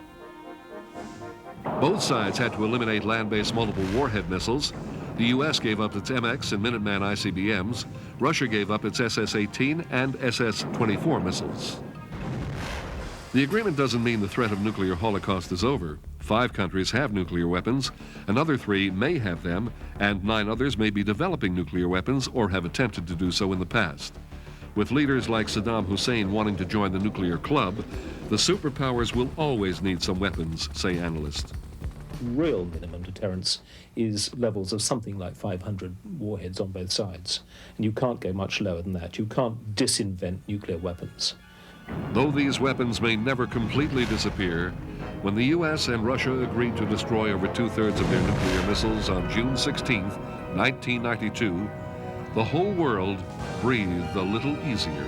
Both sides had to eliminate land-based multiple warhead missiles. The U.S. gave up its MX and Minuteman ICBMs. Russia gave up its SS-18 and SS-24 missiles. The agreement doesn't mean the threat of nuclear holocaust is over. 5 countries have nuclear weapons, another 3 may have them, and 9 others may be developing nuclear weapons or have attempted to do so in the past. With leaders like Saddam Hussein wanting to join the nuclear club, the superpowers will always need some weapons, say analysts. Real minimum deterrence is levels of something like 500 warheads on both sides. And you can't go much lower than that. You can't disinvent nuclear weapons. Though these weapons may never completely disappear, when the U.S. and Russia agreed to destroy over 2/3 of their nuclear missiles on June 16, 1992, the whole world breathed a little easier.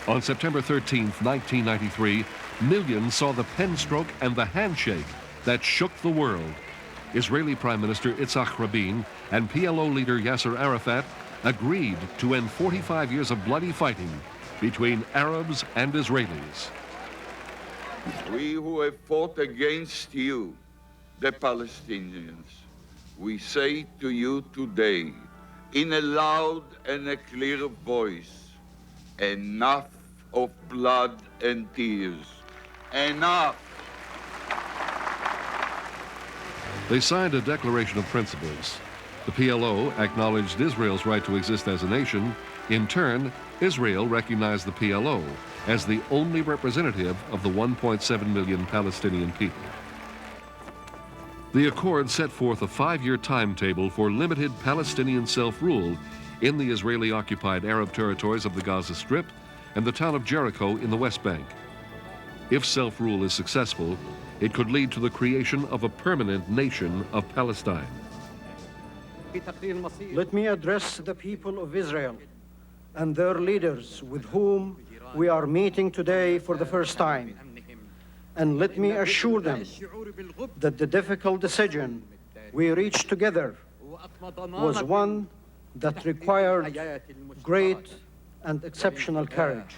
On September 13, 1993, millions saw the pen stroke and the handshake that shook the world. Israeli Prime Minister Yitzhak Rabin and PLO leader Yasser Arafat agreed to end 45 years of bloody fighting between Arabs and Israelis. We who have fought against you, the Palestinians, we say to you today, in a loud and a clear voice, enough of blood and tears. Enough! They signed a declaration of principles. The PLO acknowledged Israel's right to exist as a nation. In turn, Israel recognized the PLO as the only representative of the 1.7 million Palestinian people. The accord set forth a 5-year timetable for limited Palestinian self-rule in the Israeli-occupied Arab territories of the Gaza Strip and the town of Jericho in the West Bank. If self-rule is successful, it could lead to the creation of a permanent nation of Palestine. Let me address the people of Israel and their leaders with whom we are meeting today for the first time. And let me assure them that the difficult decision we reached together was one that required great and exceptional courage.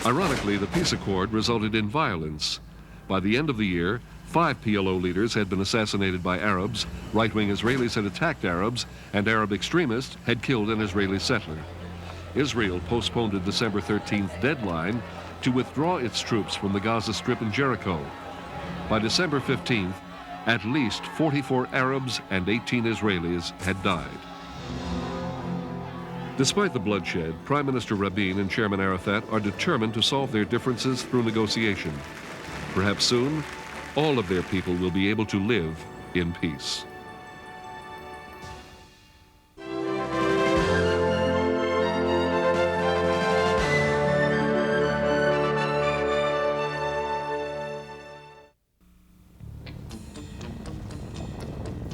Ironically, the peace accord resulted in violence. By the end of the year, 5 PLO leaders had been assassinated by Arabs, right-wing Israelis had attacked Arabs, and Arab extremists had killed an Israeli settler. Israel postponed a December 13th deadline to withdraw its troops from the Gaza Strip and Jericho. By December 15th, at least 44 Arabs and 18 Israelis had died. Despite the bloodshed, Prime Minister Rabin and Chairman Arafat are determined to solve their differences through negotiation. Perhaps soon, all of their people will be able to live in peace.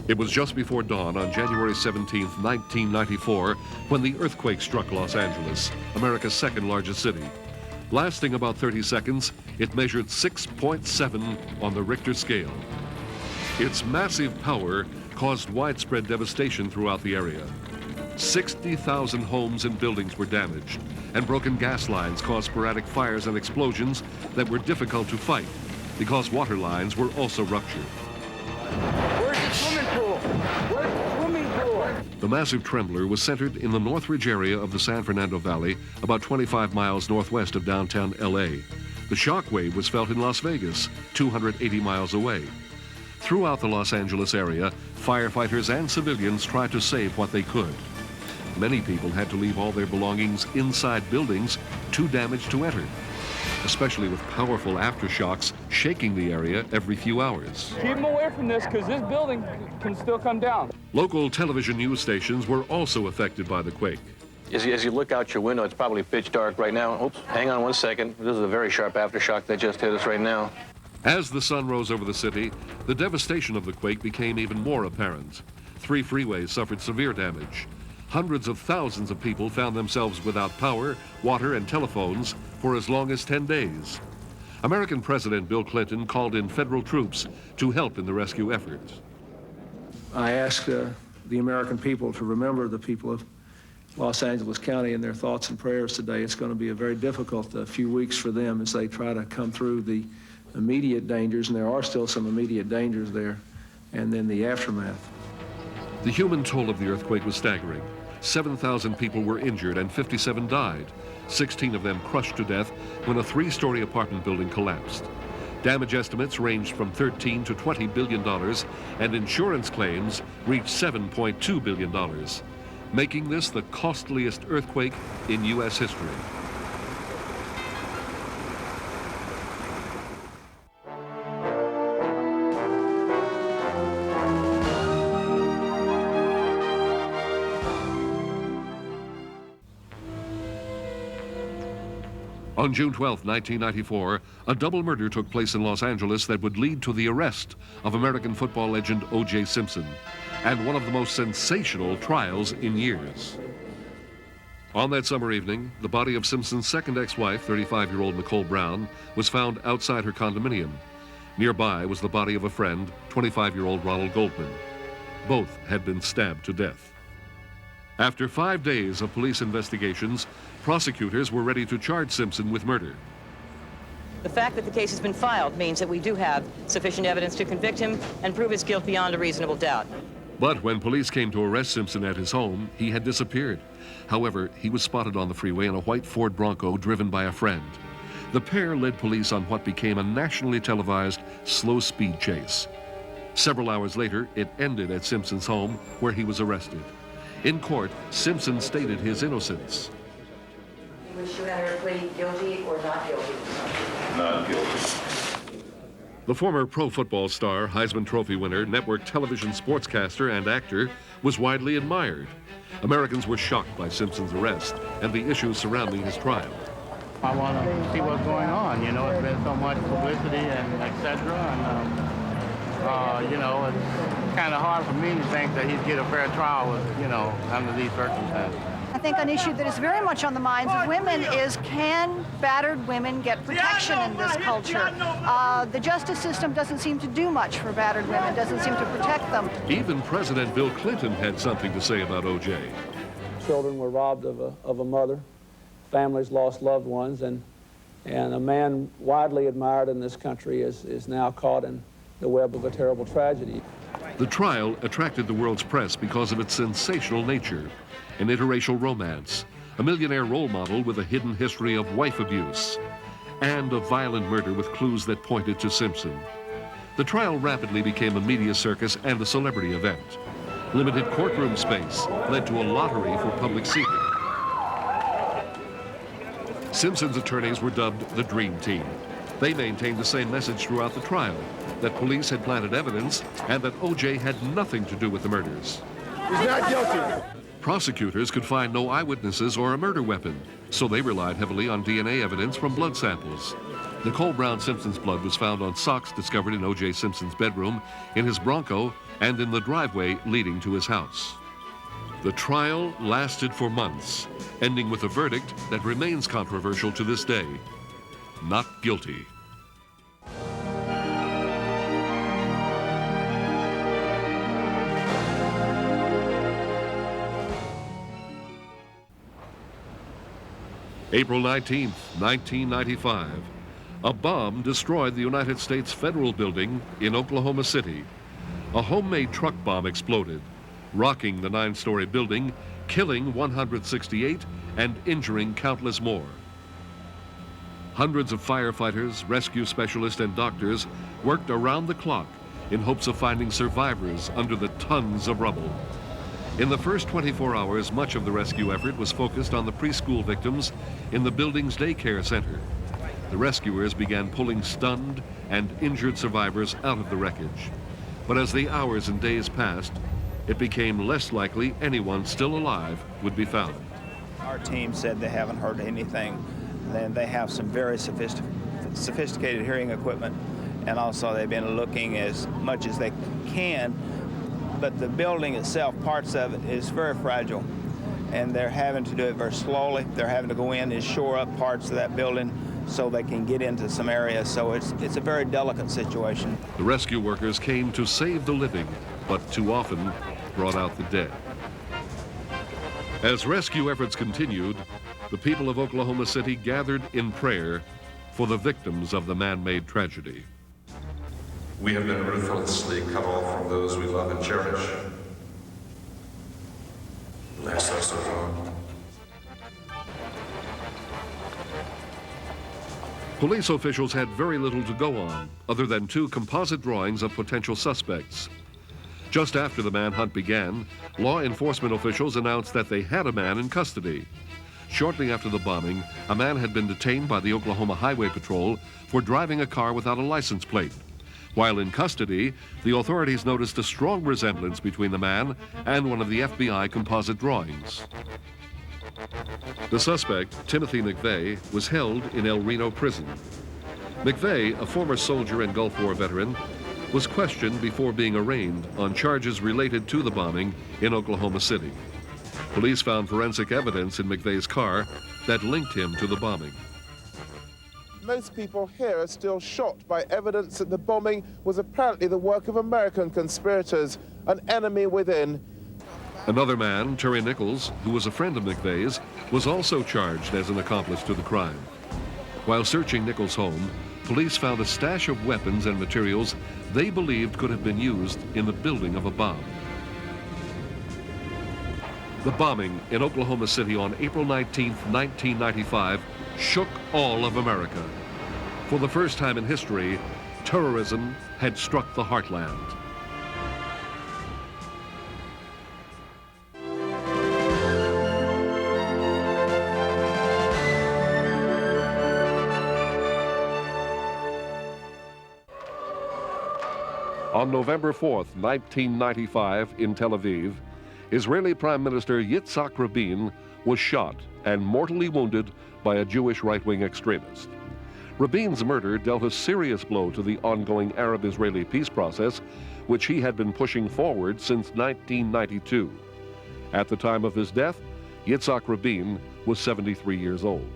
It was just before dawn on January 17, 1994, when the earthquake struck Los Angeles, America's second largest city. Lasting about 30 seconds, it measured 6.7 on the Richter scale. Its massive power caused widespread devastation throughout the area. 60,000 homes and buildings were damaged, and broken gas lines caused sporadic fires and explosions that were difficult to fight because water lines were also ruptured. Where's the swimming pool? Where's the swimming pool? The massive trembler was centered in the Northridge area of the San Fernando Valley, about 25 miles northwest of downtown LA. The shock wave was felt in Las Vegas, 280 miles away. Throughout the Los Angeles area, firefighters and civilians tried to save what they could. Many people had to leave all their belongings inside buildings too damaged to enter, especially with powerful aftershocks shaking the area every few hours. Keep them away from this because this building can still come down. Local television news stations were also affected by the quake. As you look out your window, it's probably pitch dark right now. Oops, hang on one second. This is a very sharp aftershock that just hit us right now. As the sun rose over the city, the devastation of the quake became even more apparent. 3 freeways suffered severe damage. Hundreds of thousands of people found themselves without power, water, and telephones for as long as 10 days. American President Bill Clinton called in federal troops to help in the rescue effort. I ask the American people to remember the people of Los Angeles County in their thoughts and prayers today. It's going to be a very difficult few weeks for them as they try to come through the immediate dangers, and there are still some immediate dangers there, and then the aftermath. The human toll of the earthquake was staggering. 7,000 people were injured and 57 died, 16 of them crushed to death when a 3-story apartment building collapsed. Damage estimates ranged from $13 to $20 billion, and insurance claims reached $7.2 billion, making this the costliest earthquake in U.S. history. On June 12, 1994, a double murder took place in Los Angeles that would lead to the arrest of American football legend O.J. Simpson, and one of the most sensational trials in years. On that summer evening, the body of Simpson's second ex-wife, 35-year-old Nicole Brown, was found outside her condominium. Nearby was the body of a friend, 25-year-old Ronald Goldman. Both had been stabbed to death. After 5 days of police investigations, prosecutors were ready to charge Simpson with murder. The fact that the case has been filed means that we do have sufficient evidence to convict him and prove his guilt beyond a reasonable doubt. But when police came to arrest Simpson at his home, he had disappeared. However, he was spotted on the freeway in a white Ford Bronco driven by a friend. The pair led police on what became a nationally televised slow-speed chase. Several hours later, it ended at Simpson's home, where he was arrested. In court, Simpson stated his innocence. Wish you had her plead guilty or not guilty? Not guilty. The former pro football star, Heisman Trophy winner, network television sportscaster, and actor was widely admired. Americans were shocked by Simpson's arrest and the issues surrounding his trial. I want to see what's going on. You know, it's been so much publicity and et cetera, and you know, it's kind of hard for me to think that he'd get a fair trial with, you know, under these circumstances. I think an issue that is very much on the minds of women is, can battered women get protection in this culture? The justice system doesn't seem to do much for battered women, doesn't seem to protect them. Even President Bill Clinton had something to say about O.J. Children were robbed of a mother, families lost loved ones, and a man widely admired in this country is now caught in the web of a terrible tragedy. The trial attracted the world's press because of its sensational nature. An interracial romance, a millionaire role model with a hidden history of wife abuse, and a violent murder with clues that pointed to Simpson. The trial rapidly became a media circus and a celebrity event. Limited courtroom space led to a lottery for public seating. Simpson's attorneys were dubbed the Dream Team. They maintained the same message throughout the trial, that police had planted evidence and that O.J. had nothing to do with the murders. He's not guilty. Prosecutors could find no eyewitnesses or a murder weapon, so they relied heavily on DNA evidence from blood samples. Nicole Brown Simpson's blood was found on socks discovered in O.J. Simpson's bedroom, in his Bronco, and in the driveway leading to his house. The trial lasted for months, ending with a verdict that remains controversial to this day. not guilty. April 19th, 1995. A bomb destroyed the United States Federal Building in Oklahoma City. A homemade truck bomb exploded, rocking the 9-story building, killing 168 and injuring countless more. Hundreds of firefighters, rescue specialists, and doctors worked around the clock in hopes of finding survivors under the tons of rubble. In the first 24 hours, much of the rescue effort was focused on the preschool victims in the building's daycare center. The rescuers began pulling stunned and injured survivors out of the wreckage. But as the hours and days passed, it became less likely anyone still alive would be found. Our team said they haven't heard anything. Then they have some very sophisticated hearing equipment, and also they've been looking as much as they can. But the building itself, parts of it, is very fragile, and they're having to do it very slowly. They're having to go in and shore up parts of that building so they can get into some areas. So it's a very delicate situation. The rescue workers came to save the living, but too often brought out the dead. As rescue efforts continued, the people of Oklahoma City gathered in prayer for the victims of the man-made tragedy. We have been ruthlessly cut off from those we love and cherish. Bless us, O God. Police officials had very little to go on, other than 2 composite drawings of potential suspects. Just after the manhunt began, law enforcement officials announced that they had a man in custody. Shortly after the bombing, a man had been detained by the Oklahoma Highway Patrol for driving a car without a license plate. While in custody, the authorities noticed a strong resemblance between the man and one of the FBI composite drawings. The suspect, Timothy McVeigh, was held in El Reno prison. McVeigh, a former soldier and Gulf War veteran, was questioned before being arraigned on charges related to the bombing in Oklahoma City. Police found forensic evidence in McVeigh's car that linked him to the bombing. Most people here are still shocked by evidence that the bombing was apparently the work of American conspirators, an enemy within. Another man, Terry Nichols, who was a friend of McVeigh's, was also charged as an accomplice to the crime. While searching Nichols' home, police found a stash of weapons and materials they believed could have been used in the building of a bomb. The bombing in Oklahoma City on April 19, 1995, shook all of America. For the first time in history, terrorism had struck the heartland. On November 4th, 1995, in Tel Aviv, Israeli Prime Minister Yitzhak Rabin was shot and mortally wounded by a Jewish right-wing extremist. Rabin's murder dealt a serious blow to the ongoing Arab-Israeli peace process, which he had been pushing forward since 1992. At the time of his death, Yitzhak Rabin was 73 years old.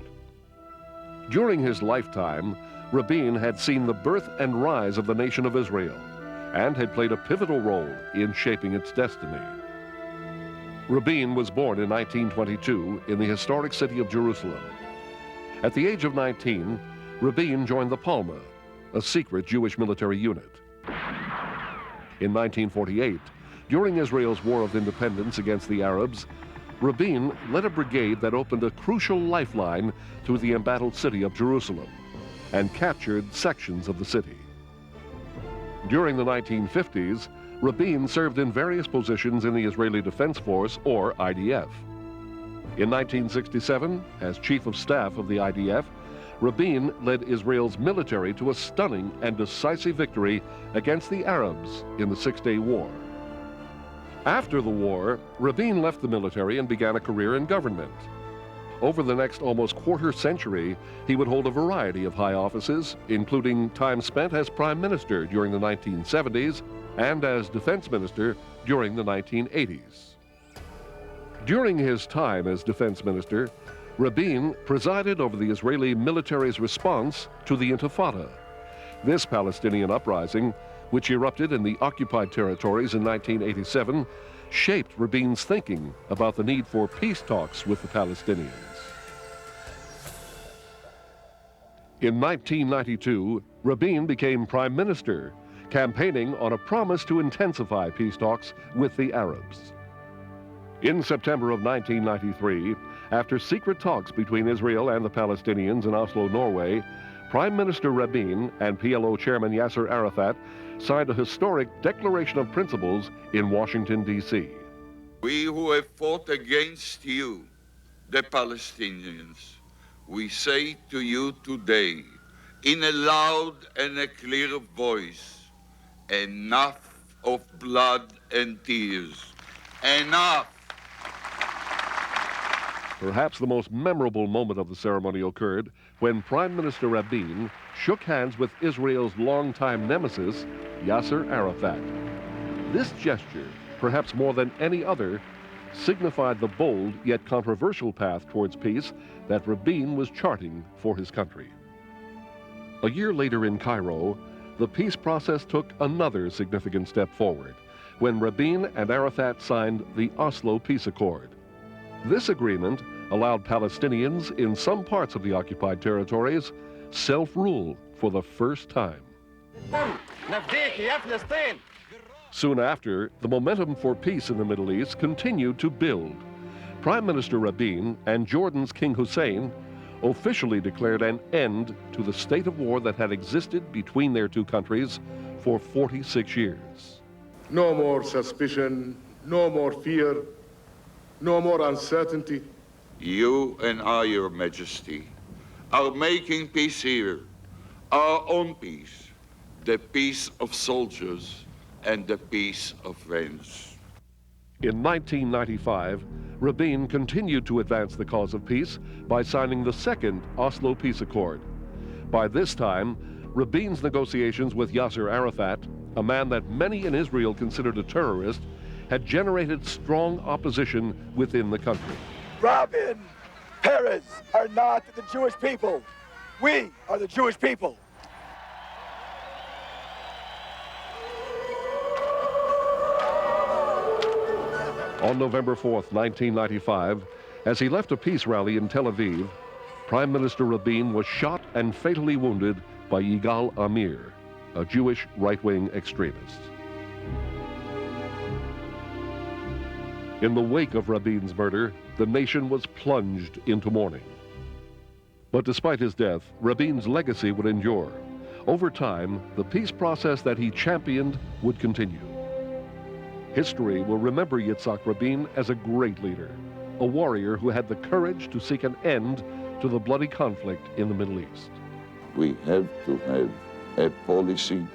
During his lifetime, Rabin had seen the birth and rise of the nation of Israel and had played a pivotal role in shaping its destiny. Rabin was born in 1922 in the historic city of Jerusalem. At the age of 19, Rabin joined the Palma, a secret Jewish military unit. In 1948, during Israel's War of Independence against the Arabs, Rabin led a brigade that opened a crucial lifeline to the embattled city of Jerusalem and captured sections of the city. During the 1950s, Rabin served in various positions in the Israeli Defense Force, or IDF. In 1967, as Chief of Staff of the IDF, Rabin led Israel's military to a stunning and decisive victory against the Arabs in the Six-Day War. After the war, Rabin left the military and began a career in government. Over the next almost quarter century, he would hold a variety of high offices, including time spent as Prime Minister during the 1970s and as Defense Minister during the 1980s. During his time as Defense Minister, Rabin presided over the Israeli military's response to the Intifada. This Palestinian uprising, which erupted in the occupied territories in 1987, shaped Rabin's thinking about the need for peace talks with the Palestinians. In 1992, Rabin became prime minister, campaigning on a promise to intensify peace talks with the Arabs. In September of 1993, after secret talks between Israel and the Palestinians in Oslo, Norway, Prime Minister Rabin and PLO Chairman Yasser Arafat signed a historic Declaration of Principles in Washington, D.C. We who have fought against you, the Palestinians, we say to you today, in a loud and a clear voice, enough of blood and tears. Enough! Perhaps the most memorable moment of the ceremony occurred when Prime Minister Rabin shook hands with Israel's longtime nemesis, Yasser Arafat. This gesture, perhaps more than any other, signified the bold yet controversial path towards peace that Rabin was charting for his country. A year later in Cairo, the peace process took another significant step forward when Rabin and Arafat signed the Oslo Peace Accord. This agreement allowed Palestinians in some parts of the occupied territories self-rule for the first time. Soon after, the momentum for peace in the Middle East continued to build. Prime Minister Rabin and Jordan's King Hussein officially declared an end to the state of war that had existed between their two countries for 46 years. No more suspicion, no more fear, no more uncertainty. You and I, Your Majesty, are making peace here, our own peace, the peace of soldiers and the peace of friends. In 1995, Rabin continued to advance the cause of peace by signing the second Oslo Peace Accord. By this time, Rabin's negotiations with Yasser Arafat, a man that many in Israel considered a terrorist, had generated strong opposition within the country. Rabin, Peres are not the Jewish people. We are the Jewish people. On November 4th, 1995, as he left a peace rally in Tel Aviv, Prime Minister Rabin was shot and fatally wounded by Yigal Amir, a Jewish right-wing extremist. In the wake of Rabin's murder, the nation was plunged into mourning. But despite his death, Rabin's legacy would endure. Over time, the peace process that he championed would continue. History will remember Yitzhak Rabin as a great leader, a warrior who had the courage to seek an end to the bloody conflict in the Middle East. We have to have a policy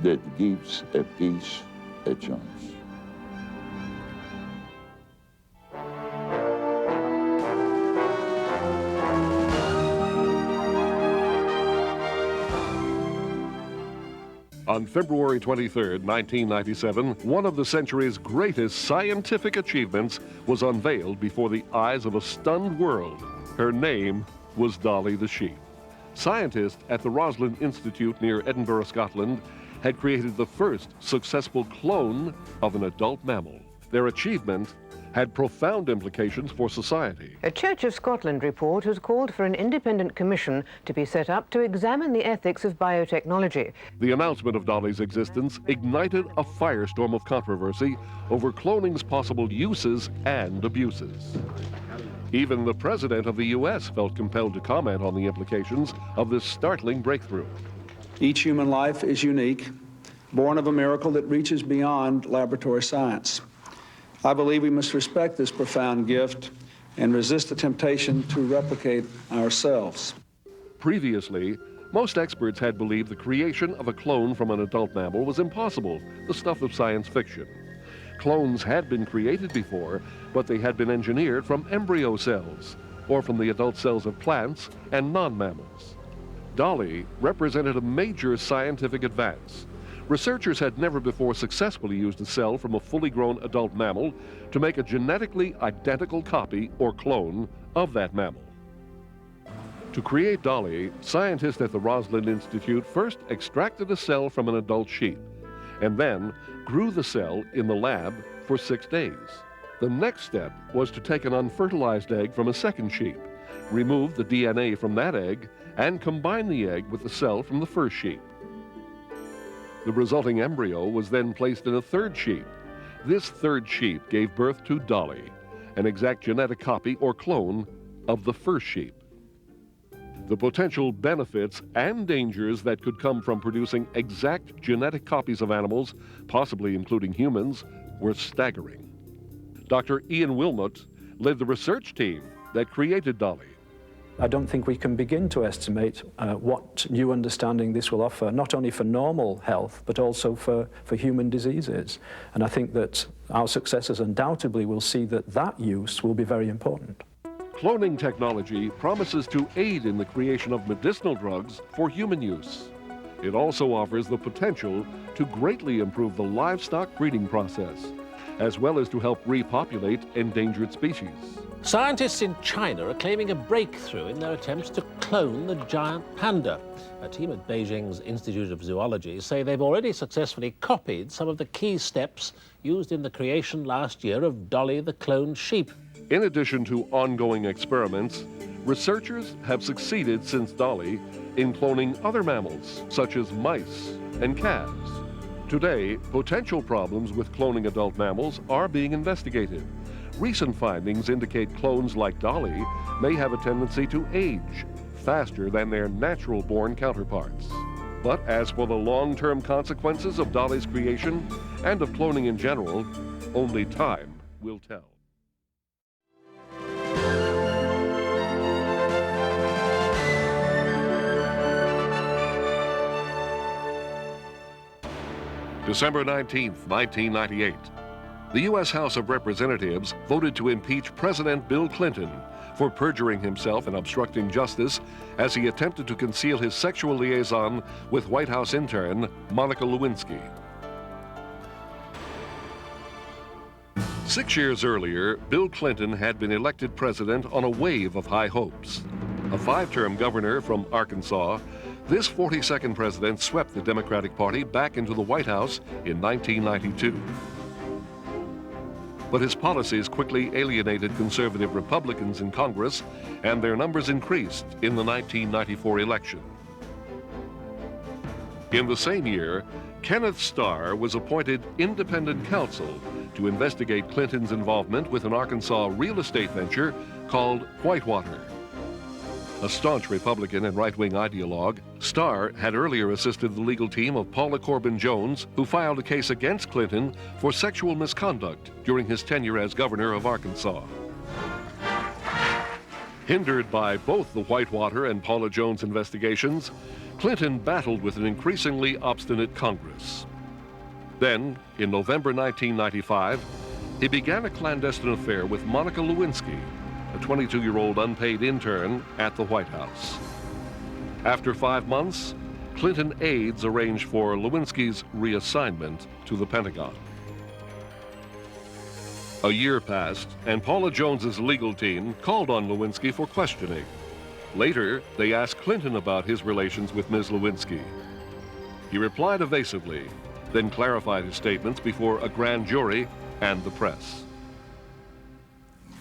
that gives a peace a chance. On February 23, 1997, one of the century's greatest scientific achievements was unveiled before the eyes of a stunned world. Her name was Dolly the sheep. Scientists at the Roslin Institute near Edinburgh, Scotland, had created the first successful clone of an adult mammal. Their achievement had profound implications for society. A Church of Scotland report has called for an independent commission to be set up to examine the ethics of biotechnology. The announcement of Dolly's existence ignited a firestorm of controversy over cloning's possible uses and abuses. Even the President of the U.S. felt compelled to comment on the implications of this startling breakthrough. Each human life is unique, born of a miracle that reaches beyond laboratory science. I believe we must respect this profound gift and resist the temptation to replicate ourselves. Previously, most experts had believed the creation of a clone from an adult mammal was impossible, the stuff of science fiction. Clones had been created before, but they had been engineered from embryo cells, or from the adult cells of plants and non-mammals. Dolly represented a major scientific advance. Researchers had never before successfully used a cell from a fully grown adult mammal to make a genetically identical copy or clone of that mammal. To create Dolly, scientists at the Roslin Institute first extracted a cell from an adult sheep and then grew the cell in the lab for 6 days. The next step was to take an unfertilized egg from a second sheep, remove the DNA from that egg, and combine the egg with the cell from the first sheep. The resulting embryo was then placed in a third sheep. This third sheep gave birth to Dolly, an exact genetic copy or clone of the first sheep. The potential benefits and dangers that could come from producing exact genetic copies of animals, possibly including humans, were staggering. Dr. Ian Wilmot led the research team that created Dolly. I don't think we can begin to estimate what new understanding this will offer, not only for normal health, but also for human diseases. And I think that our successors undoubtedly will see that that use will be very important. Cloning technology promises to aid in the creation of medicinal drugs for human use. It also offers the potential to greatly improve the livestock breeding process, as well as to help repopulate endangered species. Scientists in China are claiming a breakthrough in their attempts to clone the giant panda. A team at Beijing's Institute of Zoology say they've already successfully copied some of the key steps used in the creation last year of Dolly the cloned sheep. In addition to ongoing experiments, researchers have succeeded since Dolly in cloning other mammals, such as mice and calves. Today, potential problems with cloning adult mammals are being investigated. Recent findings indicate clones like Dolly may have a tendency to age faster than their natural-born counterparts. But as for the long-term consequences of Dolly's creation and of cloning in general, only time will tell. December 19th, 1998. The U.S. House of Representatives voted to impeach President Bill Clinton for perjuring himself and obstructing justice as he attempted to conceal his sexual liaison with White House intern Monica Lewinsky. 6 years earlier, Bill Clinton had been elected president on a wave of high hopes. A 5-term governor from Arkansas, this 42nd president swept the Democratic Party back into the White House in 1992. But his policies quickly alienated conservative Republicans in Congress, and their numbers increased in the 1994 election. In the same year, Kenneth Starr was appointed independent counsel to investigate Clinton's involvement with an Arkansas real estate venture called Whitewater. A staunch Republican and right-wing ideologue, Starr had earlier assisted the legal team of Paula Corbin Jones, who filed a case against Clinton for sexual misconduct during his tenure as governor of Arkansas. Hindered by both the Whitewater and Paula Jones investigations, Clinton battled with an increasingly obstinate Congress. Then, in November 1995, he began a clandestine affair with Monica Lewinsky, a 22-year-old unpaid intern at the White House. After 5 months, Clinton aides arranged for Lewinsky's reassignment to the Pentagon. A year passed, and Paula Jones's legal team called on Lewinsky for questioning. Later, they asked Clinton about his relations with Ms. Lewinsky. He replied evasively, then clarified his statements before a grand jury and the press.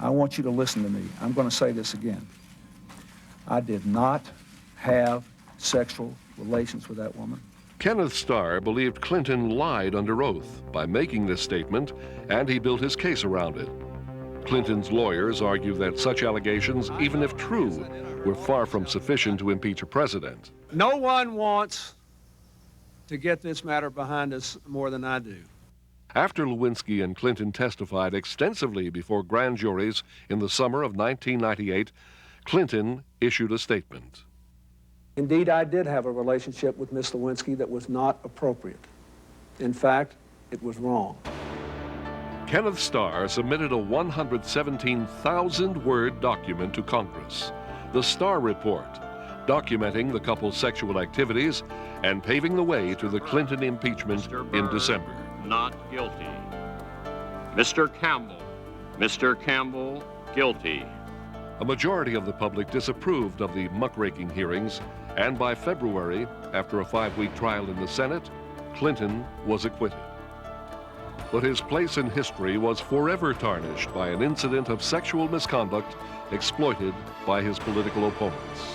I want you to listen to me. I'm going to say this again. I did not have sexual relations with that woman. Kenneth Starr believed Clinton lied under oath by making this statement, and he built his case around it. Clinton's lawyers argue that such allegations, even if true, were far from sufficient to impeach a president. No one wants to get this matter behind us more than I do. After Lewinsky and Clinton testified extensively before grand juries in the summer of 1998, Clinton issued a statement. Indeed, I did have a relationship with Miss Lewinsky that was not appropriate. In fact, it was wrong. Kenneth Starr submitted a 117,000-word document to Congress, the Starr Report, documenting the couple's sexual activities and paving the way to the Clinton impeachment in December. Not guilty. Mr. Campbell, guilty. A majority of the public disapproved of the muckraking hearings, and by February, after a 5-week trial in the Senate, Clinton was acquitted. But his place in history was forever tarnished by an incident of sexual misconduct exploited by his political opponents.